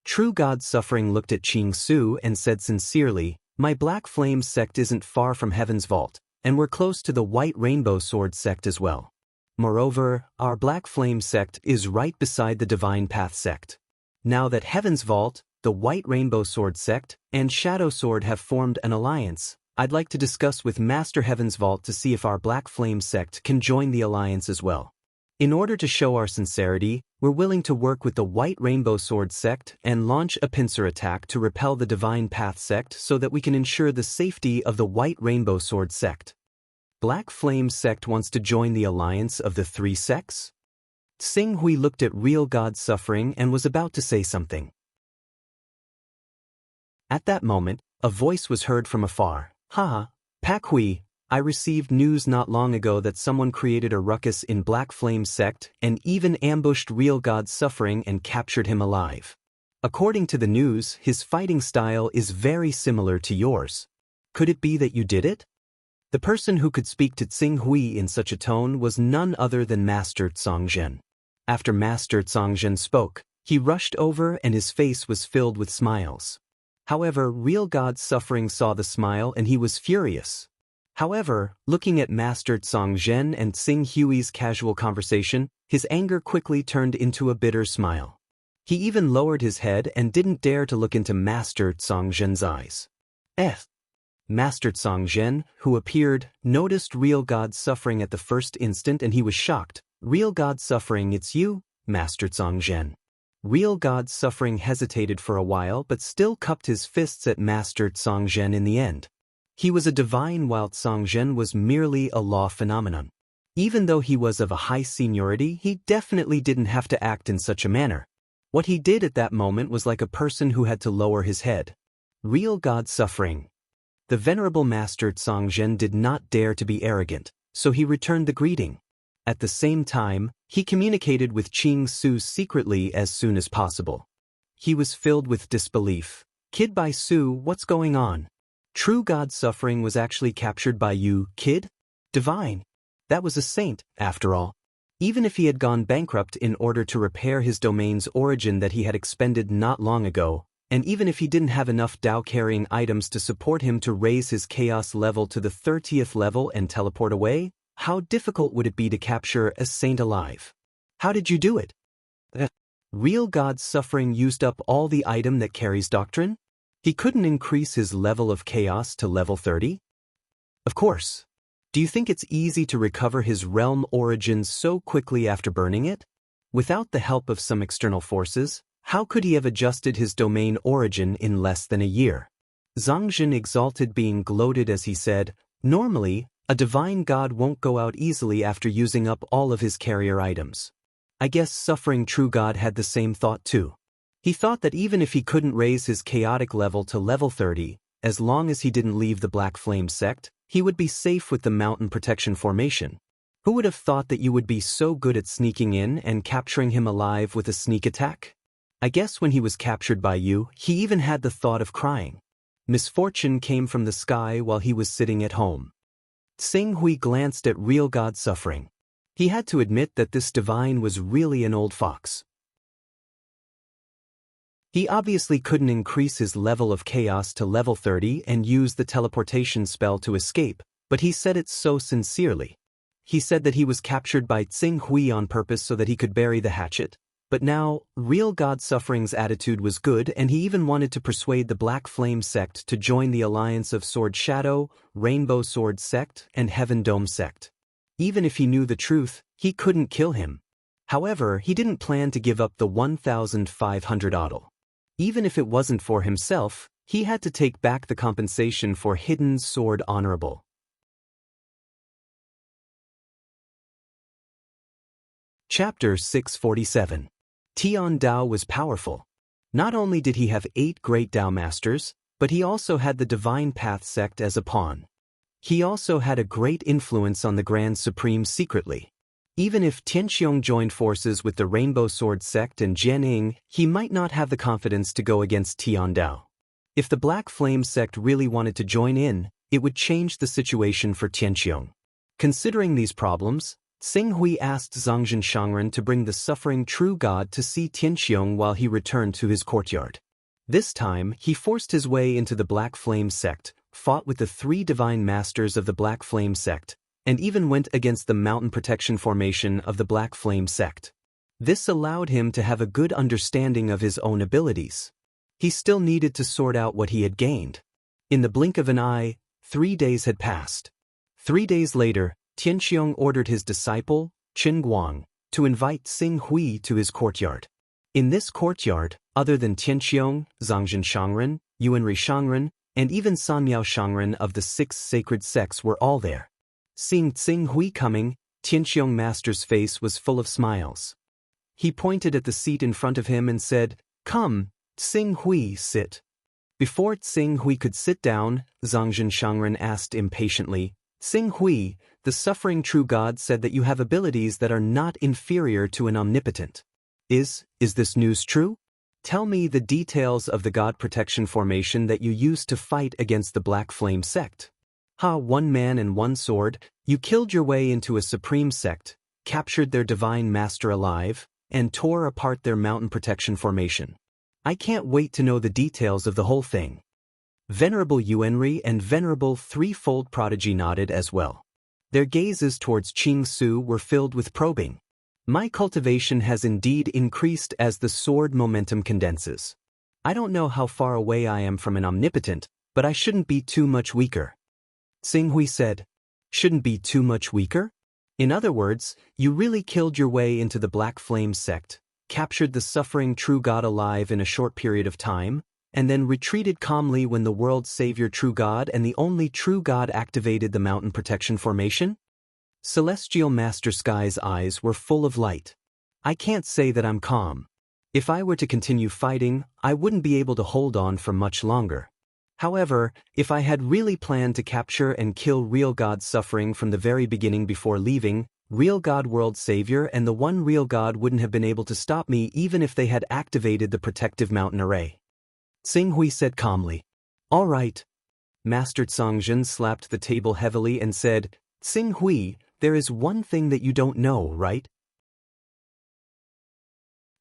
True God Suffering looked at Qing Su and said sincerely, "My Black Flame Sect isn't far from Heaven's Vault, and we're close to the White Rainbow Sword Sect as well. Moreover, our Black Flame Sect is right beside the Divine Path Sect. Now that Heaven's Vault, the White Rainbow Sword Sect, and Shadow Sword have formed an alliance, I'd like to discuss with Master Heaven's Vault to see if our Black Flame Sect can join the alliance as well. In order to show our sincerity, we're willing to work with the White Rainbow Sword Sect and launch a pincer attack to repel the Divine Path Sect so that we can ensure the safety of the White Rainbow Sword Sect. Black Flame Sect wants to join the alliance of the three sects?" Tsing Hui looked at Real God Suffering and was about to say something. At that moment, a voice was heard from afar. "Haha, Pak Hui, I received news not long ago that someone created a ruckus in Black Flame Sect and even ambushed Real God Suffering and captured him alive. According to the news, his fighting style is very similar to yours. Could it be that you did it?" The person who could speak to Tsing Hui in such a tone was none other than Master Tsongzhen. After Master Tsongzhen spoke, he rushed over and his face was filled with smiles. However, Real God Suffering saw the smile and he was furious. However, looking at Master Tsang Zhen and Tsing Hui's casual conversation, his anger quickly turned into a bitter smile. He even lowered his head and didn't dare to look into Master Tsang Zhen's eyes. Master Tsang Zhen, who appeared, noticed Real God suffering at the first instant and he was shocked. Real God suffering, it's you, Master Tsang Zhen. Real God suffering hesitated for a while but still cupped his fists at Master Tsang Zhen in the end. He was a divine while Tsang Zhen was merely a law phenomenon. Even though he was of a high seniority, he definitely didn't have to act in such a manner. What he did at that moment was like a person who had to lower his head. Real God suffering. The venerable Master Tsang Zhen did not dare to be arrogant, so he returned the greeting. At the same time, he communicated with Qing Su secretly as soon as possible. He was filled with disbelief. Kid by Su, what's going on? True God suffering was actually captured by you, kid? Divine. That was a saint, after all. Even if he had gone bankrupt in order to repair his domain's origin that he had expended not long ago, and even if he didn't have enough Dao-carrying items to support him to raise his chaos level to the 30th level and teleport away, how difficult would it be to capture a saint alive? How did you do it? Real God suffering used up all the item that carries doctrine? He couldn't increase his level of chaos to level 30? Of course. Do you think it's easy to recover his realm origin so quickly after burning it? Without the help of some external forces, how could he have adjusted his domain origin in less than a year? Zhang Zhen exalted being gloated as he said, normally, a divine god won't go out easily after using up all of his carrier items. I guess suffering true god had the same thought too. He thought that even if he couldn't raise his chaotic level to level 30, as long as he didn't leave the Black Flame sect, he would be safe with the Mountain Protection Formation. Who would have thought that you would be so good at sneaking in and capturing him alive with a sneak attack? I guess when he was captured by you, he even had the thought of crying. Misfortune came from the sky while he was sitting at home. Tsing Hui glanced at Real God suffering. He had to admit that this divine was really an old fox. He obviously couldn't increase his level of chaos to level 30 and use the teleportation spell to escape, but he said it so sincerely. He said that he was captured by Tsing Hui on purpose so that he could bury the hatchet, but now, Real God Suffering's attitude was good and he even wanted to persuade the Black Flame sect to join the alliance of Sword Shadow, Rainbow Sword sect, and Heaven Dome sect. Even if he knew the truth, he couldn't kill him. However, he didn't plan to give up the 1,500 odl. Even if it wasn't for himself, he had to take back the compensation for Hidden Sword Honorable. Chapter 647. Tian Dao was powerful. Not only did he have 8 great Dao masters, but he also had the Divine Path sect as a pawn. He also had a great influence on the Grand Supreme secretly. Even if Tianqiong joined forces with the Rainbow Sword sect and Jianing, he might not have the confidence to go against Tian Dao. If the Black Flame sect really wanted to join in, it would change the situation for Tianqiong. Considering these problems, Tsing Hui asked Zhangzhen Shangren to bring the suffering true god to see Tianqiong while he returned to his courtyard. This time, he forced his way into the Black Flame sect, fought with the 3 divine masters of the Black Flame sect, and even went against the Mountain Protection Formation of the Black Flame sect. This allowed him to have a good understanding of his own abilities. He still needed to sort out what he had gained. In the blink of an eye, 3 days had passed. 3 days later, Tianqiong ordered his disciple, Qin Guang, to invite Tsing Hui to his courtyard. In this courtyard, other than Tianqiong, Zhangzhen Shangren, Yuanri Shangren, and even Sanmiao Shangren of the 6 sacred sects were all there. Seeing Tsing Hui coming, Tianqiong Master's face was full of smiles. He pointed at the seat in front of him and said, "Come, Tsing Hui, sit." Before Tsing Hui could sit down, Zhangzhen Shangren asked impatiently, "Tsing Hui, the suffering true god said that you have abilities that are not inferior to an omnipotent. Is this news true? Tell me the details of the God Protection Formation that you used to fight against the Black Flame sect. 1 man and 1 sword, you killed your way into a supreme sect, captured their divine master alive, and tore apart their Mountain Protection Formation. I can't wait to know the details of the whole thing." Venerable Yuanri and Venerable Threefold Prodigy nodded as well. Their gazes towards Qing Su were filled with probing. My cultivation has indeed increased as the sword momentum condenses. I don't know how far away I am from an omnipotent, but I shouldn't be too much weaker. Xing Hui said. Shouldn't be too much weaker? In other words, you really killed your way into the Black Flame sect, captured the suffering true God alive in a short period of time, and then retreated calmly when the world's savior true God and the only true God activated the mountain protection formation? Celestial Master Sky's eyes were full of light. I can't say that I'm calm. If I were to continue fighting, I wouldn't be able to hold on for much longer. However, if I had really planned to capture and kill Real God suffering from the very beginning before leaving, Real God World Savior and the one Real God wouldn't have been able to stop me even if they had activated the protective mountain array. Xing Hui said calmly. All right. Master Cangzhen slapped the table heavily and said, Xing Hui, there is one thing that you don't know, right?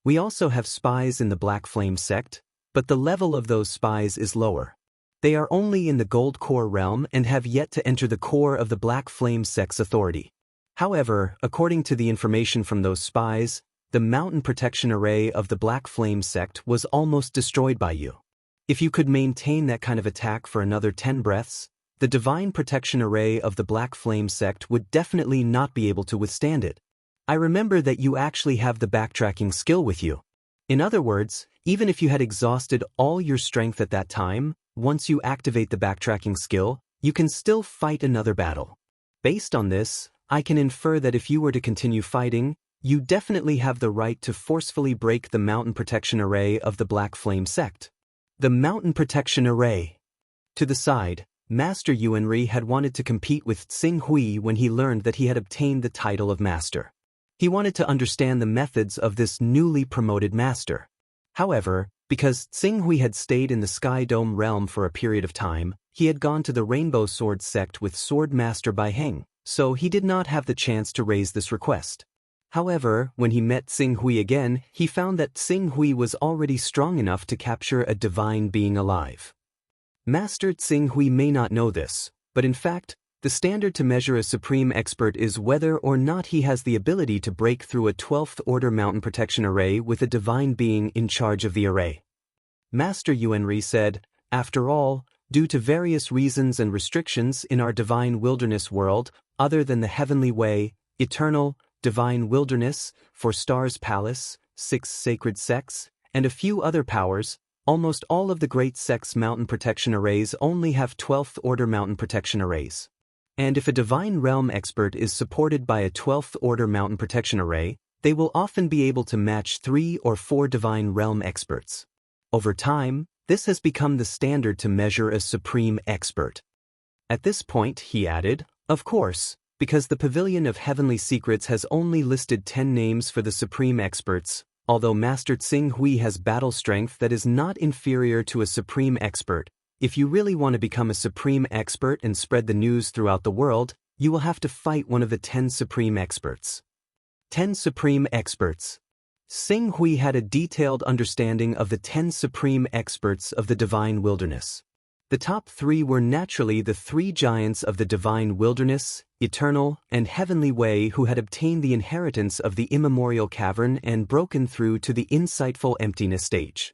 We also have spies in the Black Flame sect, but the level of those spies is lower. They are only in the Gold Core realm and have yet to enter the core of the Black Flame sect's authority. However, according to the information from those spies, the mountain protection array of the Black Flame sect was almost destroyed by you. If you could maintain that kind of attack for another 10 breaths, the divine protection array of the Black Flame sect would definitely not be able to withstand it. I remember that you actually have the backtracking skill with you. In other words, even if you had exhausted all your strength at that time, once you activate the backtracking skill, you can still fight another battle. Based on this, I can infer that if you were to continue fighting, you definitely have the right to forcefully break the mountain protection array of the Black Flame sect. The mountain protection array. To the side, Master Yuanri had wanted to compete with Xing Hui when he learned that he had obtained the title of master. He wanted to understand the methods of this newly promoted master. However, because Xing Hui had stayed in the Sky Dome realm for a period of time, he had gone to the Rainbow Sword sect with Sword Master Bai Heng, so he did not have the chance to raise this request. However, when he met Xing Hui again, he found that Xing Hui was already strong enough to capture a divine being alive. Master Xing Hui may not know this, but in fact, the standard to measure a supreme expert is whether or not he has the ability to break through a 12th order mountain protection array with a divine being in charge of the array. Master Yuanri said, after all, due to various reasons and restrictions in our divine wilderness world, other than the heavenly way, eternal, divine wilderness, for Stars Palace, 6 sacred sects, and a few other powers, almost all of the great sects' mountain protection arrays only have 12th order mountain protection arrays. And if a divine realm expert is supported by a 12th order mountain protection array, they will often be able to match 3 or 4 divine realm experts. Over time, this has become the standard to measure a supreme expert. At this point, he added, of course, because the Pavilion of Heavenly Secrets has only listed 10 names for the supreme experts, although Master Xing Hui has battle strength that is not inferior to a supreme expert. If you really want to become a supreme expert and spread the news throughout the world, you will have to fight one of the 10 supreme experts. 10 supreme experts. Xing Hui had a detailed understanding of the 10 supreme experts of the divine wilderness. The top 3 were naturally the 3 giants of the divine wilderness, eternal, and heavenly way who had obtained the inheritance of the immemorial cavern and broken through to the insightful emptiness stage.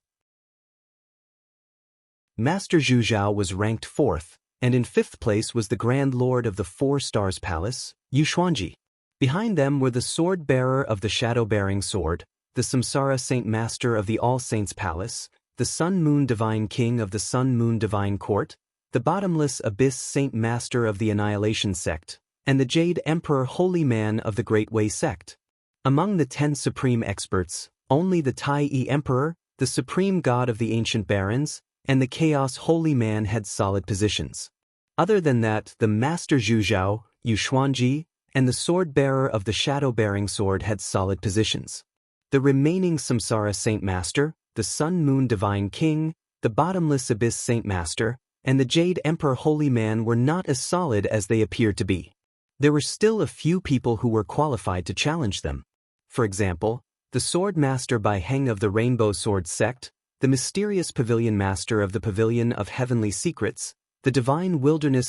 Master Zhu Zhao was ranked 4th, and in 5th place was the Grand Lord of the 4 Stars Palace, Yu Xuanji. Behind them were the Sword Bearer of the Shadow-Bearing Sword, the Samsara Saint Master of the All Saints Palace, the Sun Moon Divine King of the Sun Moon Divine Court, the Bottomless Abyss Saint Master of the Annihilation Sect, and the Jade Emperor Holy Man of the Great Way Sect. Among the 10 supreme experts, only the Tai Yi Emperor, the Supreme God of the Ancient Barons, and the Chaos Holy Man had solid positions. Other than that, the Master Zhu Zhao, Yu Xuanji, and the Sword Bearer of the Shadow-Bearing Sword had solid positions. The remaining Samsara Saint Master, the Sun Moon Divine King, the Bottomless Abyss Saint Master, and the Jade Emperor Holy Man were not as solid as they appeared to be. There were still a few people who were qualified to challenge them. For example, the Sword Master Bai Heng of the Rainbow Sword Sect, the mysterious pavilion master of the pavilion of heavenly secrets, the divine wilderness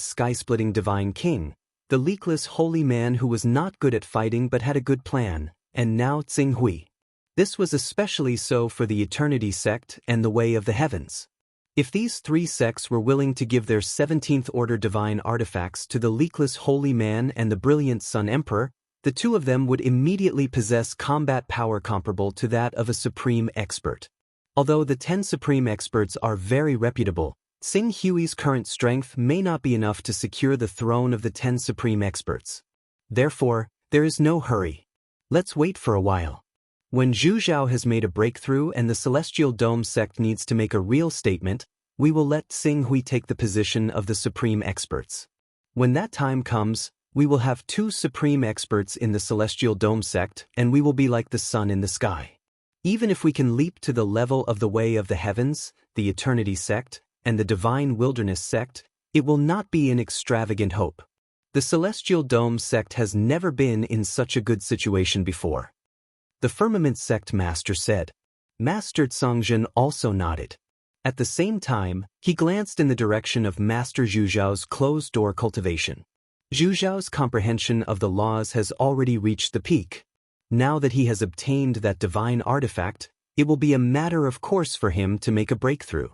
sky-splitting divine king, the leakless holy man who was not good at fighting but had a good plan, and now Tsing Hui. This was especially so for the Eternity sect and the Way of the Heavens. If these three sects were willing to give their 17th order divine artifacts to the leakless holy man and the brilliant Sun Emperor, the two of them would immediately possess combat power comparable to that of a supreme expert. Although the 10 supreme experts are very reputable, Tsing Hui's current strength may not be enough to secure the throne of the 10 supreme experts. Therefore, there is no hurry. Let's wait for a while. When Zhu Zhao has made a breakthrough and the Celestial Dome sect needs to make a real statement, we will let Tsing Hui take the position of the supreme experts. When that time comes, we will have 2 supreme experts in the Celestial Dome sect, and we will be like the sun in the sky. Even if we can leap to the level of the Way of the Heavens, the Eternity sect, and the Divine Wilderness sect, it will not be an extravagant hope. The Celestial Dome sect has never been in such a good situation before. The Firmament sect master said. Master Tsongjin also nodded. At the same time, he glanced in the direction of Master Zhu Zhao's closed-door cultivation. Zhu Zhao's comprehension of the laws has already reached the peak. Now that he has obtained that divine artifact, it will be a matter of course for him to make a breakthrough.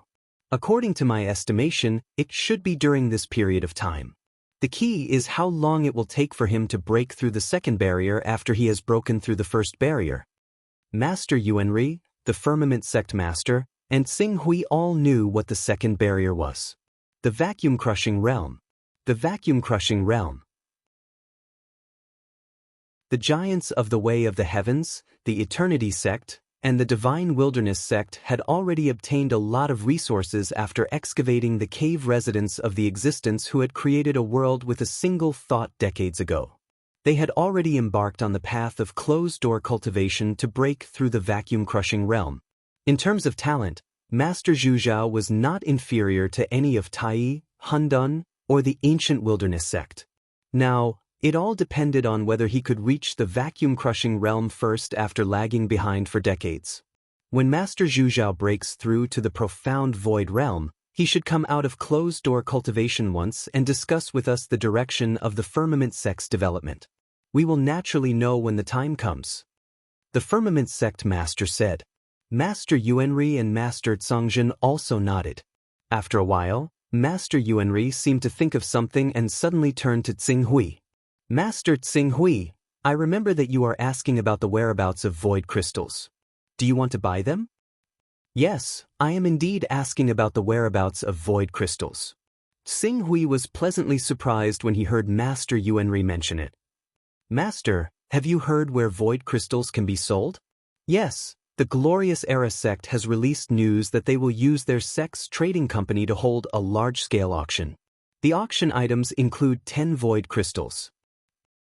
According to my estimation, it should be during this period of time. The key is how long it will take for him to break through the second barrier after he has broken through the first barrier. Master Yuanri, the Firmament sect master, and Tsing Hui all knew what the second barrier was. The vacuum-crushing realm. The vacuum-crushing realm. The giants of the Way of the Heavens, the Eternity sect, and the Divine Wilderness sect had already obtained a lot of resources after excavating the cave residents of the existence who had created a world with a single thought decades ago. They had already embarked on the path of closed-door cultivation to break through the vacuum-crushing realm. In terms of talent, Master Zhu Zhao was not inferior to any of Tai, Hundun, or the ancient wilderness sect. Now, it all depended on whether he could reach the vacuum-crushing realm first after lagging behind for decades. When Master Zhu Zhao breaks through to the profound void realm, he should come out of closed-door cultivation once and discuss with us the direction of the Firmament sect's development. We will naturally know when the time comes. The Firmament sect master said. Master Yuanri and Master Tsongjin also nodded. After a while, Master Yuanri seemed to think of something and suddenly turned to Tsing Hui. Master Tsing Hui, I remember that you are asking about the whereabouts of void crystals. Do you want to buy them? Yes, I am indeed asking about the whereabouts of void crystals. Tsing Hui was pleasantly surprised when he heard Master Yuanri mention it. Master, have you heard where void crystals can be sold? Yes, the Glorious Era sect has released news that they will use their sect's trading company to hold a large-scale auction. The auction items include 10 void crystals.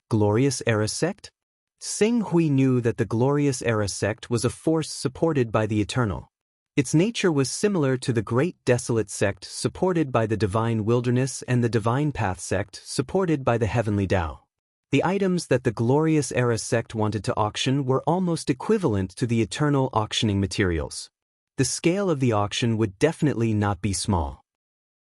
Glorious Era sect? Tsing Hui knew that the Glorious Era sect was a force supported by the Eternal. Its nature was similar to the Great Desolate sect supported by the Divine Wilderness and the Divine Path sect supported by the Heavenly Tao. The items that the Glorious Era sect wanted to auction were almost equivalent to the Eternal auctioning materials. The scale of the auction would definitely not be small.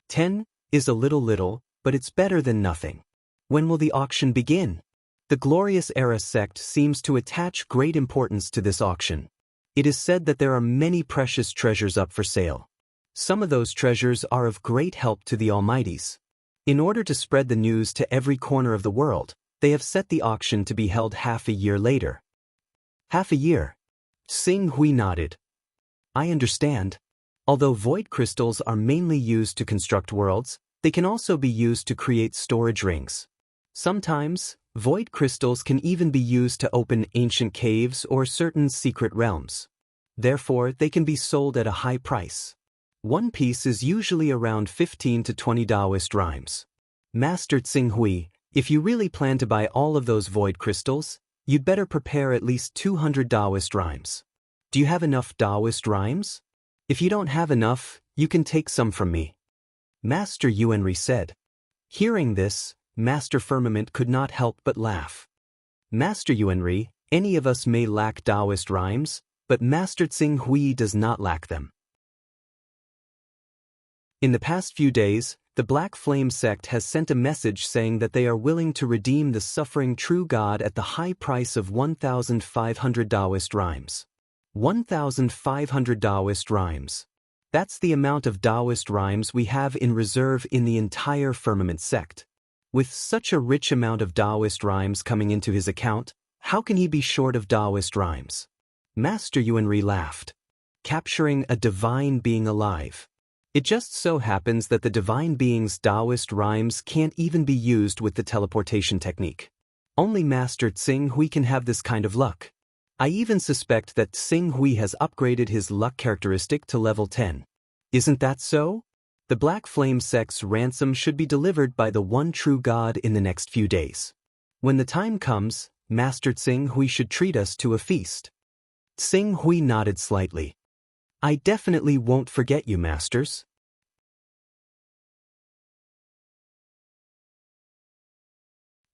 10 is a little, but it's better than nothing. When will the auction begin? The Glorious Era sect seems to attach great importance to this auction. It is said that there are many precious treasures up for sale. Some of those treasures are of great help to the Almighties. In order to spread the news to every corner of the world, they have set the auction to be held half a year later. Half a year? Tsing Hui nodded. I understand. Although void crystals are mainly used to construct worlds, they can also be used to create storage rings. Sometimes, void crystals can even be used to open ancient caves or certain secret realms. Therefore, they can be sold at a high price. One piece is usually around 15 to 20 Taoist rhymes. Master Tsing Hui, if you really plan to buy all of those void crystals, you'd better prepare at least 200 Taoist rhymes. Do you have enough Taoist rhymes? If you don't have enough, you can take some from me. Master Yuanri said. Hearing this, Master Firmament could not help but laugh. Master Yuanri, any of us may lack Taoist rhymes, but Master Tsing Hui does not lack them. In the past few days, the Black Flame sect has sent a message saying that they are willing to redeem the suffering true God at the high price of 1,500 Taoist rhymes. 1,500 Taoist rhymes. That's the amount of Taoist rhymes we have in reserve in the entire Firmament sect. With such a rich amount of Taoist rhymes coming into his account, how can he be short of Taoist rhymes? Master Yuanri laughed. Capturing a divine being alive. It just so happens that the divine being's Taoist rhymes can't even be used with the teleportation technique. Only Master Tsing Hui can have this kind of luck. I even suspect that Tsing Hui has upgraded his luck characteristic to level 10. Isn't that so? The Black Flame sect's ransom should be delivered by the one true God in the next few days. When the time comes, Master Tsing Hui should treat us to a feast. Tsing Hui nodded slightly. I definitely won't forget you, masters.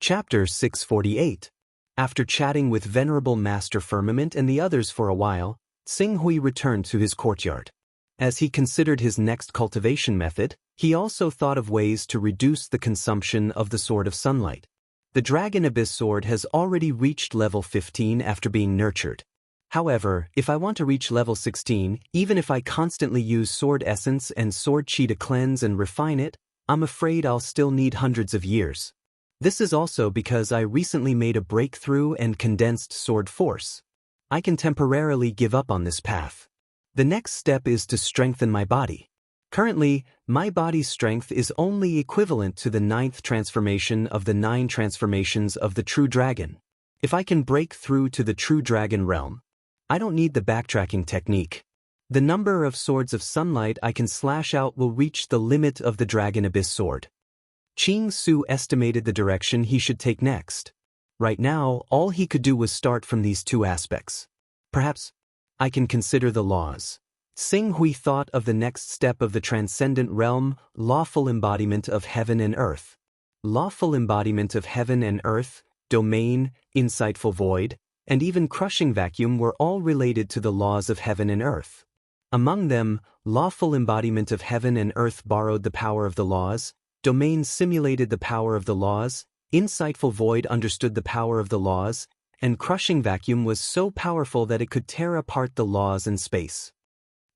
Chapter 648. After chatting with Venerable Master Firmament and the others for a while, Tsing Hui returned to his courtyard. As he considered his next cultivation method, he also thought of ways to reduce the consumption of the Sword of Sunlight. The Dragon Abyss Sword has already reached level 15 after being nurtured. However, if I want to reach level 16, even if I constantly use Sword Essence and Sword Chi to cleanse and refine it, I'm afraid I'll still need hundreds of years. This is also because I recently made a breakthrough and condensed Sword Force. I can temporarily give up on this path. The next step is to strengthen my body. Currently, my body's strength is only equivalent to the 9th transformation of the 9 transformations of the True Dragon. If I can break through to the True Dragon realm, I don't need the backtracking technique. The number of swords of sunlight I can slash out will reach the limit of the Dragon Abyss Sword. Ching Su estimated the direction he should take next. Right now, all he could do was start from these two aspects. Perhaps I can consider the laws. Tsing Hui thought of the next step of the transcendent realm, lawful embodiment of heaven and earth. Lawful embodiment of heaven and earth, domain, insightful void, and even crushing vacuum were all related to the laws of heaven and earth. Among them, lawful embodiment of heaven and earth borrowed the power of the laws, domain simulated the power of the laws, insightful void understood the power of the laws, and crushing vacuum was so powerful that it could tear apart the laws in space.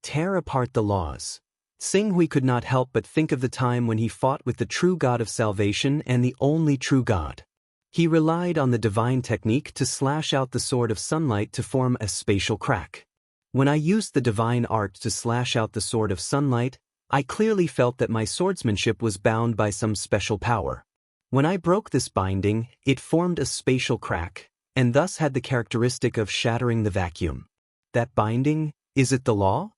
Tear apart the laws. Tsing Hui could not help but think of the time when he fought with the true God of salvation and the only true God. He relied on the divine technique to slash out the Sword of Sunlight to form a spatial crack. When I used the divine art to slash out the Sword of Sunlight, I clearly felt that my swordsmanship was bound by some special power. When I broke this binding, it formed a spatial crack, and thus had the characteristic of shattering the vacuum. That binding, is it the law?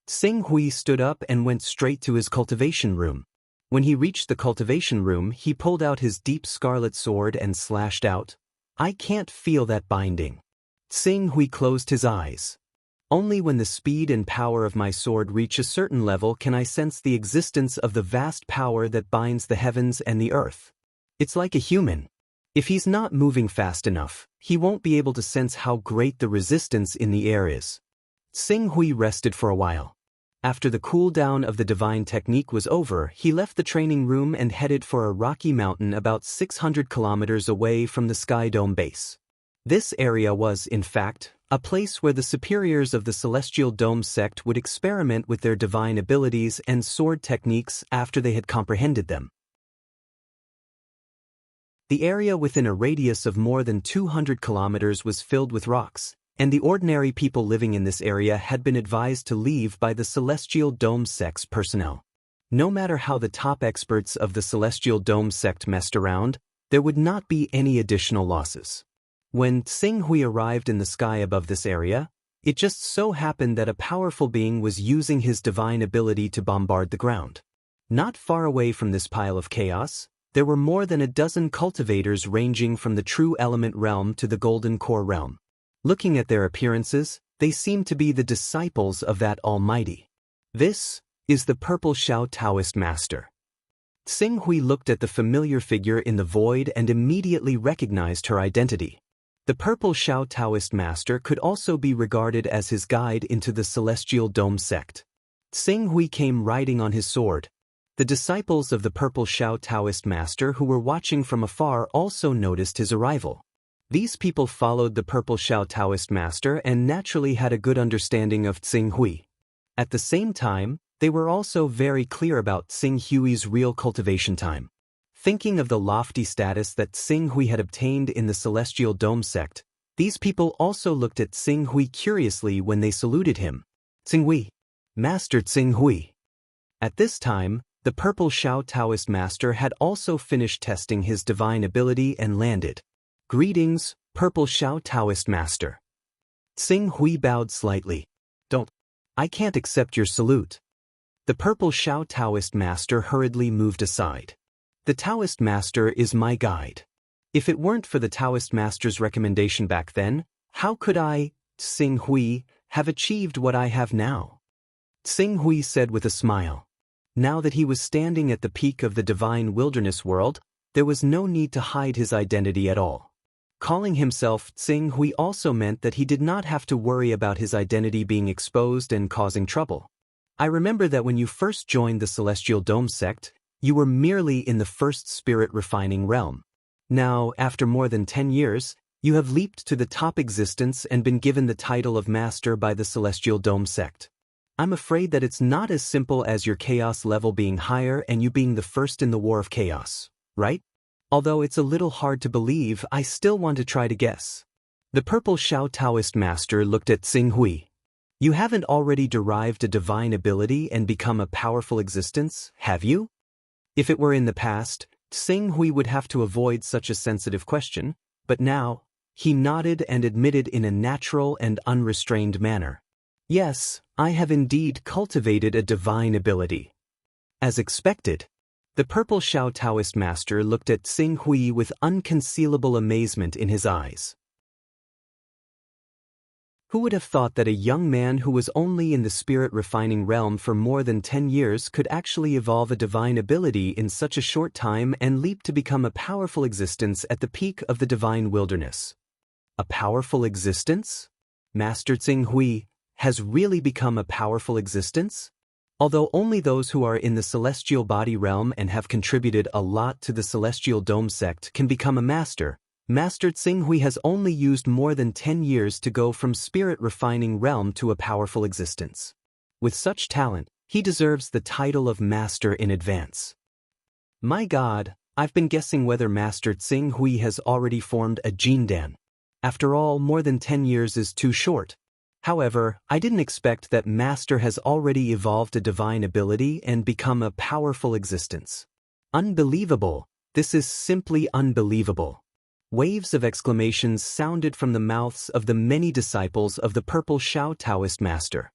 Tsing Hui stood up and went straight to his cultivation room. When he reached the cultivation room, he pulled out his deep scarlet sword and slashed out. I can't feel that binding. Tsing Hui closed his eyes. Only when the speed and power of my sword reach a certain level can I sense the existence of the vast power that binds the heavens and the earth. It's like a human. If he's not moving fast enough, he won't be able to sense how great the resistance in the air is. Tsing Hui rested for a while. After the cool-down of the divine technique was over, he left the training room and headed for a rocky mountain about 600 kilometers away from the Sky Dome base. This area was, in fact, a place where the superiors of the Celestial Dome sect would experiment with their divine abilities and sword techniques after they had comprehended them. The area within a radius of more than 200 kilometers was filled with rocks, and the ordinary people living in this area had been advised to leave by the Celestial Dome sect's personnel. No matter how the top experts of the Celestial Dome sect messed around, there would not be any additional losses. When Tsing Hui arrived in the sky above this area, it just so happened that a powerful being was using his divine ability to bombard the ground. Not far away from this pile of chaos, there were more than a dozen cultivators ranging from the True Element realm to the Golden Core realm. Looking at their appearances, they seemed to be the disciples of that Almighty. This is the Purple Shao Taoist Master. Tsing Hui looked at the familiar figure in the void and immediately recognized her identity. The Purple Shao Taoist master could also be regarded as his guide into the Celestial Dome sect. Xing Hui came riding on his sword. The disciples of the Purple Shao Taoist master who were watching from afar also noticed his arrival. These people followed the Purple Shao Taoist master and naturally had a good understanding of Xing Hui. At the same time, they were also very clear about Xing Hui's real cultivation time. Thinking of the lofty status that Xing Hui had obtained in the Celestial Dome sect, these people also looked at Xing Hui curiously when they saluted him. Xing Hui. Master Xing Hui. At this time, the Purple Shao Taoist master had also finished testing his divine ability and landed. Greetings, Purple Shao Taoist master. Xing Hui bowed slightly. I can't accept your salute. The Purple Shao Taoist master hurriedly moved aside. The Taoist master is my guide. If it weren't for the Taoist master's recommendation back then, how could I, Xing Hui, have achieved what I have now? Xing Hui said with a smile. Now that he was standing at the peak of the divine wilderness world, there was no need to hide his identity at all. Calling himself Xing Hui also meant that he did not have to worry about his identity being exposed and causing trouble. I remember that when you first joined the Celestial Dome sect, you were merely in the first spirit refining realm. Now, after more than 10 years, you have leaped to the top existence and been given the title of master by the Celestial Dome sect. I'm afraid that it's not as simple as your chaos level being higher and you being the first in the war of chaos, right? Although it's a little hard to believe, I still want to try to guess. The Purple Shao Taoist master looked at Xing Hui. You haven't already derived a divine ability and become a powerful existence, have you? If it were in the past, Xing Hui would have to avoid such a sensitive question, but now, he nodded and admitted in a natural and unrestrained manner. Yes, I have indeed cultivated a divine ability. As expected, the Purple Shao Taoist master looked at Xing Hui with unconcealable amazement in his eyes. Who would have thought that a young man who was only in the spirit refining realm for more than 10 years could actually evolve a divine ability in such a short time and leap to become a powerful existence at the peak of the divine wilderness? A powerful existence? Master Xing Hui has really become a powerful existence? Although only those who are in the celestial body realm and have contributed a lot to the Celestial Dome sect can become a master, Master Xing Hui has only used more than 10 years to go from spirit refining realm to a powerful existence. With such talent, he deserves the title of master in advance. My God, I've been guessing whether Master Xing Hui has already formed a Jindan. After all, more than 10 years is too short. However, I didn't expect that Master has already evolved a divine ability and become a powerful existence. Unbelievable! This is simply unbelievable. Waves of exclamations sounded from the mouths of the many disciples of the Purple Shao Taoist master.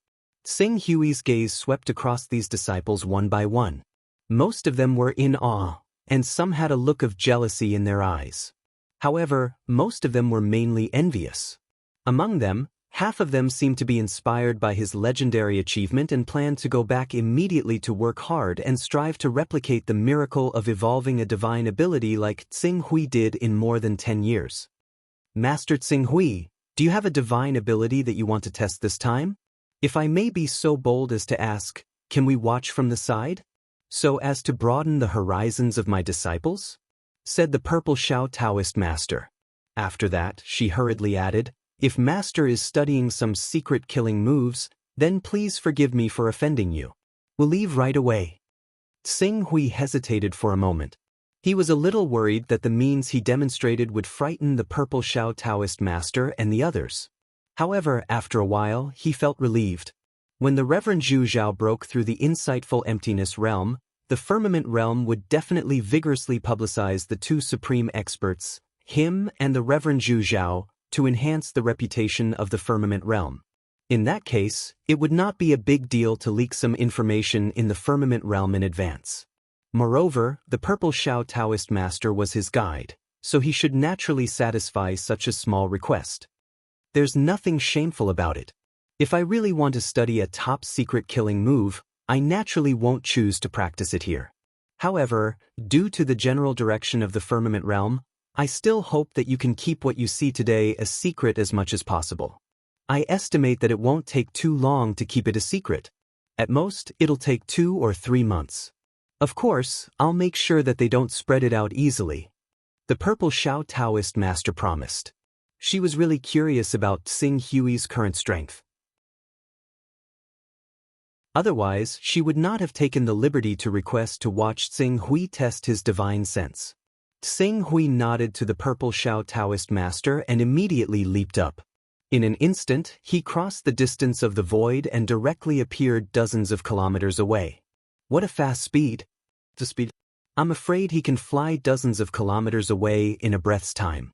Xing Hui's gaze swept across these disciples one by one. Most of them were in awe, and some had a look of jealousy in their eyes. However, most of them were mainly envious. Among them, half of them seemed to be inspired by his legendary achievement and planned to go back immediately to work hard and strive to replicate the miracle of evolving a divine ability like Xing Hui did in more than 10 years. Master Xing Hui, do you have a divine ability that you want to test this time? If I may be so bold as to ask, can we watch from the side? So as to broaden the horizons of my disciples? Said the Purple Shao Taoist master. After that, she hurriedly added, if Master is studying some secret killing moves, then please forgive me for offending you. We'll leave right away. Xing Hui hesitated for a moment. He was a little worried that the means he demonstrated would frighten the Purple Shao Taoist master and the others. However, after a while, he felt relieved. When the Reverend Zhu Zhao broke through the insightful emptiness realm, the firmament realm would definitely vigorously publicize the two supreme experts, him and the Reverend Zhu Zhao, to enhance the reputation of the firmament realm. In that case, it would not be a big deal to leak some information in the firmament realm in advance. Moreover, the Purple Shao Taoist master was his guide, so he should naturally satisfy such a small request. There's nothing shameful about it. If I really want to study a top-secret killing move, I naturally won't choose to practice it here. However, due to the general direction of the firmament realm, I still hope that you can keep what you see today a secret as much as possible. I estimate that it won't take too long to keep it a secret. At most, it'll take 2 or 3 months. Of course, I'll make sure that they don't spread it out easily. The purple Shao Taoist master promised. She was really curious about Xing Hui's current strength. Otherwise, she would not have taken the liberty to request to watch Xing Hui test his divine sense. Xing Hui nodded to the purple Shao Taoist master and immediately leaped up. In an instant, he crossed the distance of the void and directly appeared dozens of kilometers away. What a fast speed! The speed. I'm afraid he can fly dozens of kilometers away in a breath's time.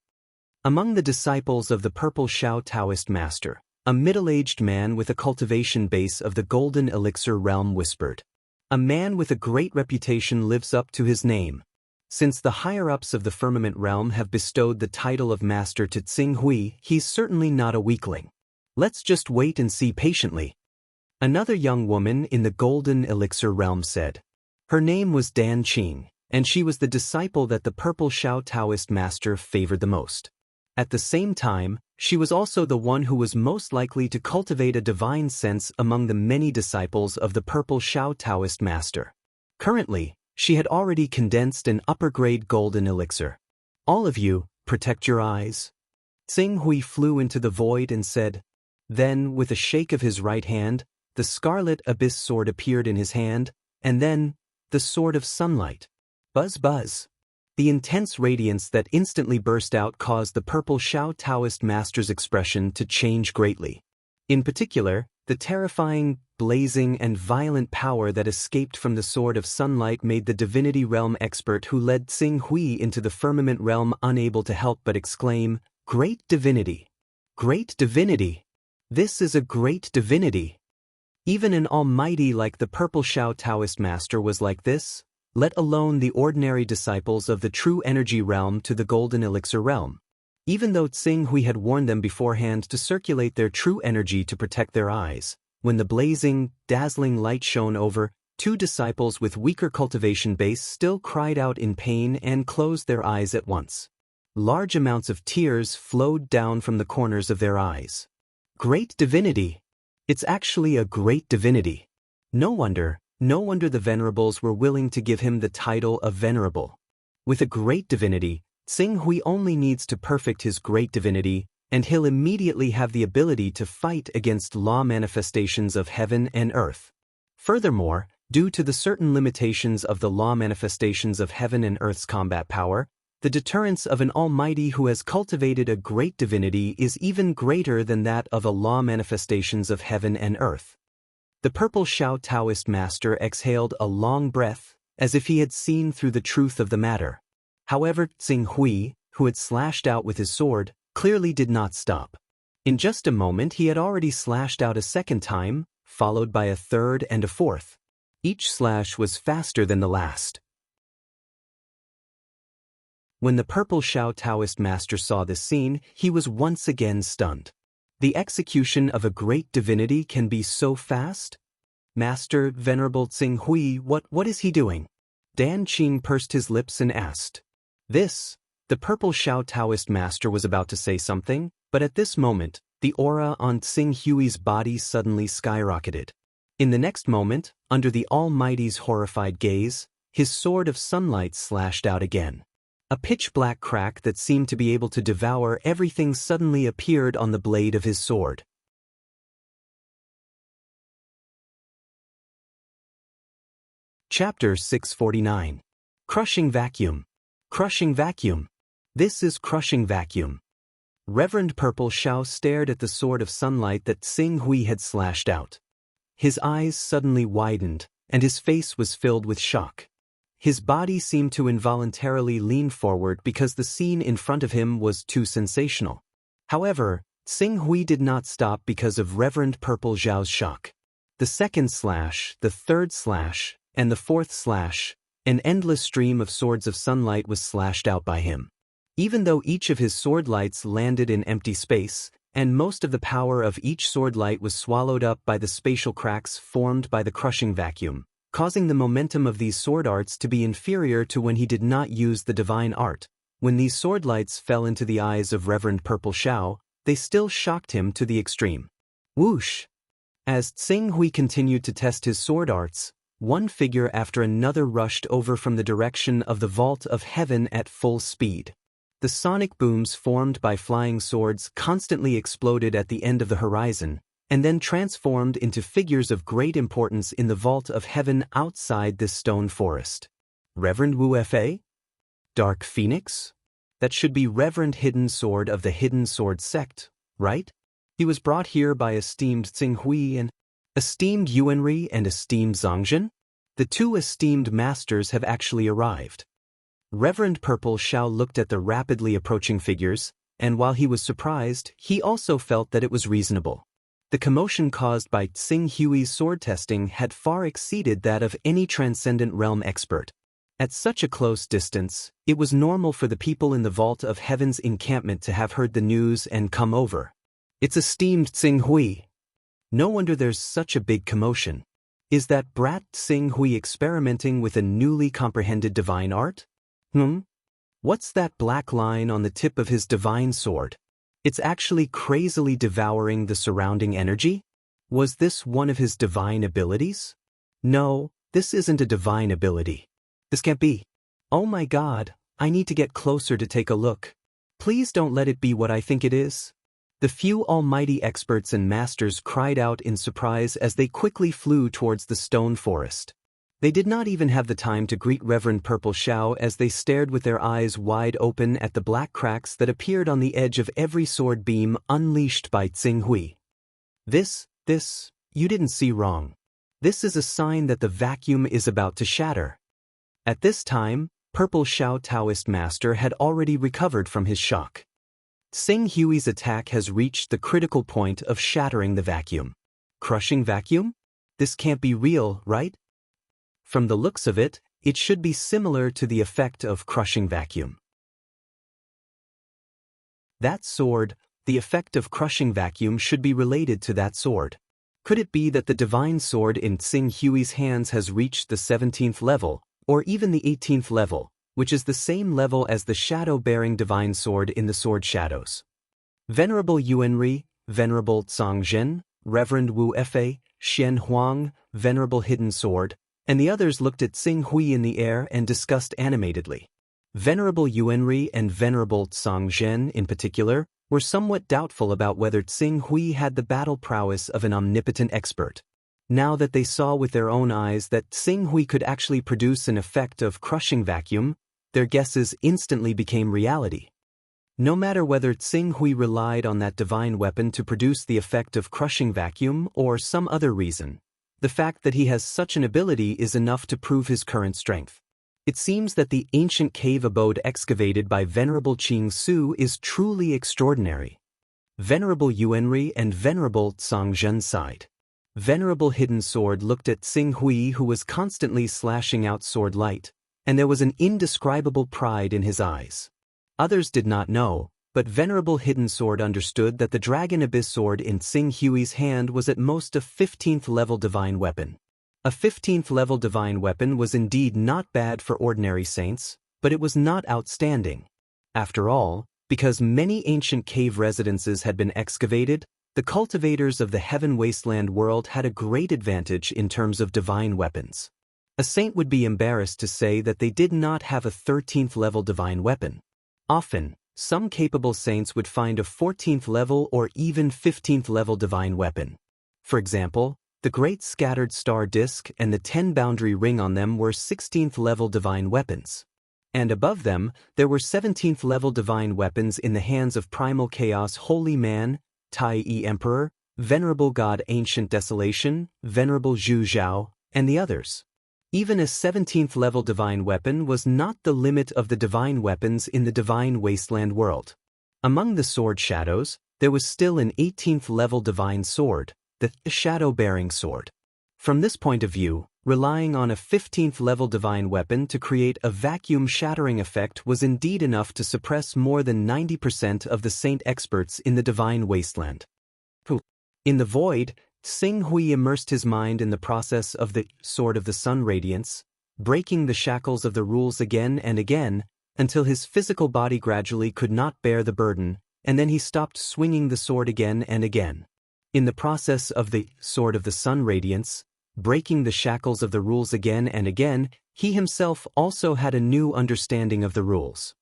Among the disciples of the purple Shao Taoist master, a middle-aged man with a cultivation base of the golden elixir realm whispered. A man with a great reputation lives up to his name. Since the higher-ups of the firmament realm have bestowed the title of master to Xing Hui, he's certainly not a weakling. Let's just wait and see patiently. Another young woman in the golden elixir realm said. Her name was Dan Qing, and she was the disciple that the purple Shao Taoist master favored the most. At the same time, she was also the one who was most likely to cultivate a divine sense among the many disciples of the purple Shao Taoist master. Currently, she had already condensed an upper-grade golden elixir. All of you, protect your eyes. Xing Hui flew into the void and said. Then, with a shake of his right hand, the scarlet abyss sword appeared in his hand, and then, the sword of sunlight. Buzz buzz. The intense radiance that instantly burst out caused the purple Shao Taoist master's expression to change greatly. In particular, the terrifying, blazing and violent power that escaped from the sword of sunlight made the divinity realm expert who led Xing Hui into the firmament realm unable to help but exclaim, "Great divinity! Great divinity! This is a great divinity!" Even an almighty like the purple Shao Taoist master was like this, let alone the ordinary disciples of the true energy realm to the golden elixir realm. Even though Xing Hui had warned them beforehand to circulate their true energy to protect their eyes, when the blazing, dazzling light shone over, 2 disciples with weaker cultivation base still cried out in pain and closed their eyes at once. Large amounts of tears flowed down from the corners of their eyes. Great divinity! It's actually a great divinity. No wonder the venerables were willing to give him the title of venerable. With a great divinity, Xing Hui only needs to perfect his great divinity, and he'll immediately have the ability to fight against law manifestations of heaven and earth. Furthermore, due to the certain limitations of the law manifestations of heaven and earth's combat power, the deterrence of an almighty who has cultivated a great divinity is even greater than that of a law manifestations of heaven and earth. The purple Shao Taoist master exhaled a long breath, as if he had seen through the truth of the matter. However, Xing Hui, who had slashed out with his sword, clearly did not stop. In just a moment he had already slashed out a second time, followed by a third and a fourth. Each slash was faster than the last. When the purple Shao Taoist master saw this scene, he was once again stunned. The execution of a great divinity can be so fast? Master, Venerable Xing Hui, what is he doing? Dan Qing pursed his lips and asked. The purple Shao Taoist master was about to say something, but at this moment, the aura on Xing Hui's body suddenly skyrocketed. In the next moment, under the Almighty's horrified gaze, his sword of sunlight slashed out again. A pitch-black crack that seemed to be able to devour everything suddenly appeared on the blade of his sword. Chapter 649. Crushing Vacuum. Crushing Vacuum. This is Crushing Vacuum. Reverend Purple Shao stared at the sword of sunlight that Xing Hui had slashed out. His eyes suddenly widened, and his face was filled with shock. His body seemed to involuntarily lean forward because the scene in front of him was too sensational. However, Xing Hui did not stop because of Reverend Purple Zhao's shock. The second slash, the third slash, and the fourth slash, an endless stream of swords of sunlight was slashed out by him. Even though each of his sword lights landed in empty space, and most of the power of each sword light was swallowed up by the spatial cracks formed by the crushing vacuum, causing the momentum of these sword arts to be inferior to when he did not use the divine art. When these sword lights fell into the eyes of Reverend Purple Shao, they still shocked him to the extreme. Whoosh! As Tsing Hui continued to test his sword arts, one figure after another rushed over from the direction of the vault of heaven at full speed. The sonic booms formed by flying swords constantly exploded at the end of the horizon, and then transformed into figures of great importance in the vault of heaven outside this stone forest. Reverend Wu Fa? Dark Phoenix? That should be Reverend Hidden Sword of the Hidden Sword sect, right? He was brought here by esteemed Tsing Hui and esteemed Yuanri and esteemed Zhongjin? The two esteemed masters have actually arrived. Reverend Purple Shao looked at the rapidly approaching figures, and while he was surprised, he also felt that it was reasonable. The commotion caused by Tsing Hui's sword testing had far exceeded that of any transcendent realm expert. At such a close distance, it was normal for the people in the vault of heaven's encampment to have heard the news and come over. It's esteemed Tsing Hui. No wonder there's such a big commotion. Is that brat Tsing Hui experimenting with a newly comprehended divine art? What's that black line on the tip of his divine sword? It's actually crazily devouring the surrounding energy? Was this one of his divine abilities? No, this isn't a divine ability. This can't be. Oh my God, I need to get closer to take a look. Please don't let it be what I think it is. The few almighty experts and masters cried out in surprise as they quickly flew towards the stone forest. They did not even have the time to greet Reverend Purple Shao as they stared with their eyes wide open at the black cracks that appeared on the edge of every sword beam unleashed by Tsing Hui. This, you didn't see wrong. This is a sign that the vacuum is about to shatter. At this time, Purple Shao Taoist Master had already recovered from his shock. Tsing Hui's attack has reached the critical point of shattering the vacuum. Crushing vacuum? This can't be real, right? From the looks of it, it should be similar to the effect of crushing vacuum. That sword, the effect of crushing vacuum should be related to that sword. Could it be that the divine sword in Tsing Hui's hands has reached the 17th level, or even the 18th level, which is the same level as the shadow-bearing divine sword in the Sword Shadows? Venerable Yuanri, Venerable Zhongjin, Reverend Wu Fa, Xian Huang, Venerable Hidden Sword, and the others looked at Tsing Hui in the air and discussed animatedly. Venerable Yuanri and Venerable Zhongjin in particular were somewhat doubtful about whether Tsing Hui had the battle prowess of an omnipotent expert. Now that they saw with their own eyes that Tsing Hui could actually produce an effect of crushing vacuum, their guesses instantly became reality. No matter whether Tsing Hui relied on that divine weapon to produce the effect of crushing vacuum or some other reason, the fact that he has such an ability is enough to prove his current strength. It seems that the ancient cave abode excavated by Venerable Qing Su is truly extraordinary. Venerable Yuanri and Venerable Zhongjin sighed. Venerable Hidden Sword looked at Tsing Hui, who was constantly slashing out sword light, and there was an indescribable pride in his eyes. Others did not know, but Venerable Hidden Sword understood that the Dragon Abyss sword in Tsing Hui's hand was at most a 15th level divine weapon. A 15th level divine weapon was indeed not bad for ordinary saints, but it was not outstanding. After all, because many ancient cave residences had been excavated, the cultivators of the heaven wasteland world had a great advantage in terms of divine weapons. A saint would be embarrassed to say that they did not have a 13th level divine weapon. Often, some capable saints would find a 14th level or even 15th level divine weapon. For example, the Great Scattered Star Disk and the 10-boundary ring on them were 16th level divine weapons. And above them, there were 17th level divine weapons in the hands of Primal Chaos Holy Man, Tai Yi Emperor, Venerable God Ancient Desolation, Venerable Zhu Zhao, and the others. Even a 17th level divine weapon was not the limit of the divine weapons in the divine wasteland world. Among the sword shadows, there was still an 18th level divine sword, the shadow-bearing sword. From this point of view, relying on a 15th level divine weapon to create a vacuum-shattering effect was indeed enough to suppress more than 90% of the saint experts in the divine wasteland. In the void, Tsing Hui immersed his mind in the process of the Sword of the Sun Radiance, breaking the shackles of the rules again and again, until his physical body gradually could not bear the burden, and then he stopped swinging the sword again and again. In the process of the Sword of the Sun radiance, breaking the shackles of the rules again and again, he himself also had a new understanding of the rules.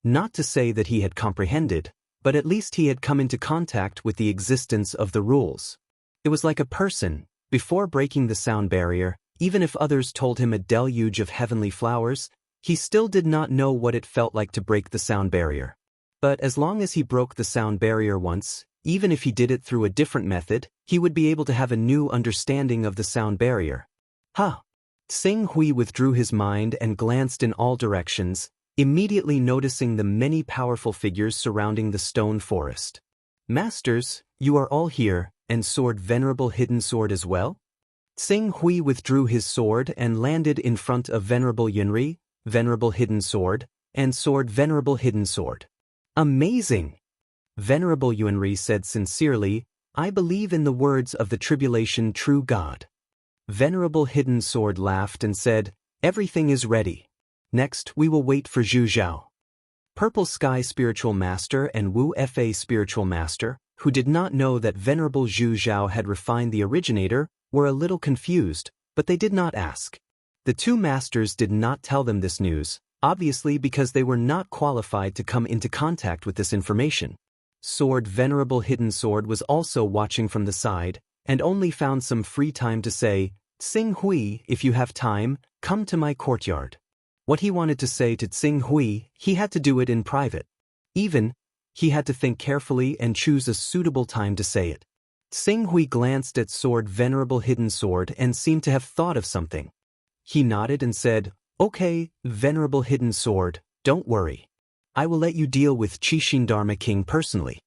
Not to say that he had comprehended, but at least he had come into contact with the existence of the rules. It was like a person, before breaking the sound barrier, even if others told him a deluge of heavenly flowers, he still did not know what it felt like to break the sound barrier. But as long as he broke the sound barrier once, even if he did it through a different method, he would be able to have a new understanding of the sound barrier. Tsing Hui withdrew his mind and glanced in all directions, immediately noticing the many powerful figures surrounding the stone forest. Masters, you are all here, and Sword Venerable Hidden Sword as well? Tsing Hui withdrew his sword and landed in front of Venerable Yunri, Venerable Hidden Sword, and Sword Venerable Hidden Sword. Amazing! Venerable Yunri said sincerely, I believe in the words of the tribulation true God. Venerable Hidden Sword laughed and said, everything is ready. Next, we will wait for Zhu Zhao. Purple Sky Spiritual Master and Wu Fa Spiritual Master, who did not know that Venerable Zhu Zhao had refined the originator, were a little confused, but they did not ask. The two masters did not tell them this news, obviously because they were not qualified to come into contact with this information. Sword Venerable Hidden Sword was also watching from the side, and only found some free time to say, Tsing Hui, if you have time, come to my courtyard. What he wanted to say to Tsing Hui, he had to do it in private. He had to think carefully and choose a suitable time to say it. Tsing Hui glanced at Sword Venerable Hidden Sword and seemed to have thought of something. He nodded and said, Okay, Venerable Hidden Sword, don't worry. I will let you deal with Qixin Dharma King personally.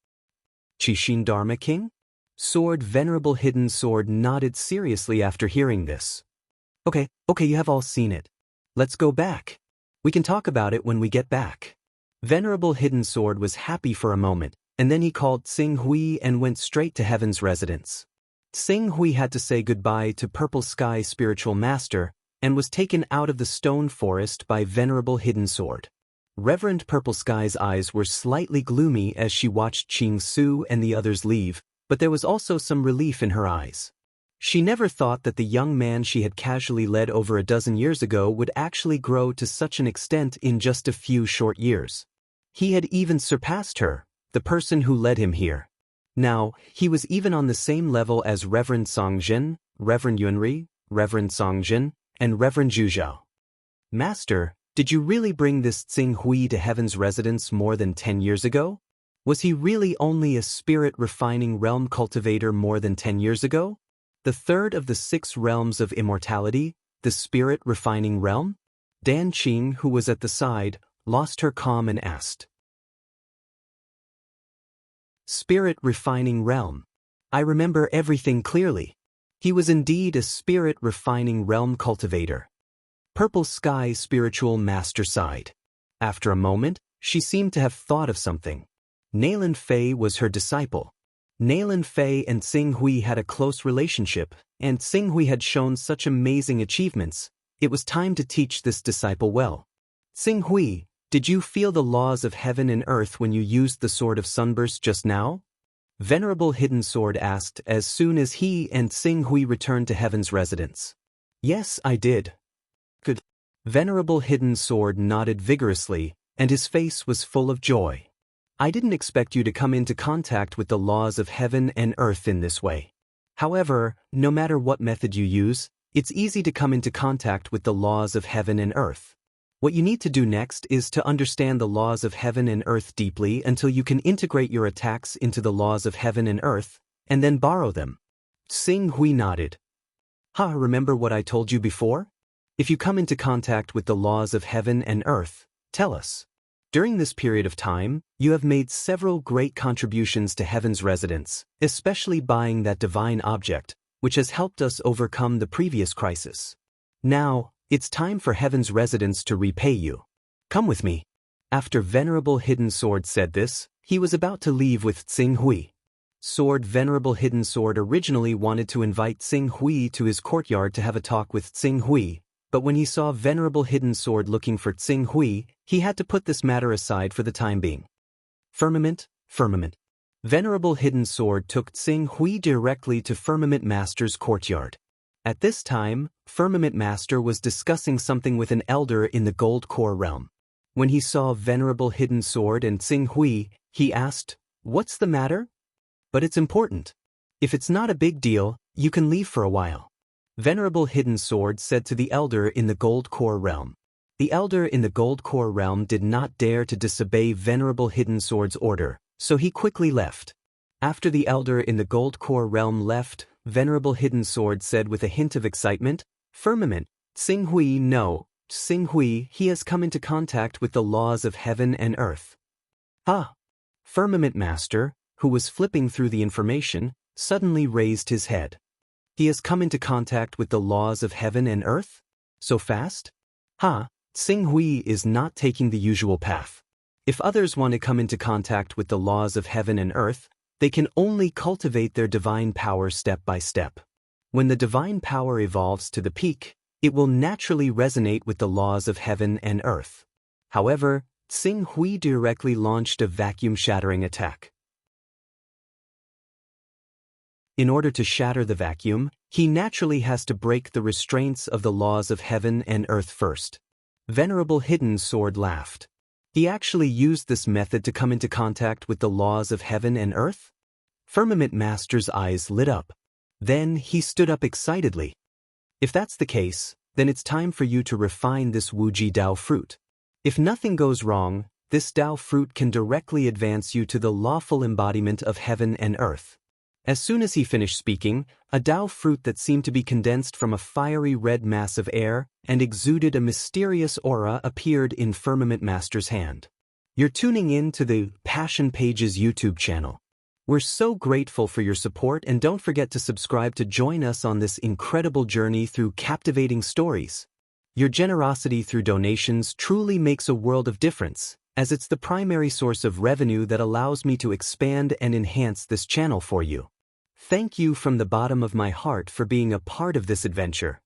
Qixin Dharma King? Sword Venerable Hidden Sword nodded seriously after hearing this. Okay, you have all seen it. Let's go back. We can talk about it when we get back. Venerable Hidden Sword was happy for a moment, and then he called Tsing Hui and went straight to Heaven's residence. Tsing Hui had to say goodbye to Purple Sky Spiritual Master, and was taken out of the stone forest by Venerable Hidden Sword. Reverend Purple Sky's eyes were slightly gloomy as she watched Qing Su and the others leave, but there was also some relief in her eyes. She never thought that the young man she had casually led over a dozen years ago would actually grow to such an extent in just a few short years. He had even surpassed her, the person who led him here. Now, he was even on the same level as Reverend Songjin, Reverend Yunri, Reverend Songjin, and Reverend Zhu Zhao. Master, did you really bring this Tsing Hui to Heaven's residence more than 10 years ago? Was he really only a spirit-refining realm cultivator more than 10 years ago? The third of the 6 realms of immortality, the spirit-refining realm? Dan Qing, who was at the side, lost her calm and asked. Spirit-refining realm. I remember everything clearly. He was indeed a spirit-refining realm cultivator. Purple Sky Spiritual Master sighed. After a moment, she seemed to have thought of something. Nayland Fei was her disciple. Nayland Fei and Tsing Hui had a close relationship, and Tsing Hui had shown such amazing achievements. It was time to teach this disciple well. Tsing Hui, did you feel the laws of heaven and earth when you used the Sword of Sunburst just now? Venerable Hidden Sword asked as soon as he and Tsing Hui returned to Heaven's residence. Yes, I did. Good. Venerable Hidden Sword nodded vigorously, and his face was full of joy. I didn't expect you to come into contact with the laws of heaven and earth in this way. However, no matter what method you use, it's easy to come into contact with the laws of heaven and earth. What you need to do next is to understand the laws of heaven and earth deeply until you can integrate your attacks into the laws of heaven and earth, and then borrow them. Tsing Hui nodded. Remember what I told you before? If you come into contact with the laws of heaven and earth, tell us. During this period of time, you have made several great contributions to Heaven's residence, especially buying that divine object, which has helped us overcome the previous crisis. Now, it's time for Heaven's residence to repay you. Come with me. After Venerable Hidden Sword said this, he was about to leave with Tsing Hui. Sword Venerable Hidden Sword originally wanted to invite Tsing Hui to his courtyard to have a talk with Tsing Hui, But when he saw Venerable Hidden Sword looking for Tsing Hui, he had to put this matter aside for the time being. Firmament, Firmament. Venerable Hidden Sword took Tsing Hui directly to Firmament Master's courtyard. At this time, Firmament Master was discussing something with an elder in the Gold Core realm. When he saw Venerable Hidden Sword and Tsing Hui, he asked, "What's the matter?" "But it's important. If it's not a big deal, you can leave for a while." Venerable Hidden Sword said to the elder in the Gold Core realm. The elder in the Gold Core realm did not dare to disobey Venerable Hidden Sword's order, so he quickly left. After the elder in the Gold Core realm left, Venerable Hidden Sword said with a hint of excitement, "Firmament, Tsing Hui, no, Tsing Hui, he has come into contact with the laws of heaven and earth." "Ah!" Firmament Master, who was flipping through the information, suddenly raised his head. "He has come into contact with the laws of heaven and earth? So fast? Ha, Tsing Hui is not taking the usual path. If others want to come into contact with the laws of heaven and earth, they can only cultivate their divine power step by step. When the divine power evolves to the peak, it will naturally resonate with the laws of heaven and earth. However, Tsing Hui directly launched a vacuum-shattering attack. In order to shatter the vacuum, he naturally has to break the restraints of the laws of heaven and earth first. Venerable Hidden Sword laughed. He actually used this method to come into contact with the laws of heaven and earth? Firmament Master's eyes lit up. Then he stood up excitedly. "If that's the case, then it's time for you to refine this Wuji Dao fruit. If nothing goes wrong, this Dao fruit can directly advance you to the lawful embodiment of heaven and earth." As soon as he finished speaking, a Dao fruit that seemed to be condensed from a fiery red mass of air and exuded a mysterious aura appeared in Firmament Master's hand. You're tuning in to the Passion Pages YouTube channel. We're so grateful for your support, and don't forget to subscribe to join us on this incredible journey through captivating stories. Your generosity through donations truly makes a world of difference, as it's the primary source of revenue that allows me to expand and enhance this channel for you. Thank you from the bottom of my heart for being a part of this adventure.